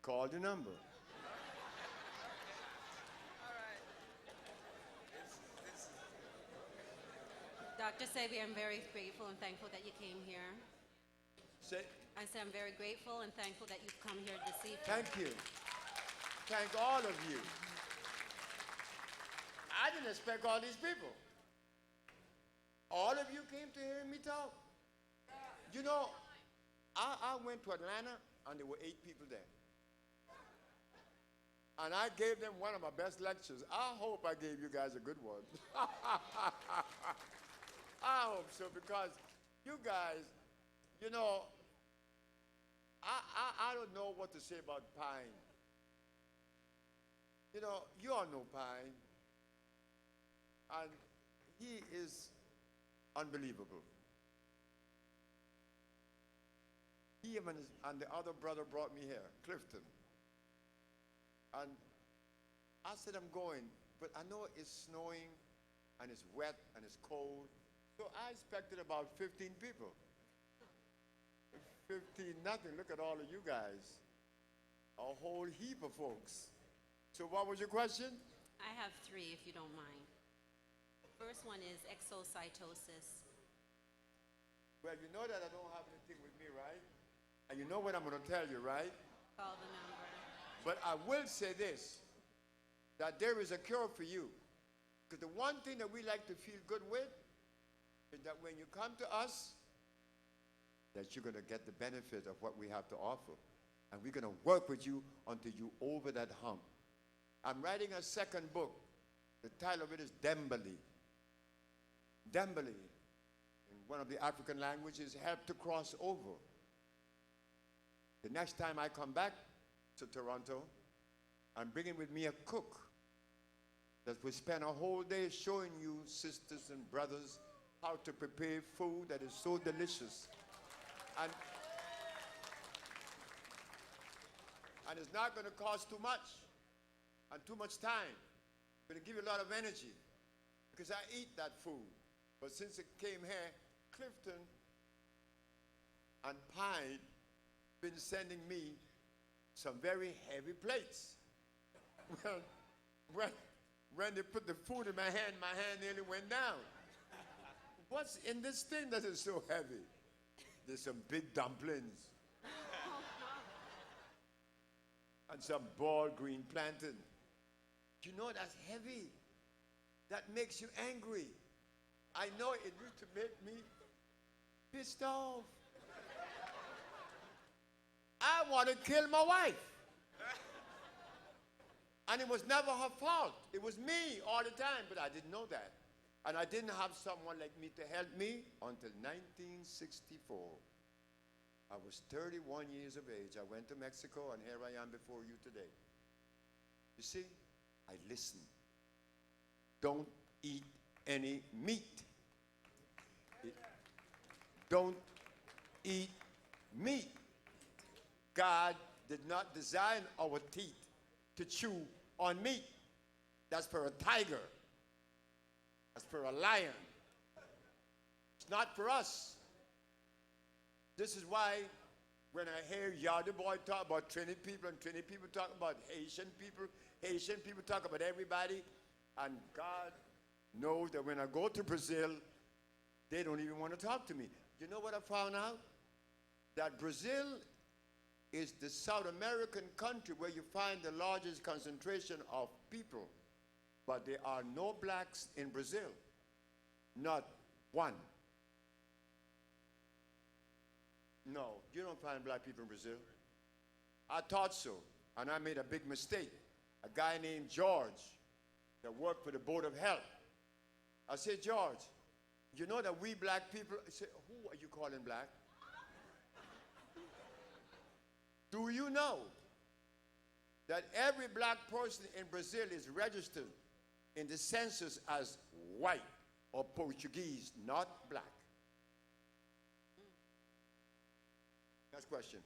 Call the number. Dr. Sebi, I'm very grateful and thankful that you came here. Say, I said I'm very grateful and thankful that you've come here this evening. thank you. Thank all of you. I didn't expect all these people. All of you came to hear me talk. You know, I went to Atlanta and there were 8 people there. And I gave them one of my best lectures. I hope I gave you guys a good one. I hope so, because you guys, you know, I don't know what to say about Pine. You know, you all know Pine. And he is unbelievable. He and the other brother brought me here, Clifton. And I said, I'm going, but I know it's snowing and it's wet and it's cold. So I expected about 15 people. 15 nothing. Look at all of you guys. A whole heap of folks. So what was your question? I have 3, if you don't mind. First one is exocytosis. Well, you know that I don't have anything with me, right? And you know what I'm going to tell you, right? Call the number. But I will say this, that there is a cure for you. Because the one thing that we like to feel good with is that when you come to us, that you're going to get the benefit of what we have to offer. And we're going to work with you until you over that hump. I'm writing a 2nd book. The title of it is Dembele. Dembele, in one of the African languages, help to cross over. The next time I come back to Toronto, I'm bringing with me a cook that will spend a whole day showing you, sisters and brothers, how to prepare food that is so delicious. And it's not going to cost too much and too much time. It's going to give you a lot of energy, because I eat that food. But since it came here, Clifton and Pine been sending me some very heavy plates. Well, when they put the food in my hand nearly went down. What's in this thing that is so heavy? There's some big dumplings. And some boiled green plantain. You know that's heavy. That makes you angry. I know it used to make me pissed off. I want to kill my wife. And it was never her fault. It was me all the time, but I didn't know that. And I didn't have someone like me to help me until 1964. I was 31 years of age. I went to Mexico, and here I am before you today. You see, I listened. Don't eat any meat. Don't eat meat. God did not design our teeth to chew on meat. That's for a tiger. That's for a lion. It's not for us. This is why when I hear Yardie Boy talk about Trinity people and Trinity people talk about Haitian people talk about everybody, and God knows that when I go to Brazil, they don't even want to talk to me. You know what I found out? That Brazil is the South American country where you find the largest concentration of people. But there are no blacks in Brazil. Not one. No, you don't find black people in Brazil. I thought so, and I made a big mistake. A guy named George that worked for the Board of Health. I said, George, you know that we black people, I said, who are you calling black? Do you know that every black person in Brazil is registered in the census as white or Portuguese, not black? Next question.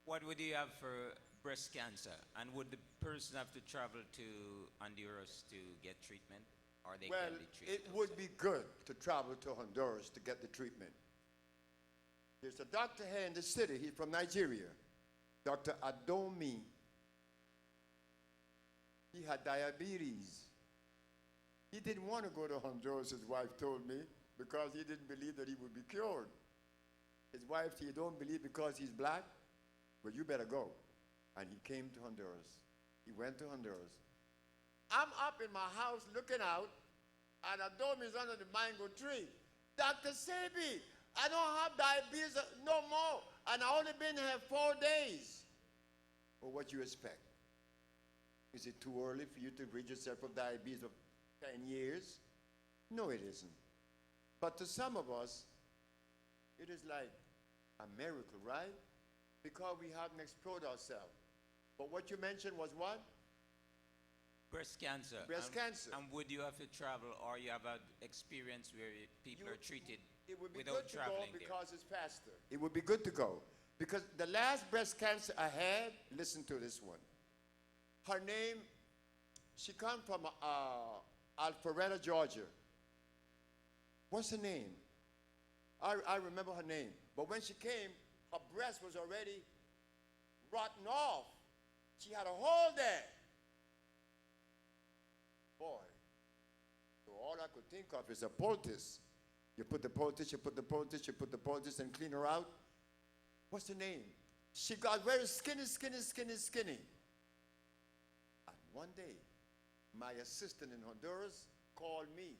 What would you have for breast cancer? And would the person have to travel to Honduras to get treatment? Or they can be treated? It would be good to travel to Honduras to get the treatment. There's a doctor here in the city. He's from Nigeria. Dr. Adomi. He had diabetes. He didn't want to go to Honduras, his wife told me. because he didn't believe that he would be cured. His wife said, you don't believe because he's black? Well, you better go. And he came to Honduras. He went to Honduras. I'm up in my house looking out, and a dome is under the mango tree. Dr. Sebi, I don't have diabetes no more, and I only been here 4 days. Well, what you expect? Is it too early for you to rid yourself of diabetes of 10 years? No, it isn't. But to some of us, it is like a miracle, right? Because we haven't explored ourselves. But what you mentioned was what? Breast cancer. Breast cancer. And would you have to travel, or you have an experience where people are treated It would be without good to go traveling because it's faster. It would be good to go. Because the last breast cancer I had, listen to this one. Her name, she come from Alpharetta, Georgia. What's her name? I remember her name. But when she came, her breast was already rotten off. She had a hole there. Boy. So all I could think of is a poultice. You put the poultice, you put the poultice, you put the poultice and clean her out. What's her name? She got very skinny. And one day, my assistant in Honduras called me.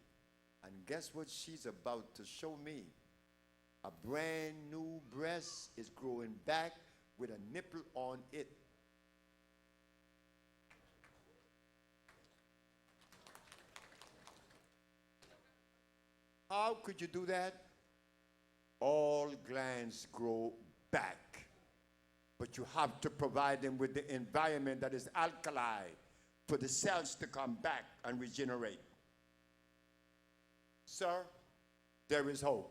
And guess what she's about to show me? A brand new breast is growing back with a nipple on it. How could you do that? All glands grow back. But you have to provide them with the environment that is alkali for the cells to come back and regenerate. Sir, there is hope.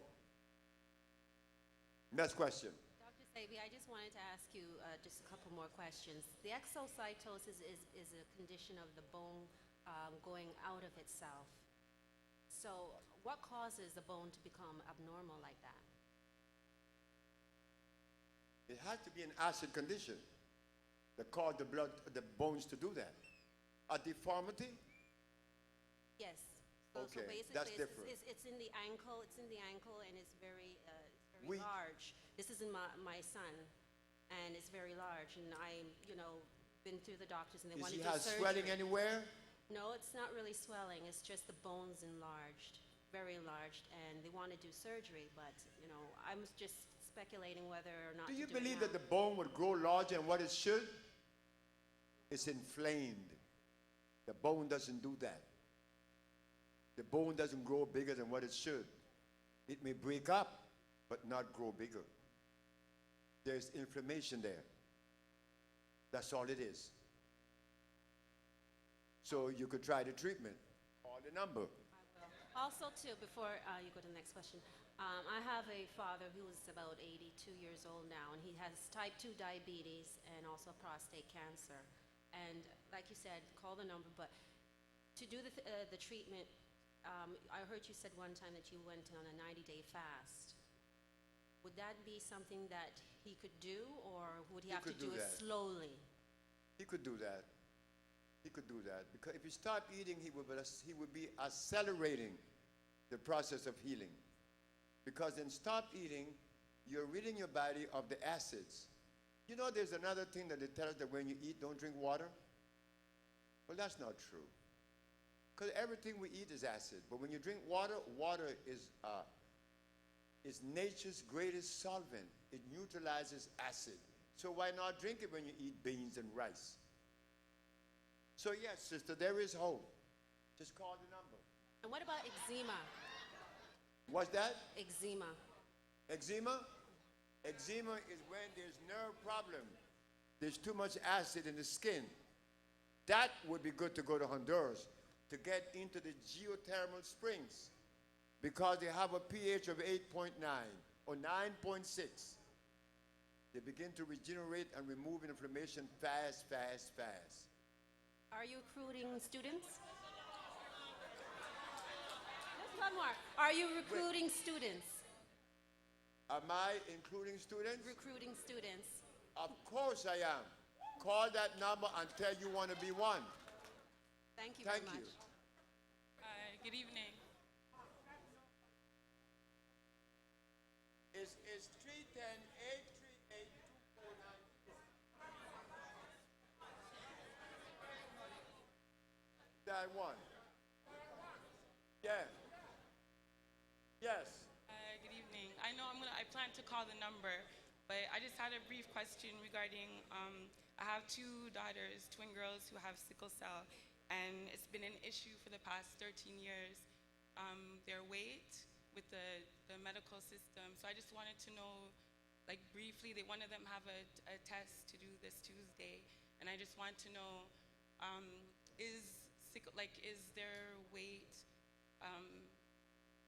Next question. Dr. Sebi, I just wanted to ask you just a couple more questions. The exocytosis is a condition of the bone going out of itself. So what causes the bone to become abnormal like that? It has to be an acid condition that cause the bones to do that. A deformity? Yes. So Okay, basically that's different. It's in the ankle. It's in the ankle, and it's very large. This is in my son, and it's very large. And I, been through the doctors, and they want to do surgery. Does he have swelling anywhere? No, it's not really swelling. It's just the bones enlarged, very enlarged, and they want to do surgery. But I'm just speculating whether or not. Do you to do believe it that the bone would grow larger than what it should? It's inflamed. The bone doesn't do that. The bone doesn't grow bigger than what it should. It may break up, but not grow bigger. There's inflammation there. That's all it is. So you could try the treatment. Call the number. I will. Also, too, before you go to the next question, I have a father who's about 82 years old now, and he has type 2 diabetes and also prostate cancer. And like you said, call the number, but to do the treatment, I heard you said one time that you went on a 90-day fast. Would that be something that he could do, or would he have to do it slowly? He could do that. He could do that. Because if you stop eating, he would be accelerating the process of healing. Because in stop eating, you're ridding your body of the acids. You know, there's another thing that they tell us, that when you eat, don't drink water. Well, that's not true. Because everything we eat is acid. But when you drink water, water is nature's greatest solvent. It neutralizes acid. So why not drink it when you eat beans and rice? So yes, sister, there is hope. Just call the number. And what about eczema? What's that? Eczema. Eczema? Eczema is when there's nerve problem. There's too much acid in the skin. That would be good to go to Honduras to get into the geothermal springs, because they have a pH of 8.9 or 9.6. They begin to regenerate and remove inflammation fast. Are you recruiting students? Just one more. Are you recruiting students? Am I including students? Recruiting students. Of course I am. Call that number and tell you want to be one. Thank you very much. Good evening. It's 310-838-2494. That one. Yeah. Yes. Good evening. I know I plan to call the number, but I just had a brief question regarding, I have two daughters, twin girls who have sickle cell, and it's been an issue for the past 13 years, their weight with the medical system. So I just wanted to know, like briefly, one of them have a test to do this Tuesday, and I just want to know, is their weight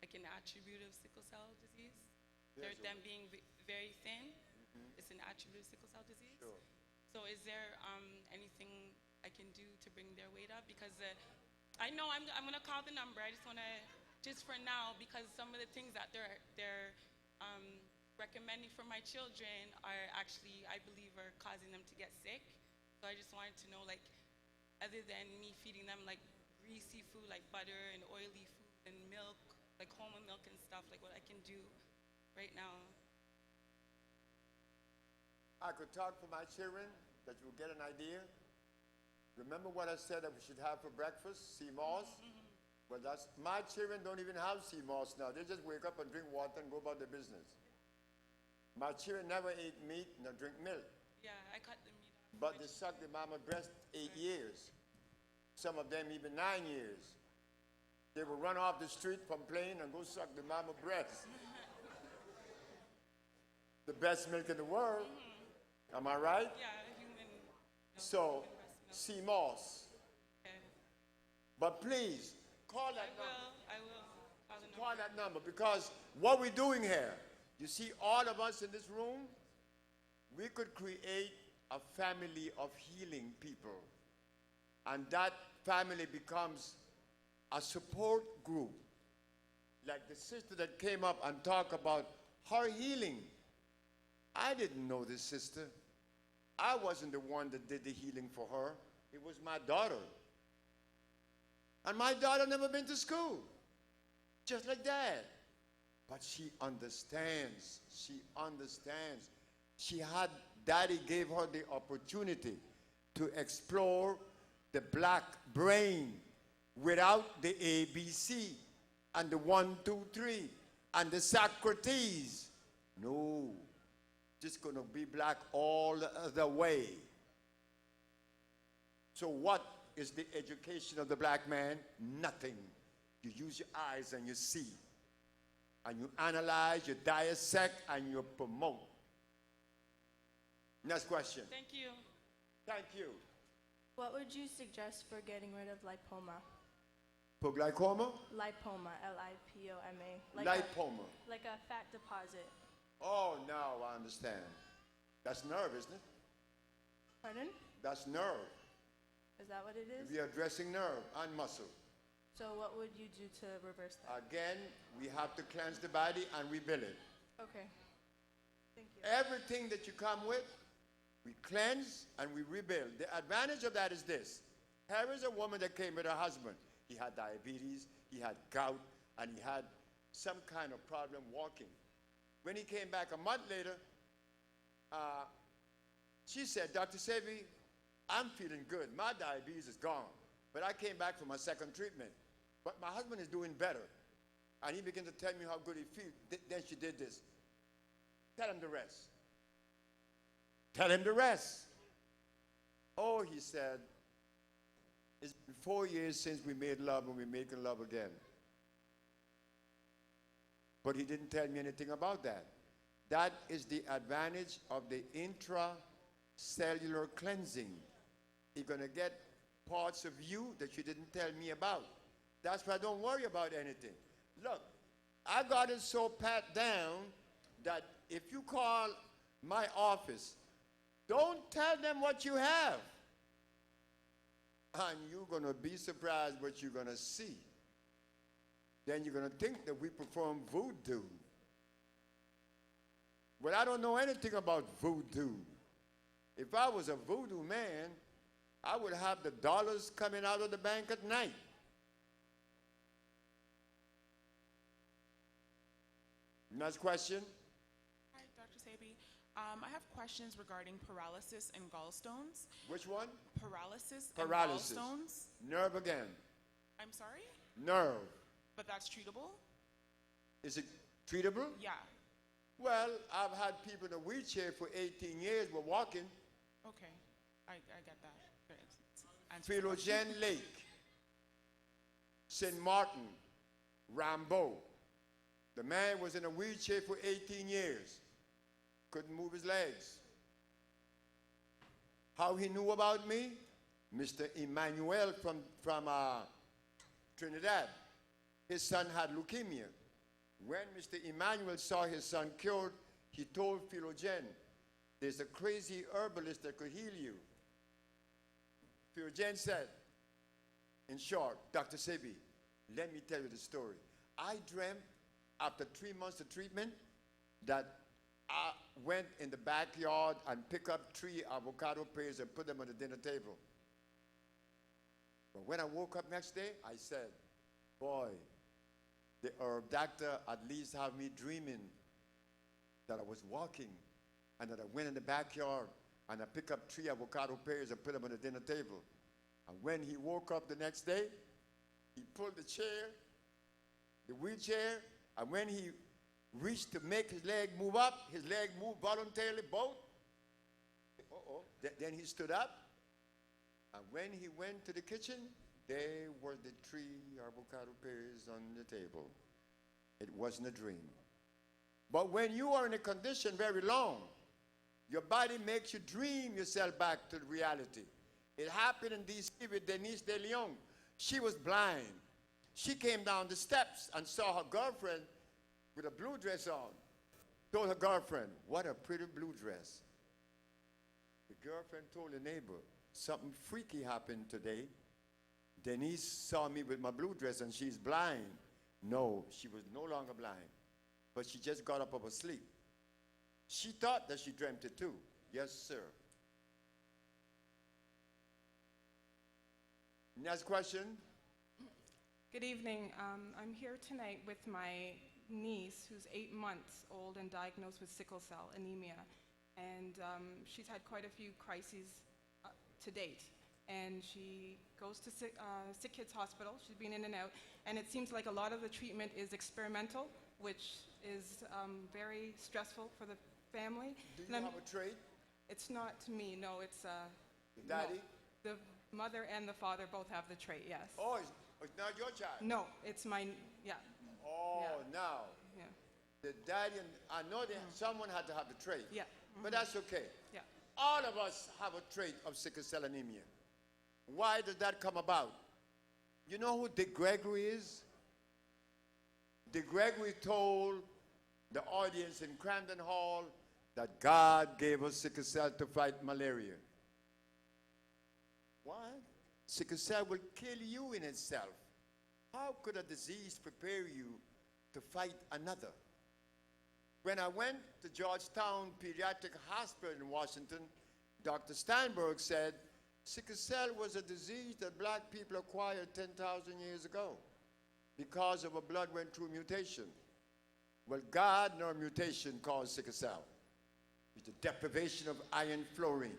like an attribute of sickle cell disease? Them being very thin, it's an attribute of sickle cell disease? Sure. So is there anything I can do to bring their weight up? Because I know I'm going to call the number. I just want to, just for now, because some of the things that they're recommending for my children are actually, I believe, are causing them to get sick. So I just wanted to know, like, other than me feeding them like greasy food, like butter and oily food and milk, like almond milk and stuff, like what I can do right now. I could talk for my children that you will get an idea. Remember what I said that we should have for breakfast? Sea moss? Well, my children don't even have sea moss now. They just wake up and drink water and go about their business. My children never ate meat nor drink milk. Yeah, I cut the meat off. But they sucked their mama breast 8 years. Some of them even 9 years. They would run off the street from playing and go suck their mama breast. The best milk in the world. Am I right? Yeah, human. So, sea moss. Okay. But please, call that number. I will. Call that number, because what we're doing here, you see all of us in this room, we could create a family of healing people. And that family becomes a support group. Like the sister that came up and talked about her healing. I didn't know this sister. I wasn't the one that did the healing for her. It was my daughter. And my daughter never been to school. Just like that. But she understands. She understands. Daddy gave her the opportunity to explore the black brain without the ABC and the 1, 2, 3 and the Socrates. No. Just going to be black all the way. So what is the education of the black man? Nothing. You use your eyes and you see. And you analyze, you dissect, and you promote. Next question. Thank you. Thank you. What would you suggest for getting rid of lipoma? For glaucoma? Lipoma, L-I-P-O-M-A. Lipoma. Like a fat deposit. Oh, now I understand. That's nerve, isn't it? Pardon? That's nerve. Is that what it is? We are addressing nerve and muscle. So what would you do to reverse that? Again, we have to cleanse the body and rebuild it. Okay. Thank you. Everything that you come with, we cleanse and we rebuild. The advantage of that is this. Here is a woman that came with her husband. He had diabetes, he had gout, and he had some kind of problem walking. When he came back a month later, she said, Dr. Sebi, I'm feeling good. My diabetes is gone. But I came back for my second treatment. But my husband is doing better. And he began to tell me how good he feels. Then she did this. Tell him the rest. Tell him the rest. Oh, he said, it's been 4 years since we made love and we're making love again. But he didn't tell me anything about that. That is the advantage of the intracellular cleansing. You're going to get parts of you that you didn't tell me about. That's why I don't worry about anything. Look, I got it so pat down that if you call my office, don't tell them what you have. And you're going to be surprised what you're going to see. Then you're going to think that we perform voodoo. But I don't know anything about voodoo. If I was a voodoo man, I would have the dollars coming out of the bank at night. Next question. Sebi. I have questions regarding paralysis and gallstones. Which one? Paralysis, Paralysis. and gallstones. Nerve again. I'm sorry? Nerve. But that's treatable? Is it treatable? Yeah. Well, I've had people in a wheelchair for 18 years were walking. Okay. I get that. Great. Philogen Lake, St. Martin, Rambo. The man was in a wheelchair for 18 years. Couldn't move his legs. How he knew about me? Mr. Emmanuel from Trinidad. His son had leukemia. When Mr. Emmanuel saw his son cured, he told Philogen, there's a crazy herbalist that could heal you. Philogen said, in short, Dr. Sebi, let me tell you the story. I dreamt after 3 months of treatment that I went in the backyard and picked up 3 avocado pears and put them on the dinner table. But when I woke up next day, I said, boy, the herb doctor at least had me dreaming that I was walking and that I went in the backyard and I picked up 3 avocado pears and put them on the dinner table. And when he woke up the next day, he pulled the chair, the wheelchair, and when he reached to make his leg move up, his leg moved voluntarily, both. Then he stood up, and when he went to the kitchen, there were the 3 avocado pears on the table. It wasn't a dream. But when you are in a condition very long, your body makes you dream yourself back to the reality. It happened in D.C. with Denise De Leon. She was blind. She came down the steps and saw her girlfriend with a blue dress on. Told her girlfriend, what a pretty blue dress. The girlfriend told the neighbor, something freaky happened today. Denise saw me with my blue dress and she's blind. No, she was no longer blind, but she just got up out of sleep. She thought that she dreamt it too. Yes, sir. Next question. Good evening. I'm here tonight with my niece who's 8 months old and diagnosed with sickle cell anemia. And she's had quite a few crises to date. And she goes to Sick Kids Hospital. She's been in and out. And it seems like a lot of the treatment is experimental, which is very stressful for the family. Do you have a trait? It's not me, no. It's the daddy? No, the mother and the father both have the trait, yes. Oh, it's not your child? No, it's my, yeah. Oh, yeah. now. Yeah. The daddy, and I know that someone had to have the trait. Yeah. But that's okay. Yeah. All of us have a trait of sickle cell anemia. Why does that come about? You know who Dick Gregory is? Dick Gregory told the audience in Cramden Hall that God gave us sickle cell to fight malaria. What? Sickle cell will kill you in itself. How could a disease prepare you to fight another? When I went to Georgetown Pediatric Hospital in Washington, Dr. Steinberg said, sickle cell was a disease that black people acquired 10,000 years ago because of a blood went through mutation. Well, God nor mutation caused sickle cell. It's the deprivation of iron fluorine.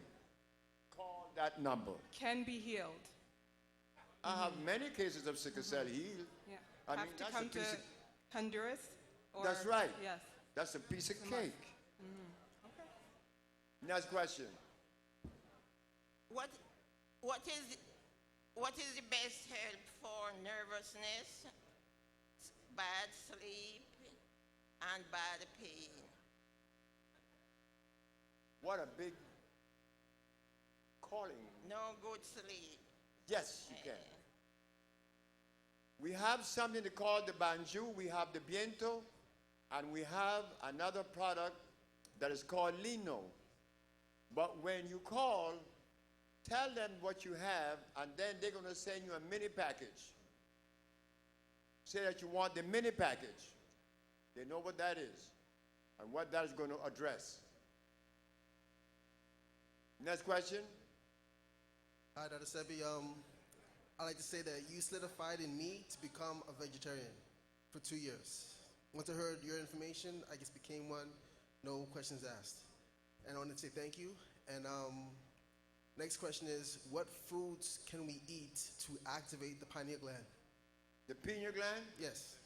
Call that number. Can be healed. I have many cases of sickle cell healed. Yeah. I Have mean, to that's come a piece to of, Honduras? Or, that's right. Yes. That's a piece of It's a cake. must. Okay. Next question. What is the best help for nervousness, bad sleep, and bad pain? What a big calling. No good sleep. Yes, you can. We have something called the banjo, we have the viento, and we have another product that is called lino. But when you call, tell them what you have, and then they're going to send you a mini package. Say that you want the mini package. They know what that is and what that is going to address. Next question. Hi, Dr. Sebi. I'd like to say that you solidified in me to become a vegetarian for 2 years. Once I heard your information, I just became one. No questions asked. And I want to say thank you. And next question is, what foods can we eat to activate the pineal gland? The pineal gland? Yes.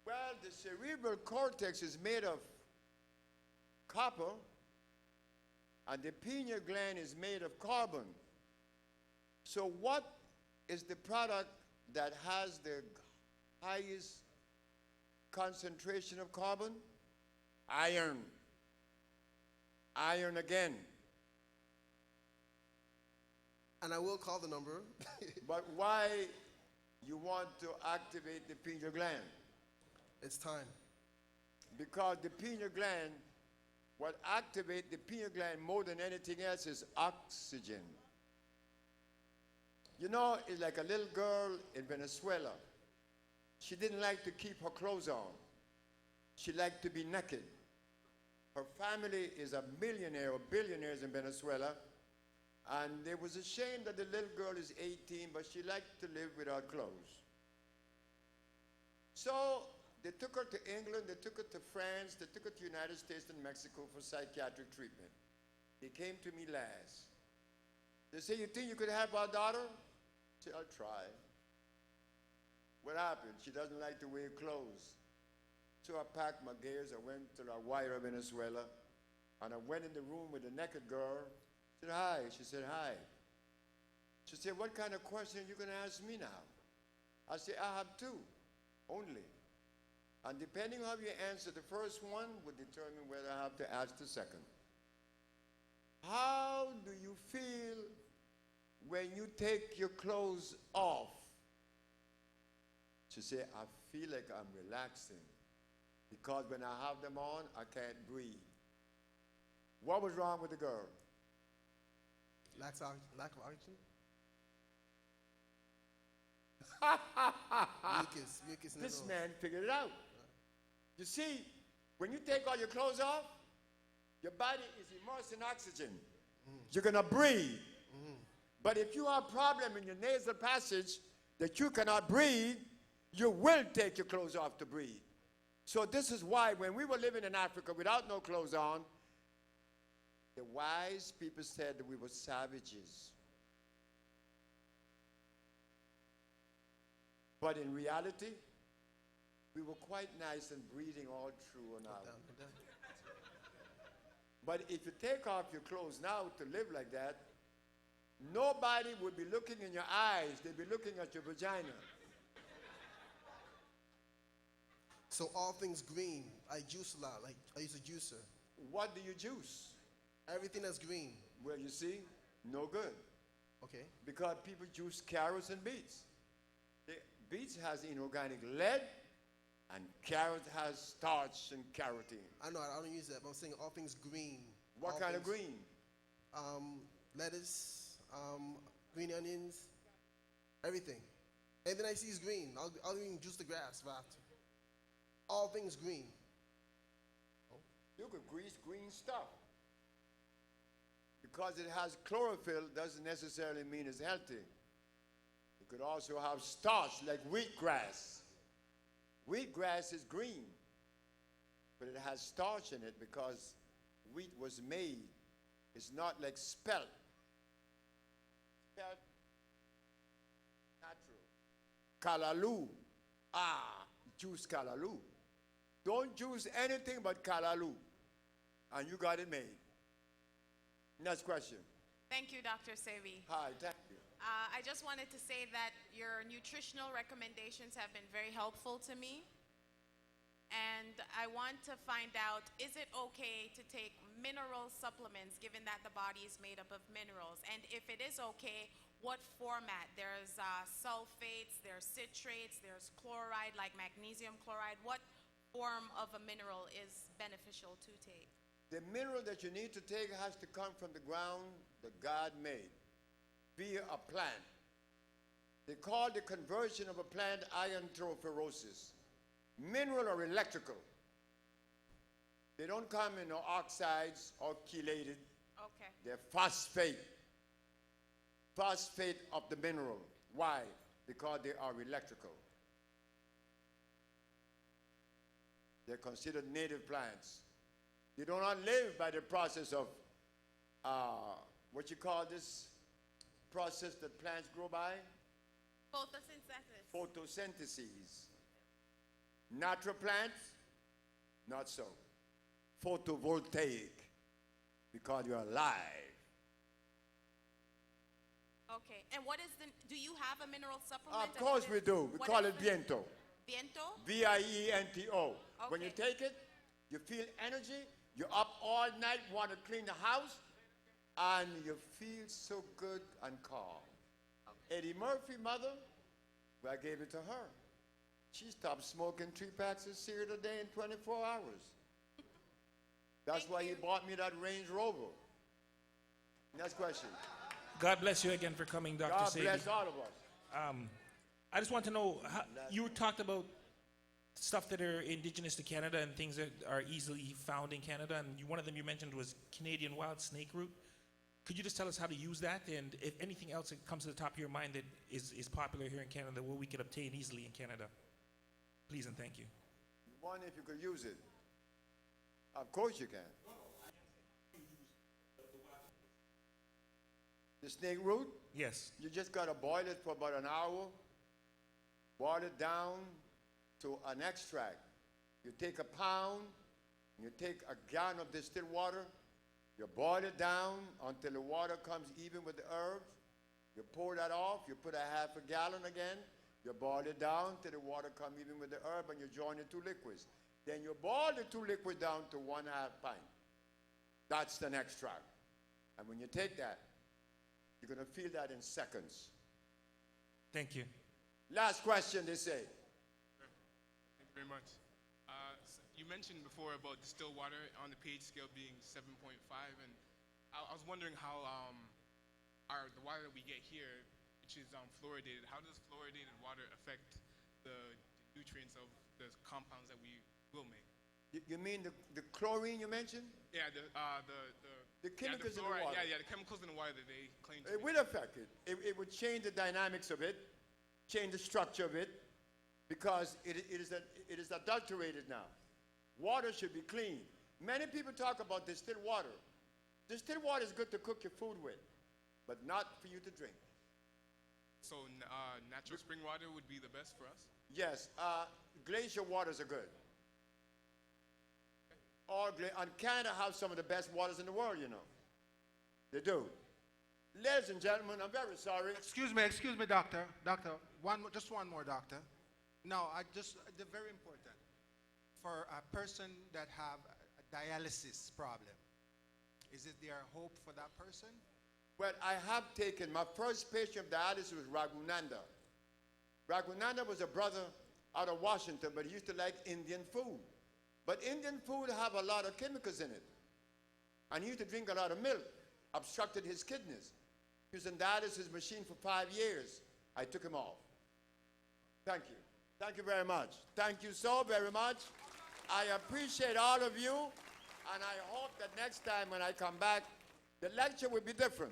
Well, the cerebral cortex is made of copper, and the pineal gland is made of carbon. So what is the product that has the highest concentration of carbon? Iron. Iron again. And I will call the number. But why you want to activate the pineal gland? It's time. Because the pineal gland, what activates the pineal gland more than anything else is oxygen. You know, it's like a little girl in Venezuela. She didn't like to keep her clothes on. She liked to be naked. Her family is a millionaire or billionaires in Venezuela, and they was ashamed that the little girl is 18, but she liked to live without clothes. So they took her to England, they took her to France, they took her to the United States and Mexico for psychiatric treatment. They came to me last. They said, you think you could help our daughter? I said, I'll try. What happened? She doesn't like to wear clothes. So I packed my gears, I went to La Guaira, Venezuela, and I went in the room with a naked girl. I said, hi. She said, hi. She said, what kind of question are you going to ask me now? I said, I have two, only. And depending on how you answer the first one would determine whether I have to ask the second. How do you feel when you take your clothes off? She said, I feel like I'm relaxing. Because when I have them on, I can't breathe. What was wrong with the girl? Lack of oxygen? mucus in the This nose. man figured it out. You see, when you take all your clothes off, your body is immersed in oxygen. You're going to breathe. But if you have a problem in your nasal passage that you cannot breathe, you will take your clothes off to breathe. So this is why when we were living in Africa without no clothes on, the wise people said that we were savages. But in reality, we were quite nice and breathing all through and out. But if you take off your clothes now to live like that, nobody would be looking in your eyes. They'd be looking at your vagina. So all things green, I juice a lot. Like I use a juicer. What do you juice? Everything that's green. Well, you see, no good. Okay. Because people juice carrots and beets. Beets has inorganic lead, and carrot has starch and carotene. I know, I don't use that, but I'm saying all things green. What all kind of things, green? Lettuce, green onions, everything. Anything I see is green. I'll even juice the grass if I have to. All things green. You could grease green stuff. Because it has chlorophyll doesn't necessarily mean it's healthy. You could also have starch like wheatgrass. Wheatgrass is green, but it has starch in it because wheat was made. It's not like spelt. Spelt natural. Callaloo. Juice callaloo. Don't juice anything but callaloo, and you got it made. Next question. Thank you, Dr. Sebi. Hi, thank you. I just wanted to say that your nutritional recommendations have been very helpful to me. And I want to find out, is it okay to take mineral supplements given that the body is made up of minerals? And if it is okay, what format? There's sulfates, there's citrates, there's chloride like magnesium chloride. What form of a mineral is beneficial to take? The mineral that you need to take has to come from the ground that God made via a plant. They call the conversion of a plant iontrophoresis. Mineral or electrical. They don't come in no oxides or chelated. Okay. They're phosphate. Phosphate of the mineral. Why? Because they are electrical. They're considered native plants. They do not live by the process of, what you call this process that plants grow by? Photosynthesis. Photosynthesis. Natural plants, not so. Photovoltaic, because you're alive. Okay. And what is do you have a mineral supplement? Of course we do. We call it Viento. Viento? Viento. When you Okay. take it, you feel energy. You're up all night, want to clean the house, and you feel so good and calm. Eddie Murphy, mother, well, I gave it to her. She stopped smoking 3 packs of cigarette a day in 24 hours. That's why he bought me that Range Rover. Next question. God bless you again for coming, Dr. God Sebi. bless all of us. I just want to know, you talked about stuff that are indigenous to Canada and things that are easily found in Canada, and one of them you mentioned was Canadian wild snake root. Could you just tell us how to use that, and if anything else that comes to the top of your mind that is popular here in Canada, what we could obtain easily in Canada? Please and thank you. One, if you could use it. Of course you can. The snake root? Yes. You just got to boil it for about an hour. Boil it down to an extract. You take a pound, you take a gallon of distilled water, you boil it down until the water comes even with the herbs. You pour that off, you put a half a gallon again, you boil it down till the water comes even with the herb, and you join the 2 liquids. Then you boil the 2 liquids down to 1/2 pint. That's an extract. And when you take that, you're going to feel that in seconds. Thank you. Last question, they say. Thank you very much. You mentioned before about distilled water on the pH scale being 7.5, and I was wondering how the water that we get here, which is fluoridated, how does fluoridated water affect the nutrients of the compounds that we will make? You mean the chlorine you mentioned? Yeah, the chemicals in the fluoride, water. Yeah, the chemicals in the water that they claim to It will affect it. It would change the dynamics of it, change the structure of it, because it is adulterated now. Water should be clean. Many people talk about distilled water. Distilled water is good to cook your food with, but not for you to drink. So natural spring water would be the best for us? Yes, glacier waters are good. And Canada has some of the best waters in the world, you know. They do. Ladies and gentlemen, I'm very sorry. Excuse me, doctor. Doctor, just one more, doctor. No, they're very important. For a person that have a dialysis problem, is it there hope for that person? Well, I have taken, my first patient of dialysis was Raghunanda. Raghunanda was a brother out of Washington, but he used to like Indian food. But Indian food have a lot of chemicals in it. And he used to drink a lot of milk, obstructed his kidneys. He was in dialysis machine for 5 years. I took him off. Thank you. Thank you very much. Thank you so very much. I appreciate all of you, and I hope that next time when I come back, the lecture will be different.